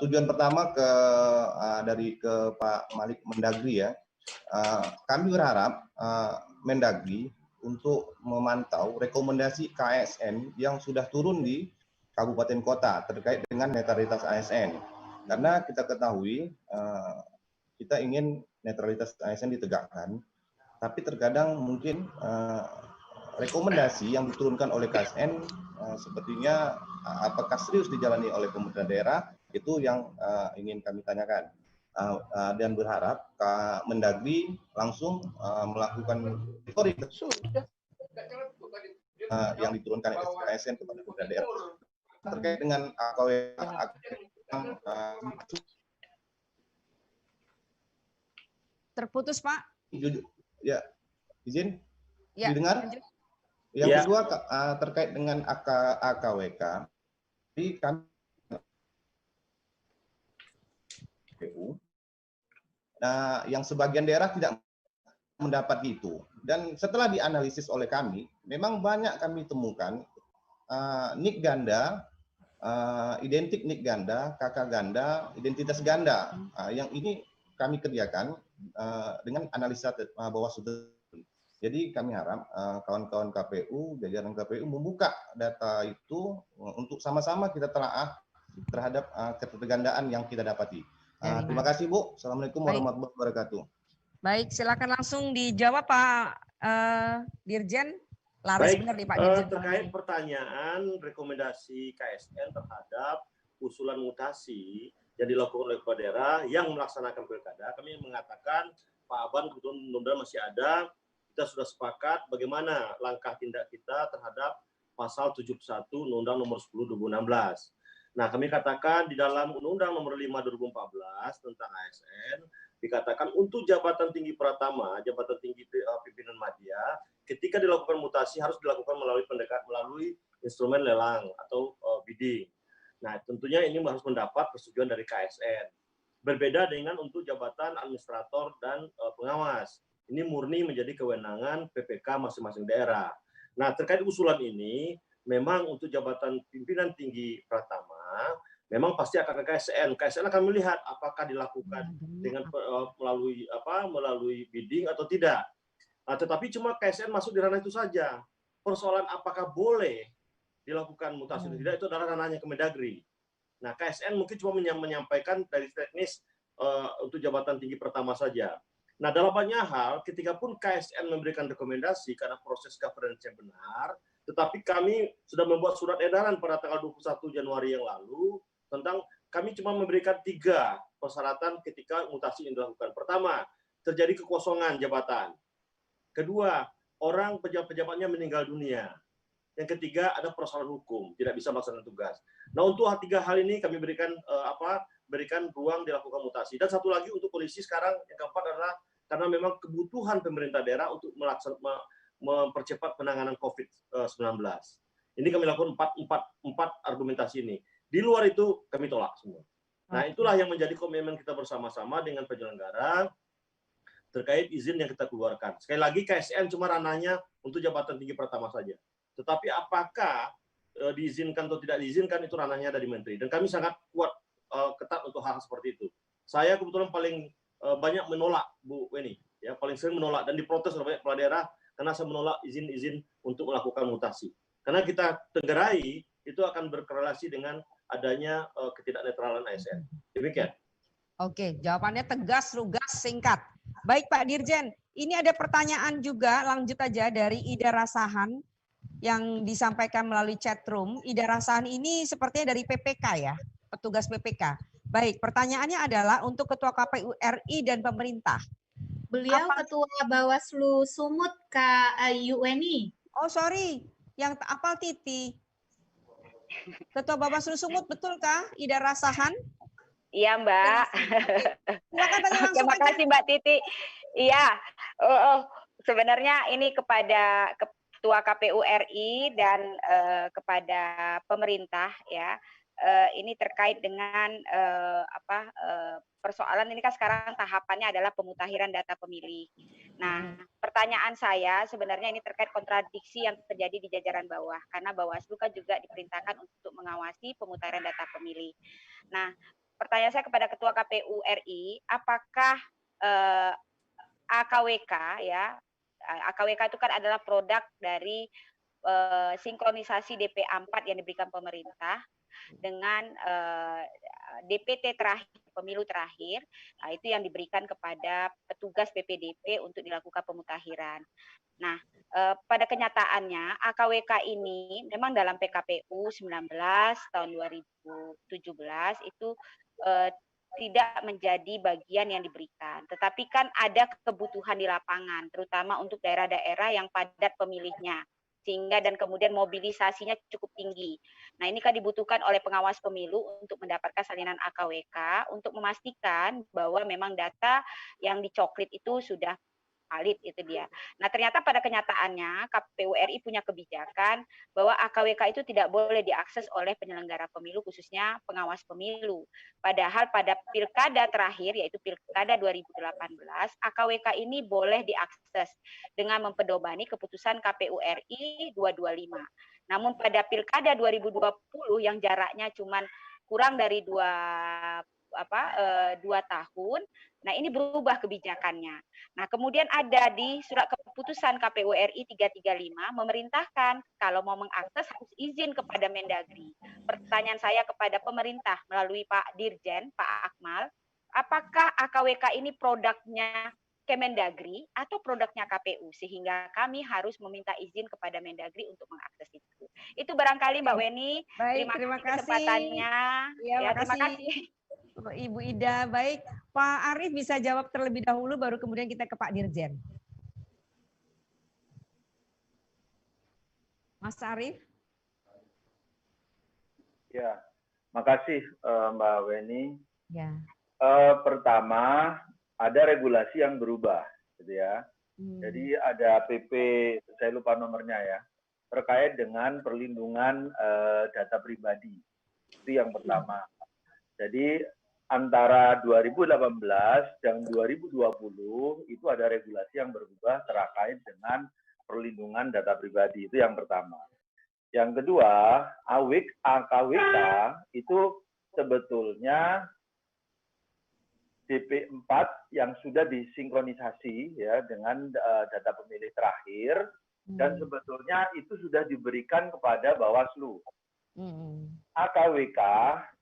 Tujuan pertama dari Pak Malik Mendagri ya. Kami berharap Mendagri untuk memantau rekomendasi KASN yang sudah turun di kabupaten kota terkait dengan netralitas ASN. Karena kita ketahui kita ingin netralitas ASN ditegakkan, tapi terkadang mungkin rekomendasi yang diturunkan oleh KASN sepertinya apakah serius dijalani oleh pemerintah daerah, itu yang ingin kami tanyakan. Dan berharap Mendagri langsung melakukan monitoring yang diturunkan KASN kepada pemerintah daerah terkait dengan Terputus, Pak. Ya, izin Ya, didengar. lanjut. Yang Ya. kedua terkait dengan AKWK. Jadi kami yang sebagian daerah tidak mendapat itu. Dan setelah dianalisis oleh kami, memang banyak kami temukan nik ganda, identik nik ganda, kakak ganda, identitas ganda. Yang ini kami kerjakan dengan analisa Bawaslu. Jadi kami harap kawan-kawan KPU, jajaran KPU membuka data itu untuk sama-sama kita telaah terhadap ketergandaan yang kita dapati. Terima kasih Bu. Assalamualaikum warahmatullahi wabarakatuh. Baik, silakan langsung dijawab Pak Dirjen. Laras benar nih Pak Dirjen. Terkait pertanyaan rekomendasi KSN terhadap usulan mutasi yang dilakukan oleh kepala daerah yang melaksanakan pilkada, kami mengatakan Pak Aban kebetulan mudah-mudahan masih ada. Kita sudah sepakat bagaimana langkah tindak kita terhadap pasal 71 Undang-Undang Nomor 10 2016. Nah, kami katakan di dalam Undang-Undang Nomor 5 2014 tentang ASN dikatakan untuk jabatan tinggi pratama, jabatan tinggi pimpinan media, ketika dilakukan mutasi harus dilakukan melalui instrumen lelang atau bidding. Nah, tentunya ini harus mendapat persetujuan dari KSN. Berbeda dengan untuk jabatan administrator dan pengawas. Ini murni menjadi kewenangan PPK masing-masing daerah. Nah, terkait usulan ini, memang untuk jabatan pimpinan tinggi pratama, memang pasti akan ke KSN. KSN akan melihat apakah dilakukan dengan melalui bidding atau tidak. Nah, tetapi cuma KSN masuk di ranah itu saja. Persoalan apakah boleh dilakukan mutasi atau tidak itu adalah ranahnya Kemendagri. Nah, KSN mungkin cuma menyampaikan dari teknis untuk jabatan tinggi pertama saja. Nah, dalam banyak hal, ketika pun KSN memberikan rekomendasi karena proses governance-nya benar, tetapi kami sudah membuat surat edaran pada tanggal 21 Januari yang lalu tentang kami cuma memberikan 3 persyaratan ketika mutasi ini dilakukan. Pertama, terjadi kekosongan jabatan. Kedua, orang pejabat-pejabatnya meninggal dunia. Yang ketiga, ada persoalan hukum, tidak bisa melaksanakan tugas. Nah, untuk 3 hal ini kami berikan berikan ruang dilakukan mutasi. Dan satu lagi untuk kondisi sekarang yang keempat adalah karena memang kebutuhan pemerintah daerah untuk mempercepat penanganan COVID-19. Ini kami lakukan 4 argumentasi ini. Di luar itu kami tolak semua. Nah, itulah yang menjadi komitmen kita bersama-sama dengan penyelenggara terkait izin yang kita keluarkan. Sekali lagi KSN cuma ranahnya untuk jabatan tinggi pertama saja. Tetapi apakah diizinkan atau tidak diizinkan itu ranahnya dari menteri. Dan kami sangat kuat ketat untuk hal seperti itu. Saya kebetulan paling banyak menolak Bu Weni, ya paling sering menolak dan diprotes oleh banyak kepala daerah karena saya menolak izin-izin untuk melakukan mutasi. Karena kita tenggerai itu akan berkorelasi dengan adanya ketidaknetralan ASN. Demikian. Oke, jawabannya tegas, lugas, singkat. Baik Pak Dirjen, ini ada pertanyaan juga lanjut aja dari Ida Rasahan yang disampaikan melalui chat room. Ida Rasahan ini sepertinya dari PPK ya, petugas PPK. Baik, pertanyaannya adalah untuk Ketua KPU RI dan pemerintah. Beliau Ketua Bawaslu Sumut Kak Yuweni. Oh sorry, yang apal Titi. Ketua Bawaslu Sumut betul kah Ida Rasahan? Iya Mbak. Silakan tanya langsung. Terima kasih Mbak Titi. Iya, sebenarnya ini kepada Ketua KPU RI dan kepada pemerintah ya. ini terkait dengan persoalan ini kan sekarang tahapannya adalah pemutakhiran data pemilih. Nah, pertanyaan saya sebenarnya ini terkait kontradiksi yang terjadi di jajaran bawah, karena Bawaslu kan juga diperintahkan untuk mengawasi pemutakhiran data pemilih. Nah, pertanyaan saya kepada Ketua KPU RI, apakah AKWK ya, AKWK itu kan adalah produk dari sinkronisasi DPA 4 yang diberikan pemerintah dengan DPT terakhir, pemilu terakhir, nah, itu yang diberikan kepada petugas PPDP untuk dilakukan pemutakhiran. Nah, pada kenyataannya AKWK ini memang dalam PKPU 19 tahun 2017 itu tidak menjadi bagian yang diberikan. Tetapi kan ada kebutuhan di lapangan, terutama untuk daerah-daerah yang padat pemilihnya, sehingga dan kemudian mobilisasinya cukup tinggi. Nah, ini kan dibutuhkan oleh pengawas pemilu untuk mendapatkan salinan AKWK untuk memastikan bahwa memang data yang dicoklit itu sudah valid, itu dia. Nah, ternyata pada kenyataannya KPU RI punya kebijakan bahwa AKWK itu tidak boleh diakses oleh penyelenggara pemilu, khususnya pengawas pemilu. Padahal pada pilkada terakhir, yaitu pilkada 2018, AKWK ini boleh diakses dengan mempedomani keputusan KPU RI 225. Namun pada pilkada 2020 yang jaraknya cuma kurang dari 2 tahun. Nah, ini berubah kebijakannya. Nah, kemudian ada di surat keputusan KPU RI 335 memerintahkan kalau mau mengakses harus izin kepada Mendagri. Pertanyaan saya kepada pemerintah melalui Pak Dirjen, Pak Akmal, apakah AKWK ini produknya Kemendagri atau produknya KPU, sehingga kami harus meminta izin kepada Mendagri untuk mengakses itu. Itu barangkali Mbak Weni. Baik, terima kasih kesempatannya. Ya, terima kasih. Ibu Ida. Baik, Pak Arief bisa jawab terlebih dahulu, baru kemudian kita ke Pak Dirjen. Mas Arief. Ya, makasih Mbak Weni. Ya. Pertama, ada regulasi yang berubah, gitu ya. Jadi ada PP, saya lupa nomornya ya, terkait dengan perlindungan data pribadi. Itu yang pertama. Jadi antara 2018 dan 2020 itu ada regulasi yang berubah terkait dengan perlindungan data pribadi. Itu yang pertama. Yang kedua, AKWK itu sebetulnya DP4 yang sudah disinkronisasi ya dengan data pemilih terakhir, dan sebetulnya itu sudah diberikan kepada Bawaslu. AKWK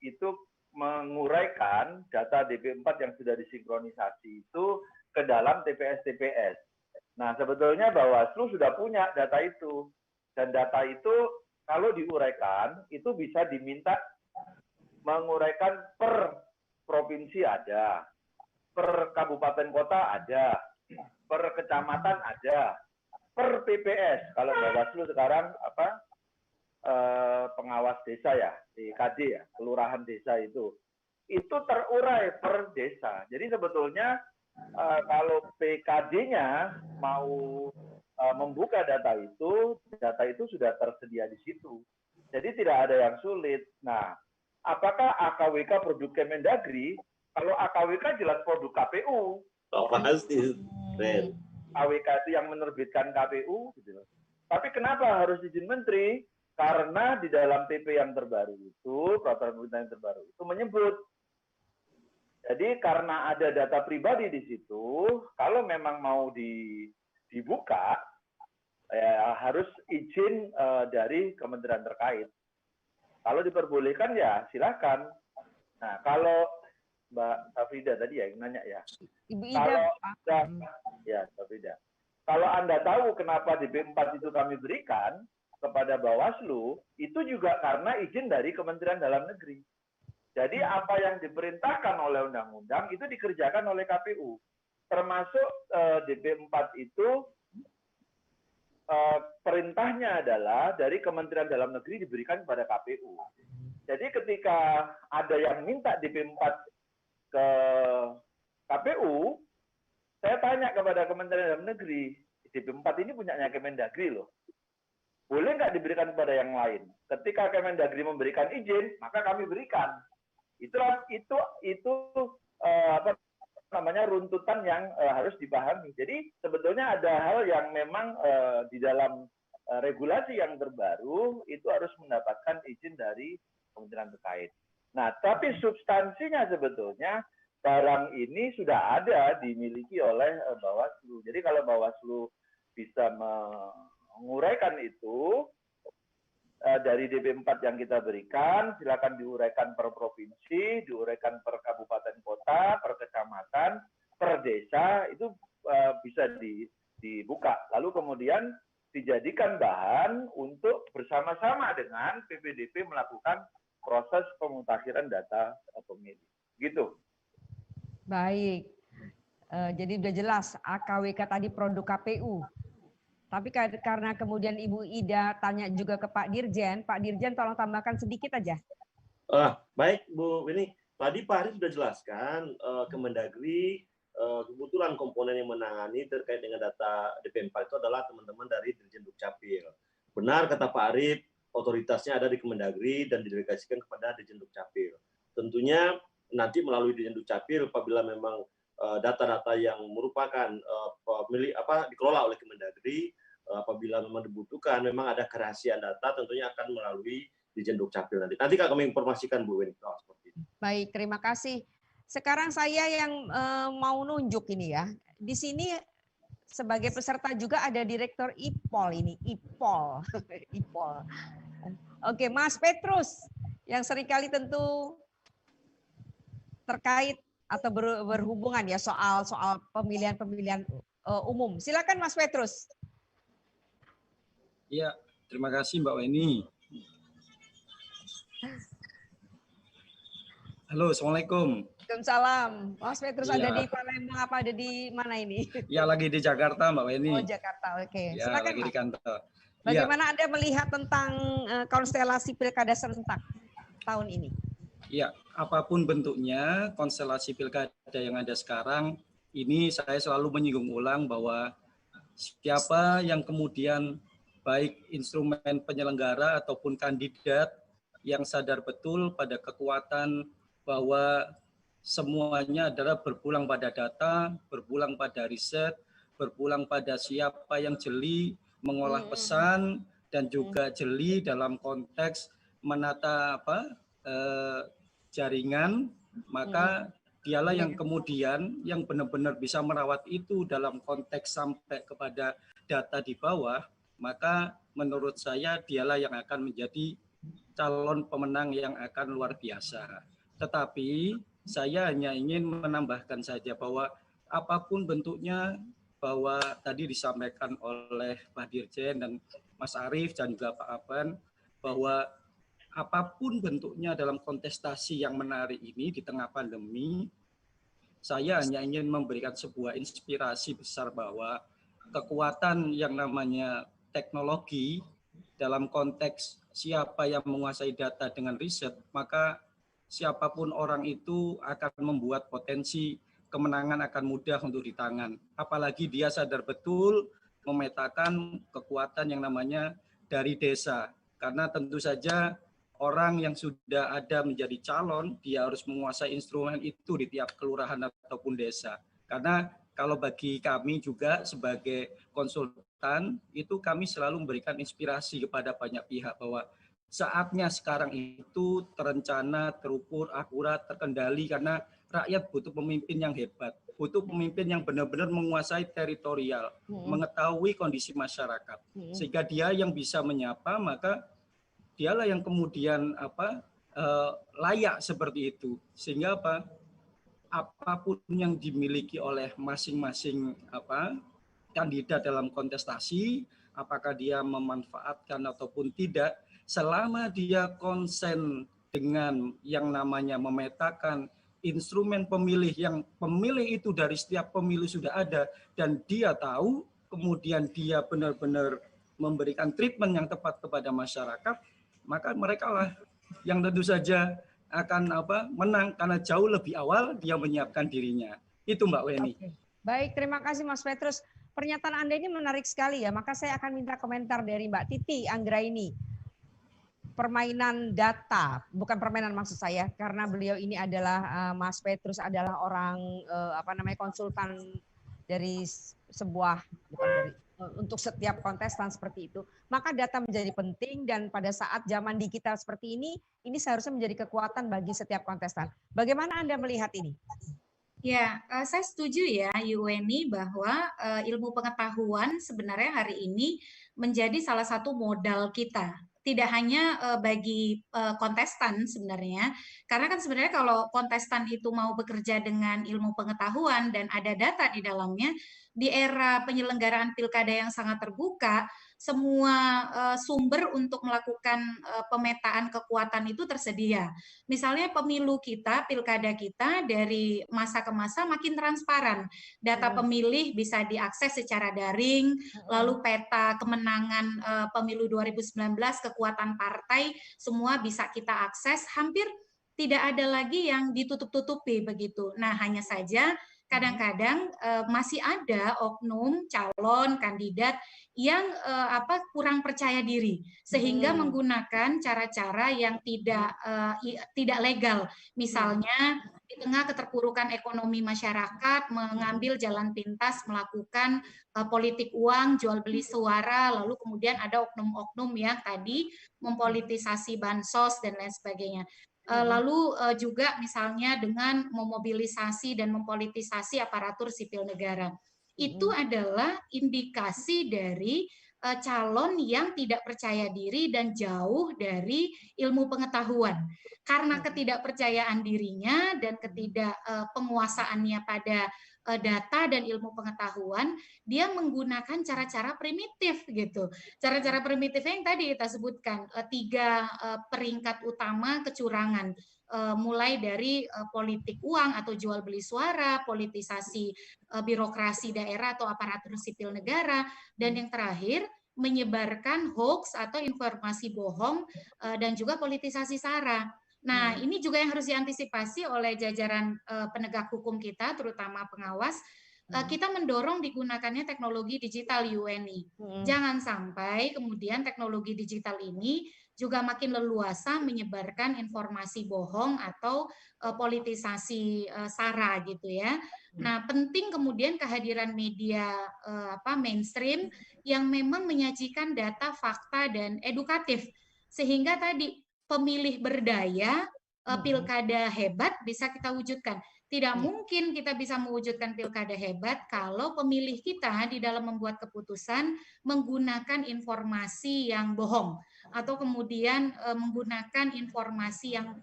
itu menguraikan data DP4 yang sudah disinkronisasi itu ke dalam TPS-TPS. Nah, sebetulnya Bawaslu sudah punya data itu, dan data itu kalau diuraikan itu bisa diminta menguraikan per provinsi ada, per kabupaten kota ada, per kecamatan ada, per PPS. Kalau Bawaslu sekarang pengawas desa ya, PKD ya, kelurahan desa itu terurai per desa. Jadi sebetulnya kalau PKD-nya mau membuka data itu sudah tersedia di situ. Jadi tidak ada yang sulit. Nah, apakah AKWK produk Kemendagri? Kalau AKWK jelas produk KPU. Oh, pasti. AKWK itu yang menerbitkan KPU. Gitu. Tapi kenapa harus izin menteri? Karena di dalam PP yang terbaru itu, peraturan pemerintah yang terbaru itu menyebut. Jadi karena ada data pribadi di situ, kalau memang mau dibuka, ya harus izin dari kementerian terkait. Kalau diperbolehkan ya silakan. Nah, kalau Mbak Safrida tadi ya yang nanya ya. Ibu Ida. Ya, Safrida. Kalau Anda tahu kenapa DP4 itu kami berikan kepada Bawaslu, itu juga karena izin dari Kementerian Dalam Negeri. Jadi apa yang diperintahkan oleh undang-undang itu dikerjakan oleh KPU. Termasuk DP4 itu perintahnya adalah dari Kementerian Dalam Negeri diberikan kepada KPU. Jadi ketika ada yang minta DP4 ke KPU, saya tanya kepada Kementerian Dalam Negeri, DP4 ini punyanya Kemendagri loh. Boleh nggak diberikan kepada yang lain? Ketika Kemendagri memberikan izin, maka kami berikan. Itu apa namanya runtutan yang harus dipahami. Jadi sebetulnya ada hal yang memang di dalam regulasi yang terbaru itu harus mendapatkan izin dari kementerian terkait. Nah, tapi substansinya sebetulnya barang ini sudah ada dimiliki oleh Bawaslu. Jadi kalau Bawaslu bisa menguraikan itu dari DP4 yang kita berikan, silakan diuraikan per provinsi, diuraikan per kabupaten kota, per kecamatan, per desa, itu bisa dibuka. Lalu kemudian dijadikan bahan untuk bersama-sama dengan PPDP melakukan proses pemutakhiran data pemilih. Gitu. Baik. Jadi udah jelas AKWK tadi produk KPU. Tapi karena kemudian Ibu Ida tanya juga ke Pak Dirjen tolong tambahkan sedikit aja. Baik Bu Weni, tadi Pak Arif sudah jelaskan Kemendagri kebetulan komponen yang menangani terkait dengan data DP4 itu adalah teman-teman dari Dirjen Dukcapil. Benar kata Pak Arif, otoritasnya ada di Kemendagri dan didelegasikan kepada Dirjen Dukcapil. Tentunya nanti melalui Dirjen Dukcapil apabila memang data-data yang merupakan dikelola oleh Kemendagri, apabila memang dibutuhkan, memang ada kerahasiaan data, tentunya akan melalui Dirjen Dukcapil nanti. Nanti kami informasikan Bu Weni. Baik, terima kasih. Sekarang saya yang mau nunjuk ini ya. Di sini sebagai peserta juga ada Direktur IPOL ini, IPOL. Oke, Mas Petrus, yang seringkali tentu terkait atau berhubungan ya soal pemilihan umum. Silakan Mas Petrus. Iya, terima kasih Mbak Weni. Halo, Assalamualaikum. Waalaikumsalam. Mas Petrus Ya. ada di Palembang apa ada di mana ini? Ya, lagi di Jakarta Mbak Weni. Oh, Jakarta. Oke. Ya, Silakan lagi Mas. di kantor. Bagaimana Anda melihat tentang konstelasi pilkada serentak tahun ini? Ya, apapun bentuknya, konstelasi pilkada yang ada sekarang, ini saya selalu menyinggung ulang bahwa siapa yang kemudian baik instrumen penyelenggara ataupun kandidat yang sadar betul pada kekuatan bahwa semuanya adalah berpulang pada data, berpulang pada riset, berpulang pada siapa yang jeli mengolah pesan dan juga jeli dalam konteks menata jaringan, maka dialah yang kemudian yang benar-benar bisa merawat itu dalam konteks sampai kepada data di bawah, maka menurut saya dialah yang akan menjadi calon pemenang yang akan luar biasa. Tetapi saya hanya ingin menambahkan saja bahwa apapun bentuknya, bahwa tadi disampaikan oleh Pak Dirjen dan Mas Arief dan juga Pak Aban, bahwa apapun bentuknya dalam kontestasi yang menarik ini di tengah pandemi, saya hanya ingin memberikan sebuah inspirasi besar bahwa kekuatan yang namanya teknologi dalam konteks siapa yang menguasai data dengan riset, maka siapapun orang itu akan membuat potensi kemenangan akan mudah untuk di tangan. Apalagi dia sadar betul memetakan kekuatan yang namanya dari desa. Karena tentu saja orang yang sudah ada menjadi calon, dia harus menguasai instrumen itu di tiap kelurahan ataupun desa. Karena kalau bagi kami juga sebagai konsultan, itu kami selalu memberikan inspirasi kepada banyak pihak bahwa saatnya sekarang itu terencana, terukur, akurat, terkendali karena rakyat butuh pemimpin yang hebat, butuh pemimpin yang benar-benar menguasai teritorial, mengetahui kondisi masyarakat, sehingga dia yang bisa menyapa, maka dialah yang kemudian layak seperti itu, sehingga apapun yang dimiliki oleh masing-masing kandidat dalam kontestasi, apakah dia memanfaatkan ataupun tidak, selama dia konsen dengan yang namanya memetakan instrumen pemilih yang pemilih itu dari setiap pemilu sudah ada dan dia tahu, kemudian dia benar-benar memberikan treatment yang tepat kepada masyarakat, maka mereka lah yang tentu saja akan menang karena jauh lebih awal dia menyiapkan dirinya. Itu Mbak Weni. Baik, terima kasih Mas Petrus. pernyataan Anda ini menarik sekali ya, maka saya akan minta komentar dari Mbak Titi Anggraini. Permainan data, bukan permainan maksud saya, karena beliau ini adalah Mas Petrus adalah orang konsultan dari sebuah untuk setiap kontestan seperti itu. Maka data menjadi penting dan pada saat zaman digital seperti ini seharusnya menjadi kekuatan bagi setiap kontestan. Bagaimana Anda melihat ini? Ya, saya setuju ya Yuweni bahwa ilmu pengetahuan sebenarnya hari ini menjadi salah satu modal kita. Tidak hanya bagi kontestan sebenarnya, karena kan sebenarnya kalau kontestan itu mau bekerja dengan ilmu pengetahuan dan ada data di dalamnya, di era penyelenggaraan pilkada yang sangat terbuka, semua sumber untuk melakukan pemetaan kekuatan itu tersedia. Misalnya pemilu kita, pilkada kita dari masa ke masa makin transparan. Data pemilih bisa diakses secara daring, lalu peta kemenangan pemilu 2019, kekuatan partai, semua bisa kita akses, hampir tidak ada lagi yang ditutup-tutupi begitu. Nah, hanya saja kadang-kadang masih ada oknum calon kandidat yang kurang percaya diri sehingga menggunakan cara-cara yang tidak legal. Misalnya di tengah keterpurukan ekonomi masyarakat mengambil jalan pintas melakukan politik uang, jual beli suara, lalu kemudian ada oknum-oknum yang tadi mempolitisasi bansos dan lain sebagainya. Lalu juga misalnya dengan memobilisasi dan mempolitisasi aparatur sipil negara. Itu adalah indikasi dari calon yang tidak percaya diri dan jauh dari ilmu pengetahuan. Karena ketidakpercayaan dirinya dan ketidakpenguasaannya pada data dan ilmu pengetahuan, dia menggunakan cara-cara primitif gitu. Cara-cara primitifnya yang tadi kita sebutkan, 3 peringkat utama kecurangan. Mulai dari politik uang atau jual beli suara, politisasi birokrasi daerah atau aparatur sipil negara, dan yang terakhir menyebarkan hoax atau informasi bohong dan juga politisasi SARA. Nah, ini juga yang harus diantisipasi oleh jajaran penegak hukum kita, terutama pengawas. Kita mendorong digunakannya teknologi digital UNI. Jangan sampai kemudian teknologi digital ini juga makin leluasa menyebarkan informasi bohong atau politisasi SARA gitu ya. Nah, penting kemudian kehadiran media mainstream yang memang menyajikan data, fakta, dan edukatif. Sehingga tadi pemilih berdaya, pilkada hebat bisa kita wujudkan. Tidak mungkin kita bisa mewujudkan pilkada hebat kalau pemilih kita di dalam membuat keputusan menggunakan informasi yang bohong atau kemudian menggunakan informasi yang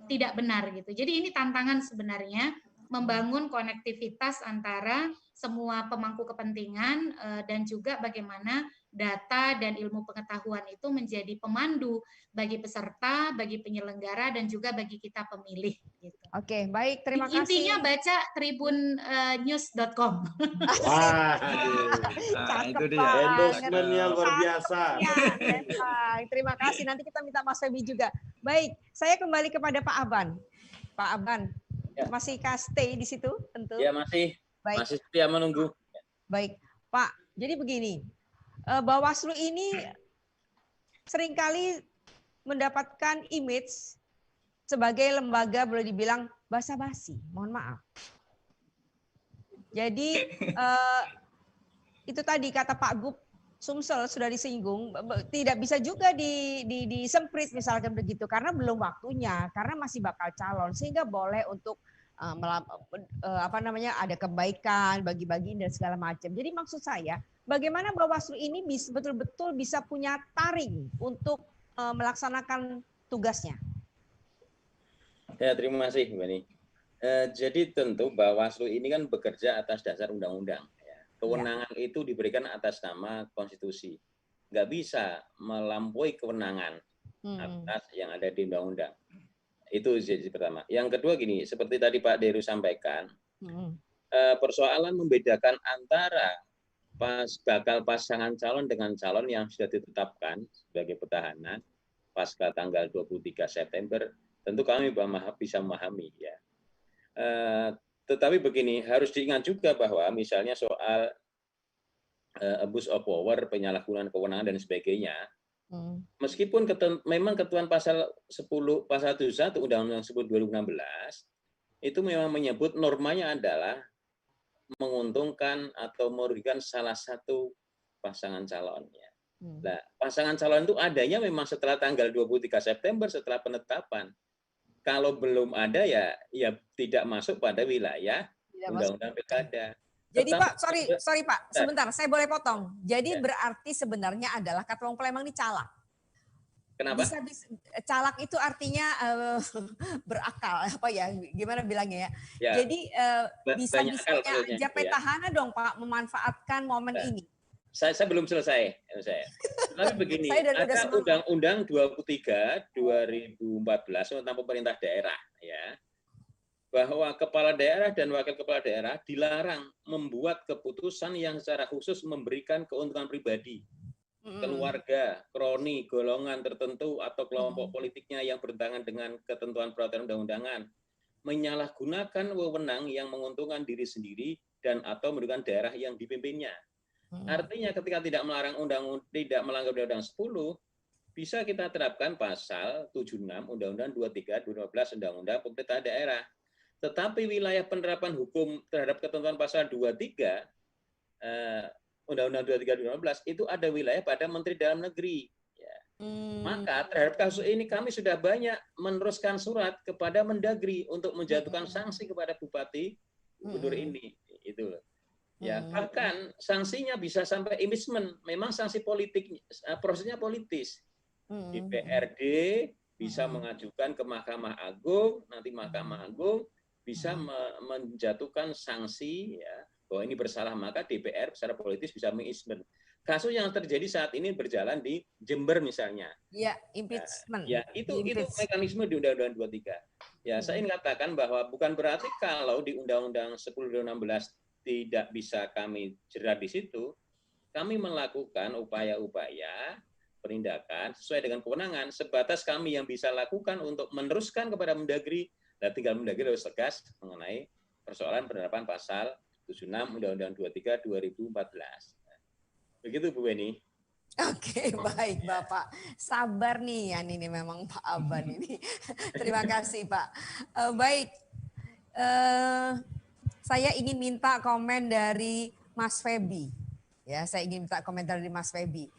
tidak benar gitu. Jadi ini tantangan sebenarnya, membangun konektivitas antara semua pemangku kepentingan dan juga bagaimana data dan ilmu pengetahuan itu menjadi pemandu bagi peserta, bagi penyelenggara, dan juga bagi kita pemilih. Gitu. Oke, baik. Terima kasih. Intinya baca tribunnews.com. Itu dia. Endorsement-nya luar biasa. Terima kasih. Nanti kita minta Mas Febi juga. Baik, saya kembali kepada Pak Aban. Pak Aban, masih stay di situ tentu? Ya, masih. Baik. Masih setia menunggu. Baik, Pak. Jadi begini, Bawaslu ini seringkali mendapatkan image sebagai lembaga boleh dibilang basa-basi, mohon maaf. Jadi itu tadi kata Pak Gub Sumsel sudah disinggung, tidak bisa juga disemprit misalkan begitu karena belum waktunya, karena masih bakal calon, sehingga boleh untuk ada kebaikan, bagi-bagi dan segala macam. Jadi maksud saya, bagaimana Bawaslu ini betul-betul bisa punya taring untuk melaksanakan tugasnya? Ya, terima kasih, Mbak Ni. Jadi tentu Bawaslu ini kan bekerja atas dasar undang-undang. Kewenangan itu diberikan atas nama konstitusi. Nggak bisa melampaui kewenangan atas yang ada di undang-undang. Itu jadi pertama. Yang kedua gini, seperti tadi Pak Deru sampaikan, persoalan membedakan antara bakal pasangan calon dengan calon yang sudah ditetapkan sebagai petahana pasca tanggal 23 September, tentu kami bisa memahami ya. Tetapi begini, harus diingat juga bahwa misalnya soal abuse of power, penyalahgunaan kewenangan dan sebagainya. Meskipun memang ketentuan pasal 10 pasal 71 Undang-Undang 10 2016 itu memang menyebut normanya adalah menguntungkan atau merugikan salah satu pasangan calonnya. Nah, pasangan calon itu adanya memang setelah tanggal 23 September setelah penetapan. Kalau belum ada ya tidak masuk pada wilayah Undang-Undang Pilkada. Jadi Pak, sorry Pak, sebentar, saya boleh potong. Jadi berarti sebenarnya adalah kata wong Palembang ini calak. Kenapa? Calak itu artinya berakal, apa ya? Gimana bilangnya ya? Ya. Jadi bisa-bisanya aja petahana dong Pak memanfaatkan momen ini. Saya belum selesai. Tapi begini, ada Undang-Undang 23 2014 tentang pemerintah daerah, ya, bahwa kepala daerah dan wakil kepala daerah dilarang membuat keputusan yang secara khusus memberikan keuntungan pribadi, keluarga, kroni, golongan tertentu atau kelompok politiknya yang bertentangan dengan ketentuan peraturan undang-undangan, menyalahgunakan wewenang yang menguntungkan diri sendiri dan atau merugikan daerah yang dipimpinnya. Artinya ketika tidak melarang tidak melanggar Undang-Undang 10, bisa kita terapkan pasal 76 Undang-Undang 23 2012 Undang-Undang Pemerintah Daerah. Tetapi wilayah penerapan hukum terhadap ketentuan pasal 23 Undang-Undang 23 2015 itu ada wilayah pada Menteri Dalam Negeri. Ya. Maka terhadap kasus ini kami sudah banyak meneruskan surat kepada Mendagri untuk menjatuhkan sanksi kepada Bupati Gubernur ini. Itu loh. Ya, bahkan sanksinya bisa sampai impeachment. Memang sanksi politik, prosesnya politis. DPRD bisa mengajukan ke Mahkamah Agung, nanti Mahkamah Agung bisa menjatuhkan sanksi ya bahwa ini bersalah, maka DPR secara politis bisa mengimpeachment. Kasus yang terjadi saat ini berjalan di Jember misalnya. Ya, impeachment. Ya, itu mekanisme di Undang-Undang 23. Ya, saya ingin katakan bahwa bukan berarti kalau di Undang-Undang 10 2016 tidak bisa kami jerat di situ, kami melakukan upaya-upaya penindakan sesuai dengan kewenangan. Sebatas kami yang bisa lakukan untuk meneruskan kepada Mendagri, dan tinggal Mendagri harus tegas mengenai persoalan penerapan pasal 76 Undang-Undang 23 2014. Begitu Bu Weni. Oke, baik Bapak. Sabar nih ya ini memang Pak Aban ini. Terima kasih Pak. Baik. Saya ingin minta komen dari Mas Febi. Ya, saya ingin minta komentar dari Mas Febi.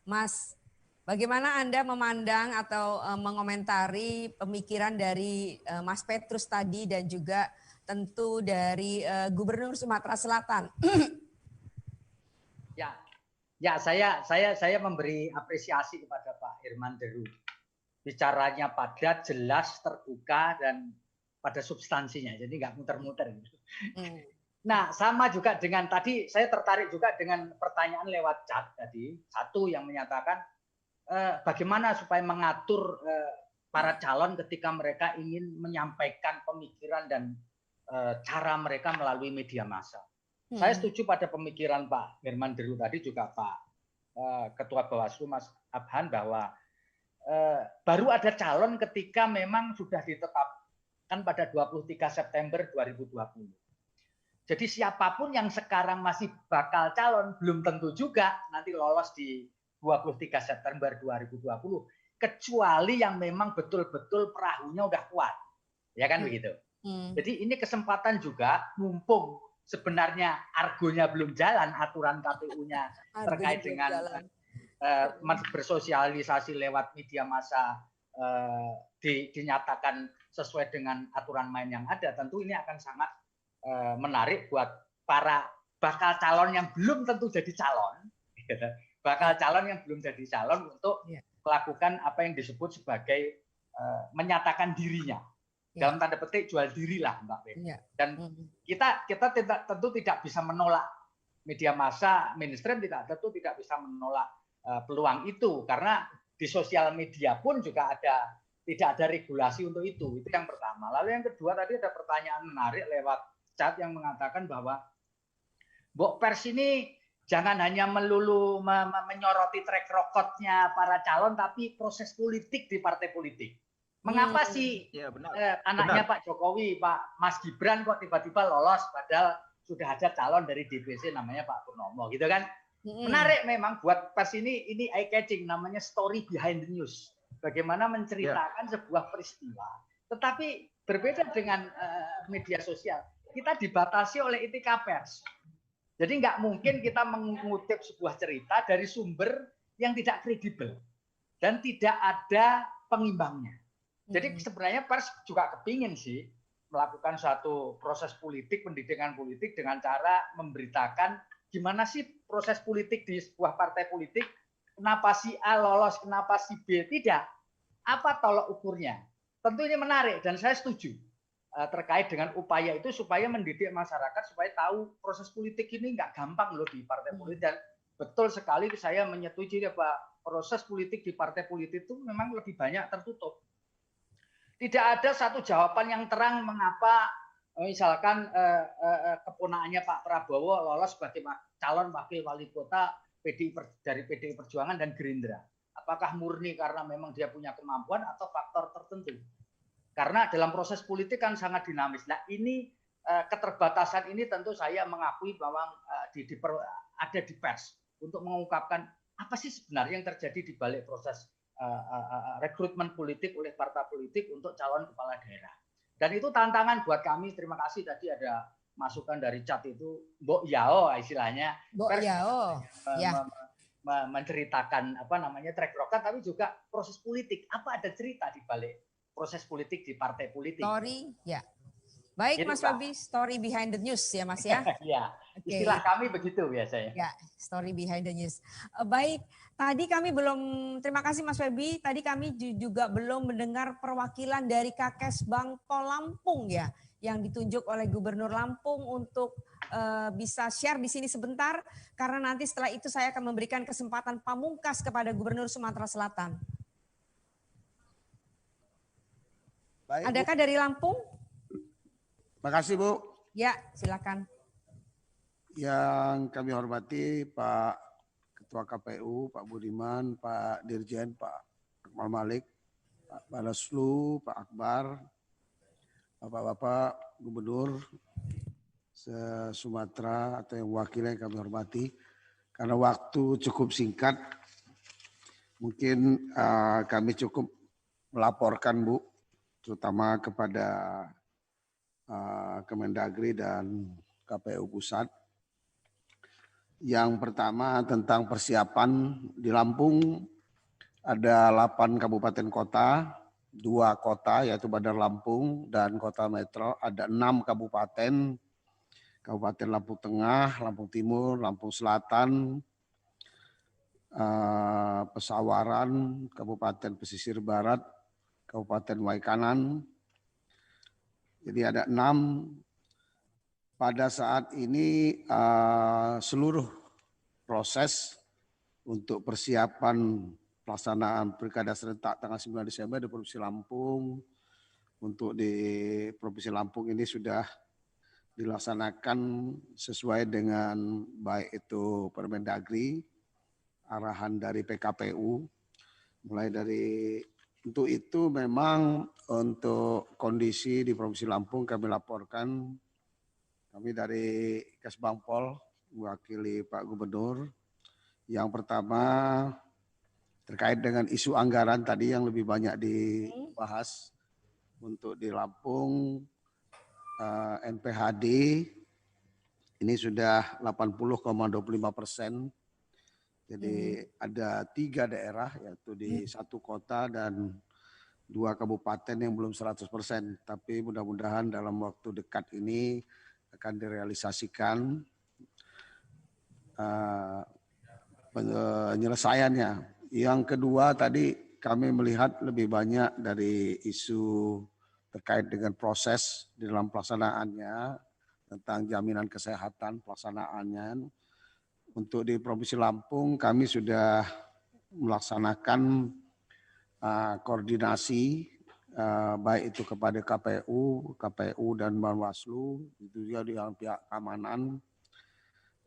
Mas, bagaimana Anda memandang atau mengomentari pemikiran dari Mas Petrus tadi dan juga tentu dari Gubernur Sumatera Selatan? Ya, saya memberi apresiasi kepada Pak Irman Deru. Bicaranya padat, jelas, terbuka dan pada substansinya, jadi nggak muter-muter. Nah, sama juga dengan tadi, saya tertarik juga dengan pertanyaan lewat chat tadi. Satu yang menyatakan bagaimana supaya mengatur para calon ketika mereka ingin menyampaikan pemikiran dan cara mereka melalui media massa. Saya setuju pada pemikiran Pak Herman Deru tadi, juga Pak Ketua Bawaslu Mas Abhan, bahwa baru ada calon ketika memang sudah ditetapkan pada 23 September 2020. Jadi siapapun yang sekarang masih bakal calon belum tentu juga nanti lolos di 23 September 2020, kecuali yang memang betul-betul perahunya udah kuat. Ya kan begitu. Jadi ini kesempatan juga, mumpung sebenarnya argonya belum jalan, aturan KPU-nya terkait dengan bersosialisasi lewat media massa dinyatakan sesuai dengan aturan main yang ada, tentu ini akan sangat menarik buat para bakal calon yang belum tentu jadi calon, bakal calon yang belum jadi calon untuk melakukan apa yang disebut sebagai menyatakan dirinya, dalam tanda petik jual diri lah Mbak Beb. Dan kita tentu tidak bisa menolak media massa mainstream, tentu tidak bisa menolak peluang itu, karena di sosial media pun juga tidak ada regulasi untuk itu. Itu yang pertama. Lalu yang kedua, tadi ada pertanyaan menarik lewat chat yang mengatakan bahwa Mbok Pers ini jangan hanya melulu menyoroti track recordnya para calon, tapi proses politik di partai politik. Mengapa sih anaknya Pak Jokowi, Pak Mas Gibran kok tiba-tiba lolos padahal sudah ada calon dari DPC namanya Pak Purnomo, gitu kan? Menarik memang buat pers ini eye catching, namanya story behind the news. Bagaimana menceritakan sebuah peristiwa. Tetapi berbeda dengan media sosial. Kita dibatasi oleh etika pers. Jadi nggak mungkin kita mengutip sebuah cerita dari sumber yang tidak kredibel dan tidak ada pengimbangnya. Jadi sebenarnya pers juga kepingin sih melakukan suatu proses politik, pendidikan politik dengan cara memberitakan gimana sih proses politik di sebuah partai politik, kenapa si A lolos, kenapa si B tidak, apa tolak ukurnya. Tentu ini menarik dan saya setuju terkait dengan upaya itu supaya mendidik masyarakat supaya tahu proses politik ini nggak gampang loh di partai politik. Dan betul sekali saya menyetujui bahwa proses politik di partai politik itu memang lebih banyak tertutup. Tidak ada satu jawaban yang terang mengapa misalkan keponakannya Pak Prabowo lolos sebagai calon wakil wali kota dari PDI Perjuangan dan Gerindra. Apakah murni karena memang dia punya kemampuan atau faktor tertentu? Karena dalam proses politik kan sangat dinamis. Nah ini keterbatasan ini tentu saya mengakui bahwa ada di pers untuk mengungkapkan apa sih sebenarnya yang terjadi di balik proses rekrutmen politik oleh partai politik untuk calon kepala daerah. Dan itu tantangan buat kami. Terima kasih tadi ada masukan dari chat itu, Mbok Yao istilahnya. Mbok Yao, menceritakan apa namanya track record, tapi juga proses politik. Apa ada cerita di balik proses politik di partai politik? Story, ya. Baik, Gitu, Mas Pak. Fabi, story behind the news ya, Mas ya. Ya, Oke. istilah kami begitu biasanya. Ya, story behind the news. Baik, tadi kami belum, terima kasih Mas Febi, tadi kami juga belum mendengar perwakilan dari Kakes Bangpol Lampung ya, yang ditunjuk oleh Gubernur Lampung untuk bisa share di sini sebentar, karena nanti setelah itu saya akan memberikan kesempatan pamungkas kepada Gubernur Sumatera Selatan. Baik, Adakah dari Lampung? Makasih Bu. Ya, silakan. Yang kami hormati Pak Ketua KPU, Pak Budiman, Pak Dirjen, Pak Akmal Malik, Pak Bawaslu, Pak Akbar, Bapak-Bapak Gubernur Sumatera atau yang wakil yang kami hormati. Karena waktu cukup singkat, mungkin kami cukup melaporkan Bu, terutama kepada Kemendagri dan KPU Pusat. Yang pertama tentang persiapan di Lampung ada 8 kabupaten kota, 2 kota yaitu Bandar Lampung dan Kota Metro, ada 6 kabupaten, Kabupaten Lampung Tengah, Lampung Timur, Lampung Selatan, Pesawaran, Kabupaten Pesisir Barat, Kabupaten Waikanan. Jadi ada 6. Pada saat ini seluruh proses untuk persiapan pelaksanaan Pilkada serentak tanggal 9 Desember di Provinsi Lampung, untuk di Provinsi Lampung ini sudah dilaksanakan sesuai dengan baik itu Permendagri, arahan dari PKPU, mulai dari untuk itu memang untuk kondisi di Provinsi Lampung kami laporkan. Kami dari Kesbangpol mewakili Pak Gubernur. Yang pertama terkait dengan isu anggaran tadi yang lebih banyak dibahas untuk di Lampung, NPHD ini sudah 80,25%. Jadi ada 3 daerah yaitu di 1 kota dan 2 kabupaten yang belum 100%. Tapi mudah-mudahan dalam waktu dekat ini akan direalisasikan penyelesaiannya. Yang kedua tadi kami melihat lebih banyak dari isu terkait dengan proses di dalam pelaksanaannya, tentang jaminan kesehatan pelaksanaannya. Untuk di Provinsi Lampung kami sudah melaksanakan koordinasi baik itu kepada KPU dan Bawaslu, itu juga dengan pihak keamanan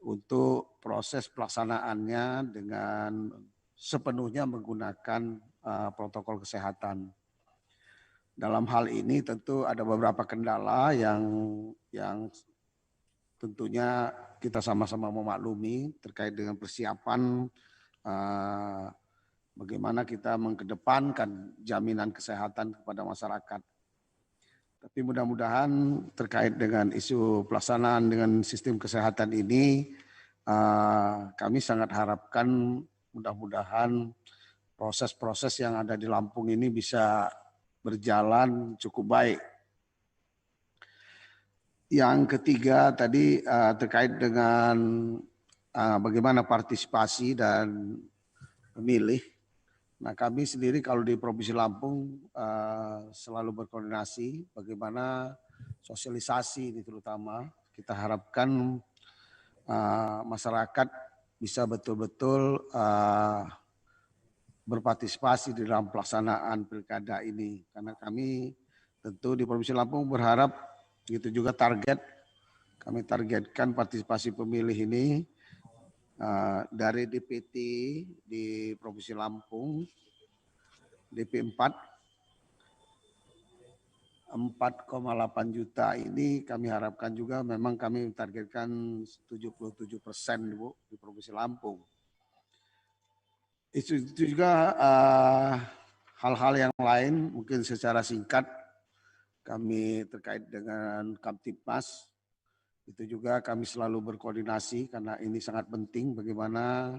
untuk proses pelaksanaannya dengan sepenuhnya menggunakan protokol kesehatan. Dalam hal ini tentu ada beberapa kendala yang tentunya kita sama-sama memaklumi terkait dengan persiapan bagaimana kita mengedepankan jaminan kesehatan kepada masyarakat. Tapi mudah-mudahan terkait dengan isu pelaksanaan dengan sistem kesehatan ini, kami sangat harapkan mudah-mudahan proses-proses yang ada di Lampung ini bisa berjalan cukup baik. Yang ketiga tadi terkait dengan bagaimana partisipasi dan pemilih. Nah, kami sendiri kalau di Provinsi Lampung selalu berkoordinasi bagaimana sosialisasi ini terutama. Kita harapkan masyarakat bisa betul-betul berpartisipasi di dalam pelaksanaan pilkada ini. Karena kami tentu di Provinsi Lampung berharap, begitu juga kami targetkan partisipasi pemilih ini dari DPT di Provinsi Lampung, DP 4,8 juta ini kami harapkan juga memang kami targetkan 77% Bu di Provinsi Lampung. Itu juga hal-hal yang lain mungkin secara singkat kami terkait dengan Kamtibmas. Itu juga kami selalu berkoordinasi karena ini sangat penting bagaimana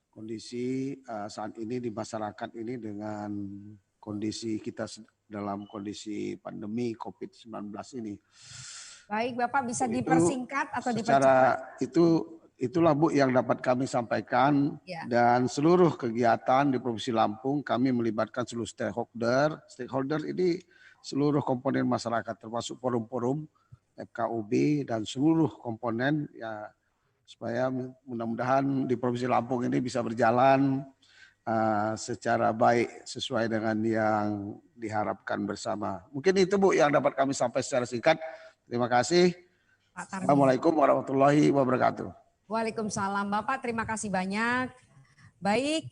kondisi saat ini di masyarakat ini dengan kondisi kita dalam kondisi pandemi COVID-19 ini. Baik, Bapak bisa dipersingkat atau dipercepat? Itulah Bu yang dapat kami sampaikan ya. Dan seluruh kegiatan di Provinsi Lampung kami melibatkan seluruh stakeholder. Stakeholder ini seluruh komponen masyarakat termasuk forum-forum FKUB dan seluruh komponen ya supaya mudah-mudahan di Provinsi Lampung ini bisa berjalan secara baik sesuai dengan yang diharapkan bersama. Mungkin itu Bu yang dapat kami sampaikan secara singkat. Terima kasih. Assalamualaikum warahmatullahi wabarakatuh. Waalaikumsalam Bapak, terima kasih banyak. Baik,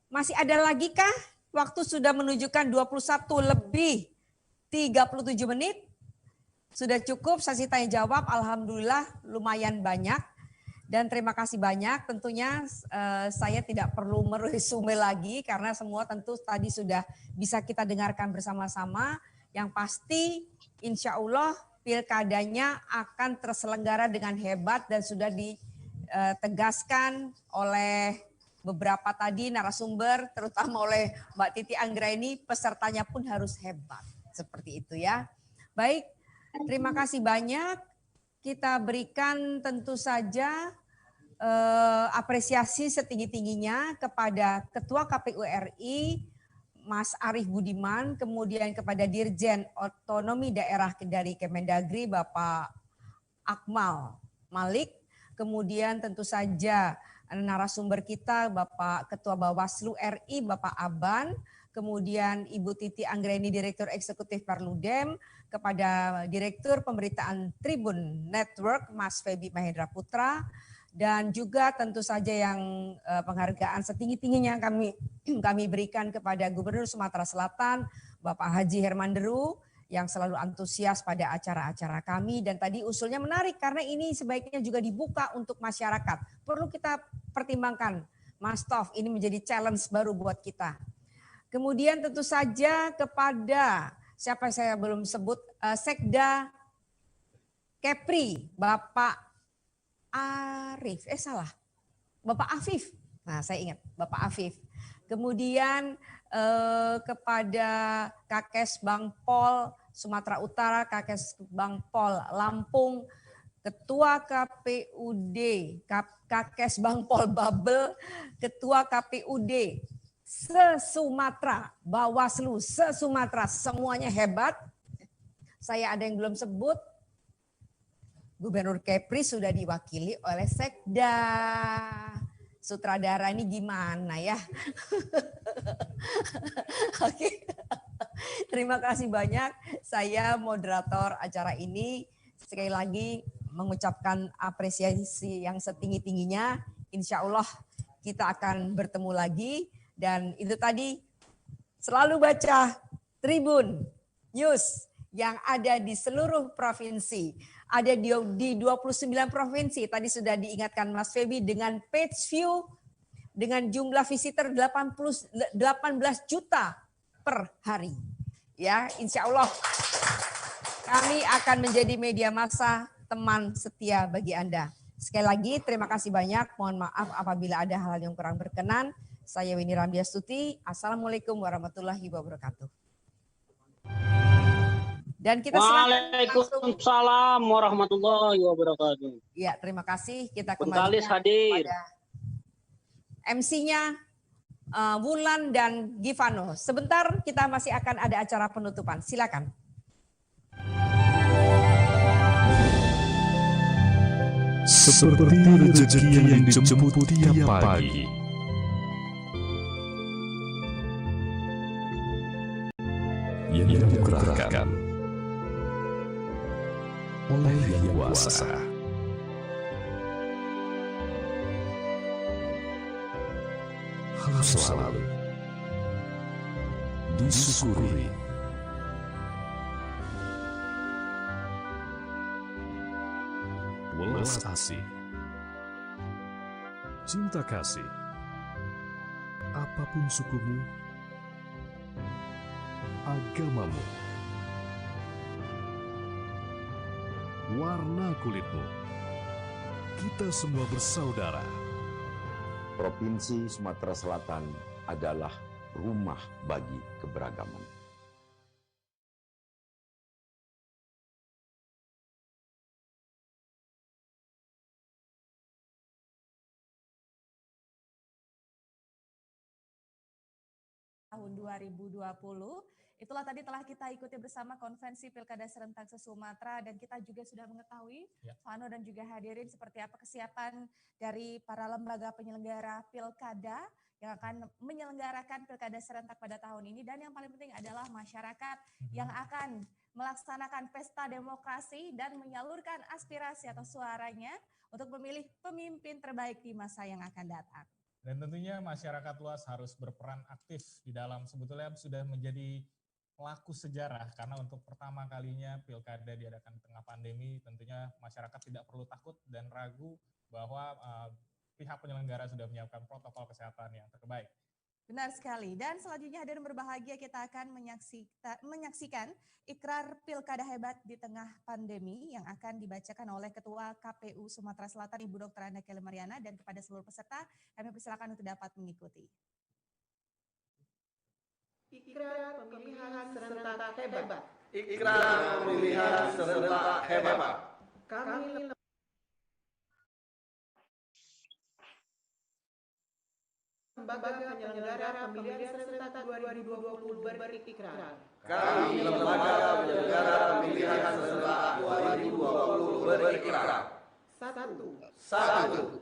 masih ada lagi kah? Waktu sudah menunjukkan 21:37 menit. Sudah cukup sesi tanya jawab, alhamdulillah lumayan banyak. Dan terima kasih banyak, tentunya saya tidak perlu meresume lagi karena semua tentu tadi sudah bisa kita dengarkan bersama-sama. Yang pasti insya Allah pilkadanya akan terselenggara dengan hebat dan sudah ditegaskan oleh beberapa tadi narasumber, terutama oleh Mbak Titi Anggraini, pesertanya pun harus hebat. Seperti itu ya. Baik, terima kasih banyak. Kita berikan tentu saja apresiasi setinggi-tingginya kepada Ketua KPU RI, Mas Arief Budiman, kemudian kepada Dirjen Otonomi Daerah dari Kemendagri, Bapak Akmal Malik, kemudian tentu saja narasumber kita Bapak Ketua Bawaslu RI, Bapak Aban, kemudian Ibu Titi Anggraini, Direktur Eksekutif Perludem, kepada Direktur Pemberitaan Tribun Network, Mas Febi Mahendra Putra, dan juga tentu saja yang penghargaan setinggi-tingginya kami berikan kepada Gubernur Sumatera Selatan, Bapak Haji Herman Deru, yang selalu antusias pada acara-acara kami. Dan tadi usulnya menarik karena ini sebaiknya juga dibuka untuk masyarakat. Perlu kita pertimbangkan, Mas Tof, ini menjadi challenge baru buat kita. Kemudian tentu saja kepada siapa saya belum sebut, Sekda Kepri, Bapak Arif, Bapak Afif. Nah, saya ingat Bapak Afif. Kemudian kepada Kakes Bangpol Sumatera Utara, Kakes Bangpol Lampung, Ketua KPUD, Kakes Bangpol Babel, Ketua KPUD se-Sumatera, Bawaslu se-Sumatera, semuanya hebat. Saya ada yang belum sebut, Gubernur Kepri sudah diwakili oleh Sekda. Sutradara ini gimana ya? Oke. Terima kasih banyak. Saya moderator acara ini sekali lagi mengucapkan apresiasi yang setinggi-tingginya. Insya Allah kita akan bertemu lagi. Dan itu tadi selalu baca Tribun News yang ada di seluruh provinsi. Ada di 29 provinsi, tadi sudah diingatkan Mas Febi, dengan page view, dengan jumlah visitor 18 juta per hari. Ya, insya Allah kami akan menjadi media massa teman setia bagi Anda. Sekali lagi terima kasih banyak. Mohon maaf apabila ada hal yang kurang berkenan. Saya Winnie Ramdiastuti. Assalamualaikum warahmatullahi wabarakatuh. Dan kita Waalaikumsalam warahmatullahi wabarakatuh. Ya, terima kasih. Kita kembali hadir. MC-nya Wulan dan Givano. Sebentar kita masih akan ada acara penutupan. Silakan. Seperti rezeki yang dijemput tiap pagi, yang dikerahkan oleh Yang Kuasa. Harus selalu disyukuri. Welas asih, cinta kasih, apapun sukumu, agamamu, warna kulitmu, kita semua bersaudara. Provinsi Sumatera Selatan adalah rumah bagi keberagaman. Tahun 2020. Itulah tadi telah kita ikuti bersama konvensi Pilkada Serentak se-Sumatera, dan kita juga sudah mengetahui, Vano dan juga hadirin, seperti apa kesiapan dari para lembaga penyelenggara Pilkada yang akan menyelenggarakan Pilkada Serentak pada tahun ini, dan yang paling penting adalah masyarakat yang akan melaksanakan pesta demokrasi dan menyalurkan aspirasi atau suaranya untuk memilih pemimpin terbaik di masa yang akan datang. Dan tentunya masyarakat luas harus berperan aktif di dalam, sebetulnya sudah menjadi pelaku sejarah karena untuk pertama kalinya Pilkada diadakan di tengah pandemi. Tentunya masyarakat tidak perlu takut dan ragu bahwa pihak penyelenggara sudah menyiapkan protokol kesehatan yang terbaik. Benar sekali. Dan selanjutnya hadirin berbahagia, kita akan menyaksikan ikrar Pilkada Hebat di tengah pandemi yang akan dibacakan oleh Ketua KPU Sumatera Selatan Ibu Dr. Anda Kelly Mariana, dan kepada seluruh peserta kami persilakan untuk dapat mengikuti. Ikrar pemilihan serentak hebat. Ikrar pemilihan serentak hebat. Kami Lembaga Penyelenggara Pemilihan Serentak 2020 berikrar. Kami Lembaga Penyelenggara Pemilihan Serentak 2020 berikrar. 1.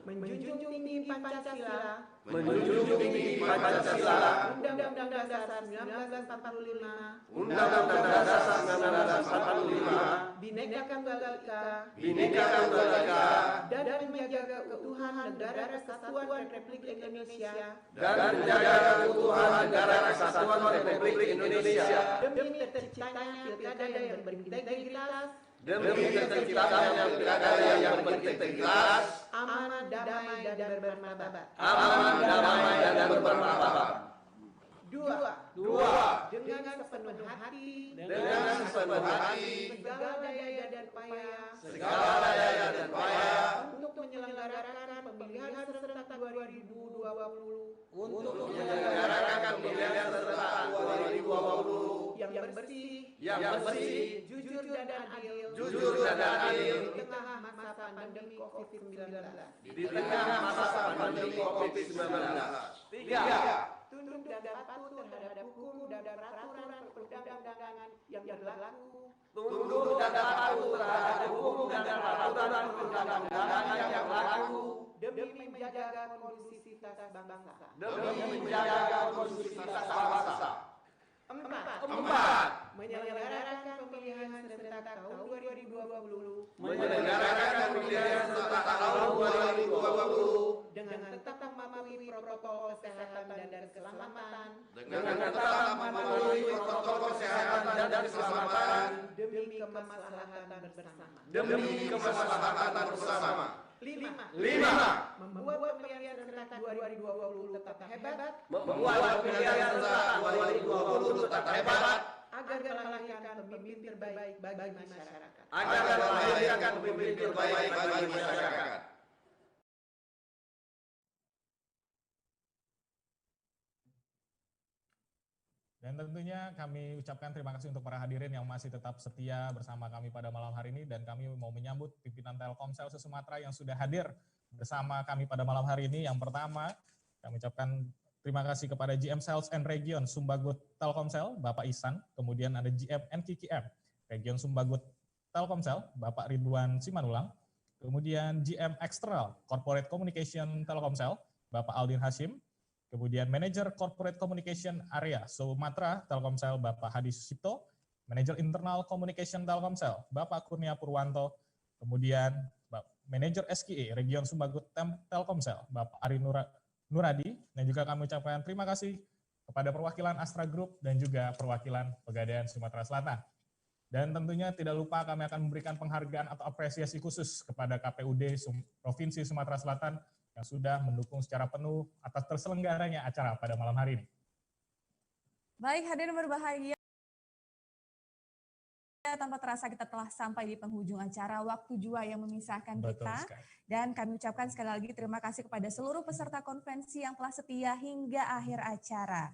Menjunjung tinggi Pancasila. Menjunjung tinggi Pancasila. Undang-Undang Dasar 1945. Undang-Undang Dasar 1945. Bhinneka Tunggal Ika. Bhinneka Tunggal Ika. Dan menjaga keutuhan Negara Kesatuan Republik Indonesia. Dan menjaga keutuhan Negara Kesatuan Republik Indonesia. Demi terciptanya pilkada yang berintegritas. Demi terciptanya pilkada yang berintegritas, aman, damai, dan bermartabat. Aman, damai, dan bermartabat. 2. Dengan sepenuh hati. Dengan sepenuh hati. Segala daya dan upaya. Segala daya dan upaya. Untuk menyelenggarakan pemilihan serentak 2020. Untuk menyelenggarakan pemilihan serentak 2020 yang bersih, jujur dan adil, di tengah masa pandemi COVID-19. Di tengah masa pandemi COVID-19. 3. Tunduk dan patuh terhadap hukum dan peraturan perundang-undangan yang berlaku. Tunduk dan patuh terhadap hukum dan peraturan perundang-undangan yang berlaku. Demi menjaga kondusivitas bangsa. Demi menjaga kondusivitas bangsa. 4. Menyelenggarakan pemilihan serentak tahun 2020. Menyelenggarakan pemilihan serentak tahun 2020 dengan tetap mematuhi protokol kesehatan dan keselamatan. Dengan tetap mematuhi protokol kesehatan dan keselamatan. Demi kemaslahatan bersama. Demi kemaslahatan bersama. 5. Membuat pemilihan serentak 2020 tetap hebat. Membuat pemilihan serentak 2020 tetap hebat. Agar melahirkan pemimpin terbaik bagi masyarakat. Agar melahirkan pemimpin terbaik bagi masyarakat. Dan tentunya kami ucapkan terima kasih untuk para hadirin yang masih tetap setia bersama kami pada malam hari ini, dan kami mau menyambut pimpinan Telkomsel se-Sumatera yang sudah hadir bersama kami pada malam hari ini. Yang pertama, kami ucapkan terima kasih kepada GM Sales and Region Sumbagut Telkomsel, Bapak Ihsan. Kemudian ada GM NKKM Region Sumbagut Telkomsel, Bapak Ridwan Simanulang. Kemudian GM External Corporate Communication Telkomsel, Bapak Aldin Hashim. Kemudian Manager Corporate Communication Area Sumatera Telkomsel, Bapak Hadi Susipto. Manager Internal Communication Telkomsel, Bapak Kurnia Purwanto. Kemudian Manager SKE Region Sumbagut Telkomsel, Bapak Ari Nuradi. Dan juga kami ucapkan terima kasih kepada perwakilan Astra Group dan juga perwakilan Pegadaian Sumatera Selatan. Dan tentunya tidak lupa kami akan memberikan penghargaan atau apresiasi khusus kepada KPUD Provinsi Sumatera Selatan yang sudah mendukung secara penuh atas terselenggaranya acara pada malam hari ini. Baik, hadirin berbahagia. Tanpa terasa kita telah sampai di penghujung acara, waktu jua yang memisahkan kita. Dan kami ucapkan sekali lagi terima kasih kepada seluruh peserta konvensi yang telah setia hingga akhir acara.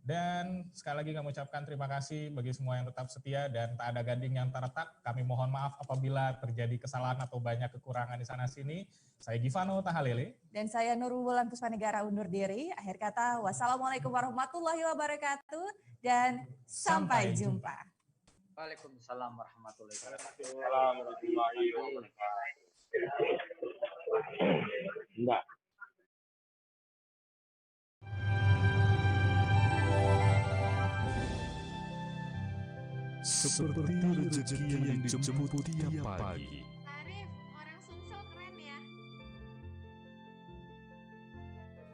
Dan sekali lagi kami ucapkan terima kasih bagi semua yang tetap setia dan tak ada gading yang terletak. Kami mohon maaf apabila terjadi kesalahan atau banyak kekurangan di sana-sini. Saya Givano Tahalele. Dan saya Nurul Wulan Puspanegara undur diri. Akhir kata, wassalamualaikum warahmatullahi wabarakatuh. Dan sampai jumpa. Waalaikumsalam warahmatullahi wabarakatuh. Enggak. Seperti rezeki yang dijemput tiap pagi. Arif, orang Sumsel keren ya.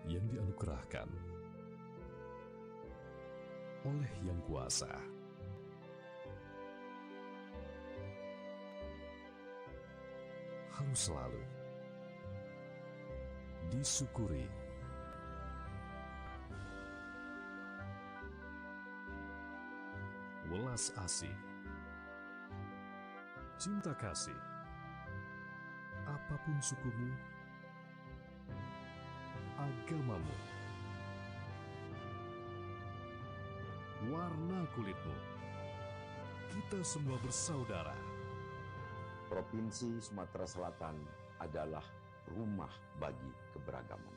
Yang dianugerahkan oleh Yang Kuasa. Harus selalu disyukuri. Welas asih, cinta kasih, apapun sukumu, agamamu, warna kulitmu, kita semua bersaudara. Provinsi Sumatera Selatan adalah rumah bagi keberagaman.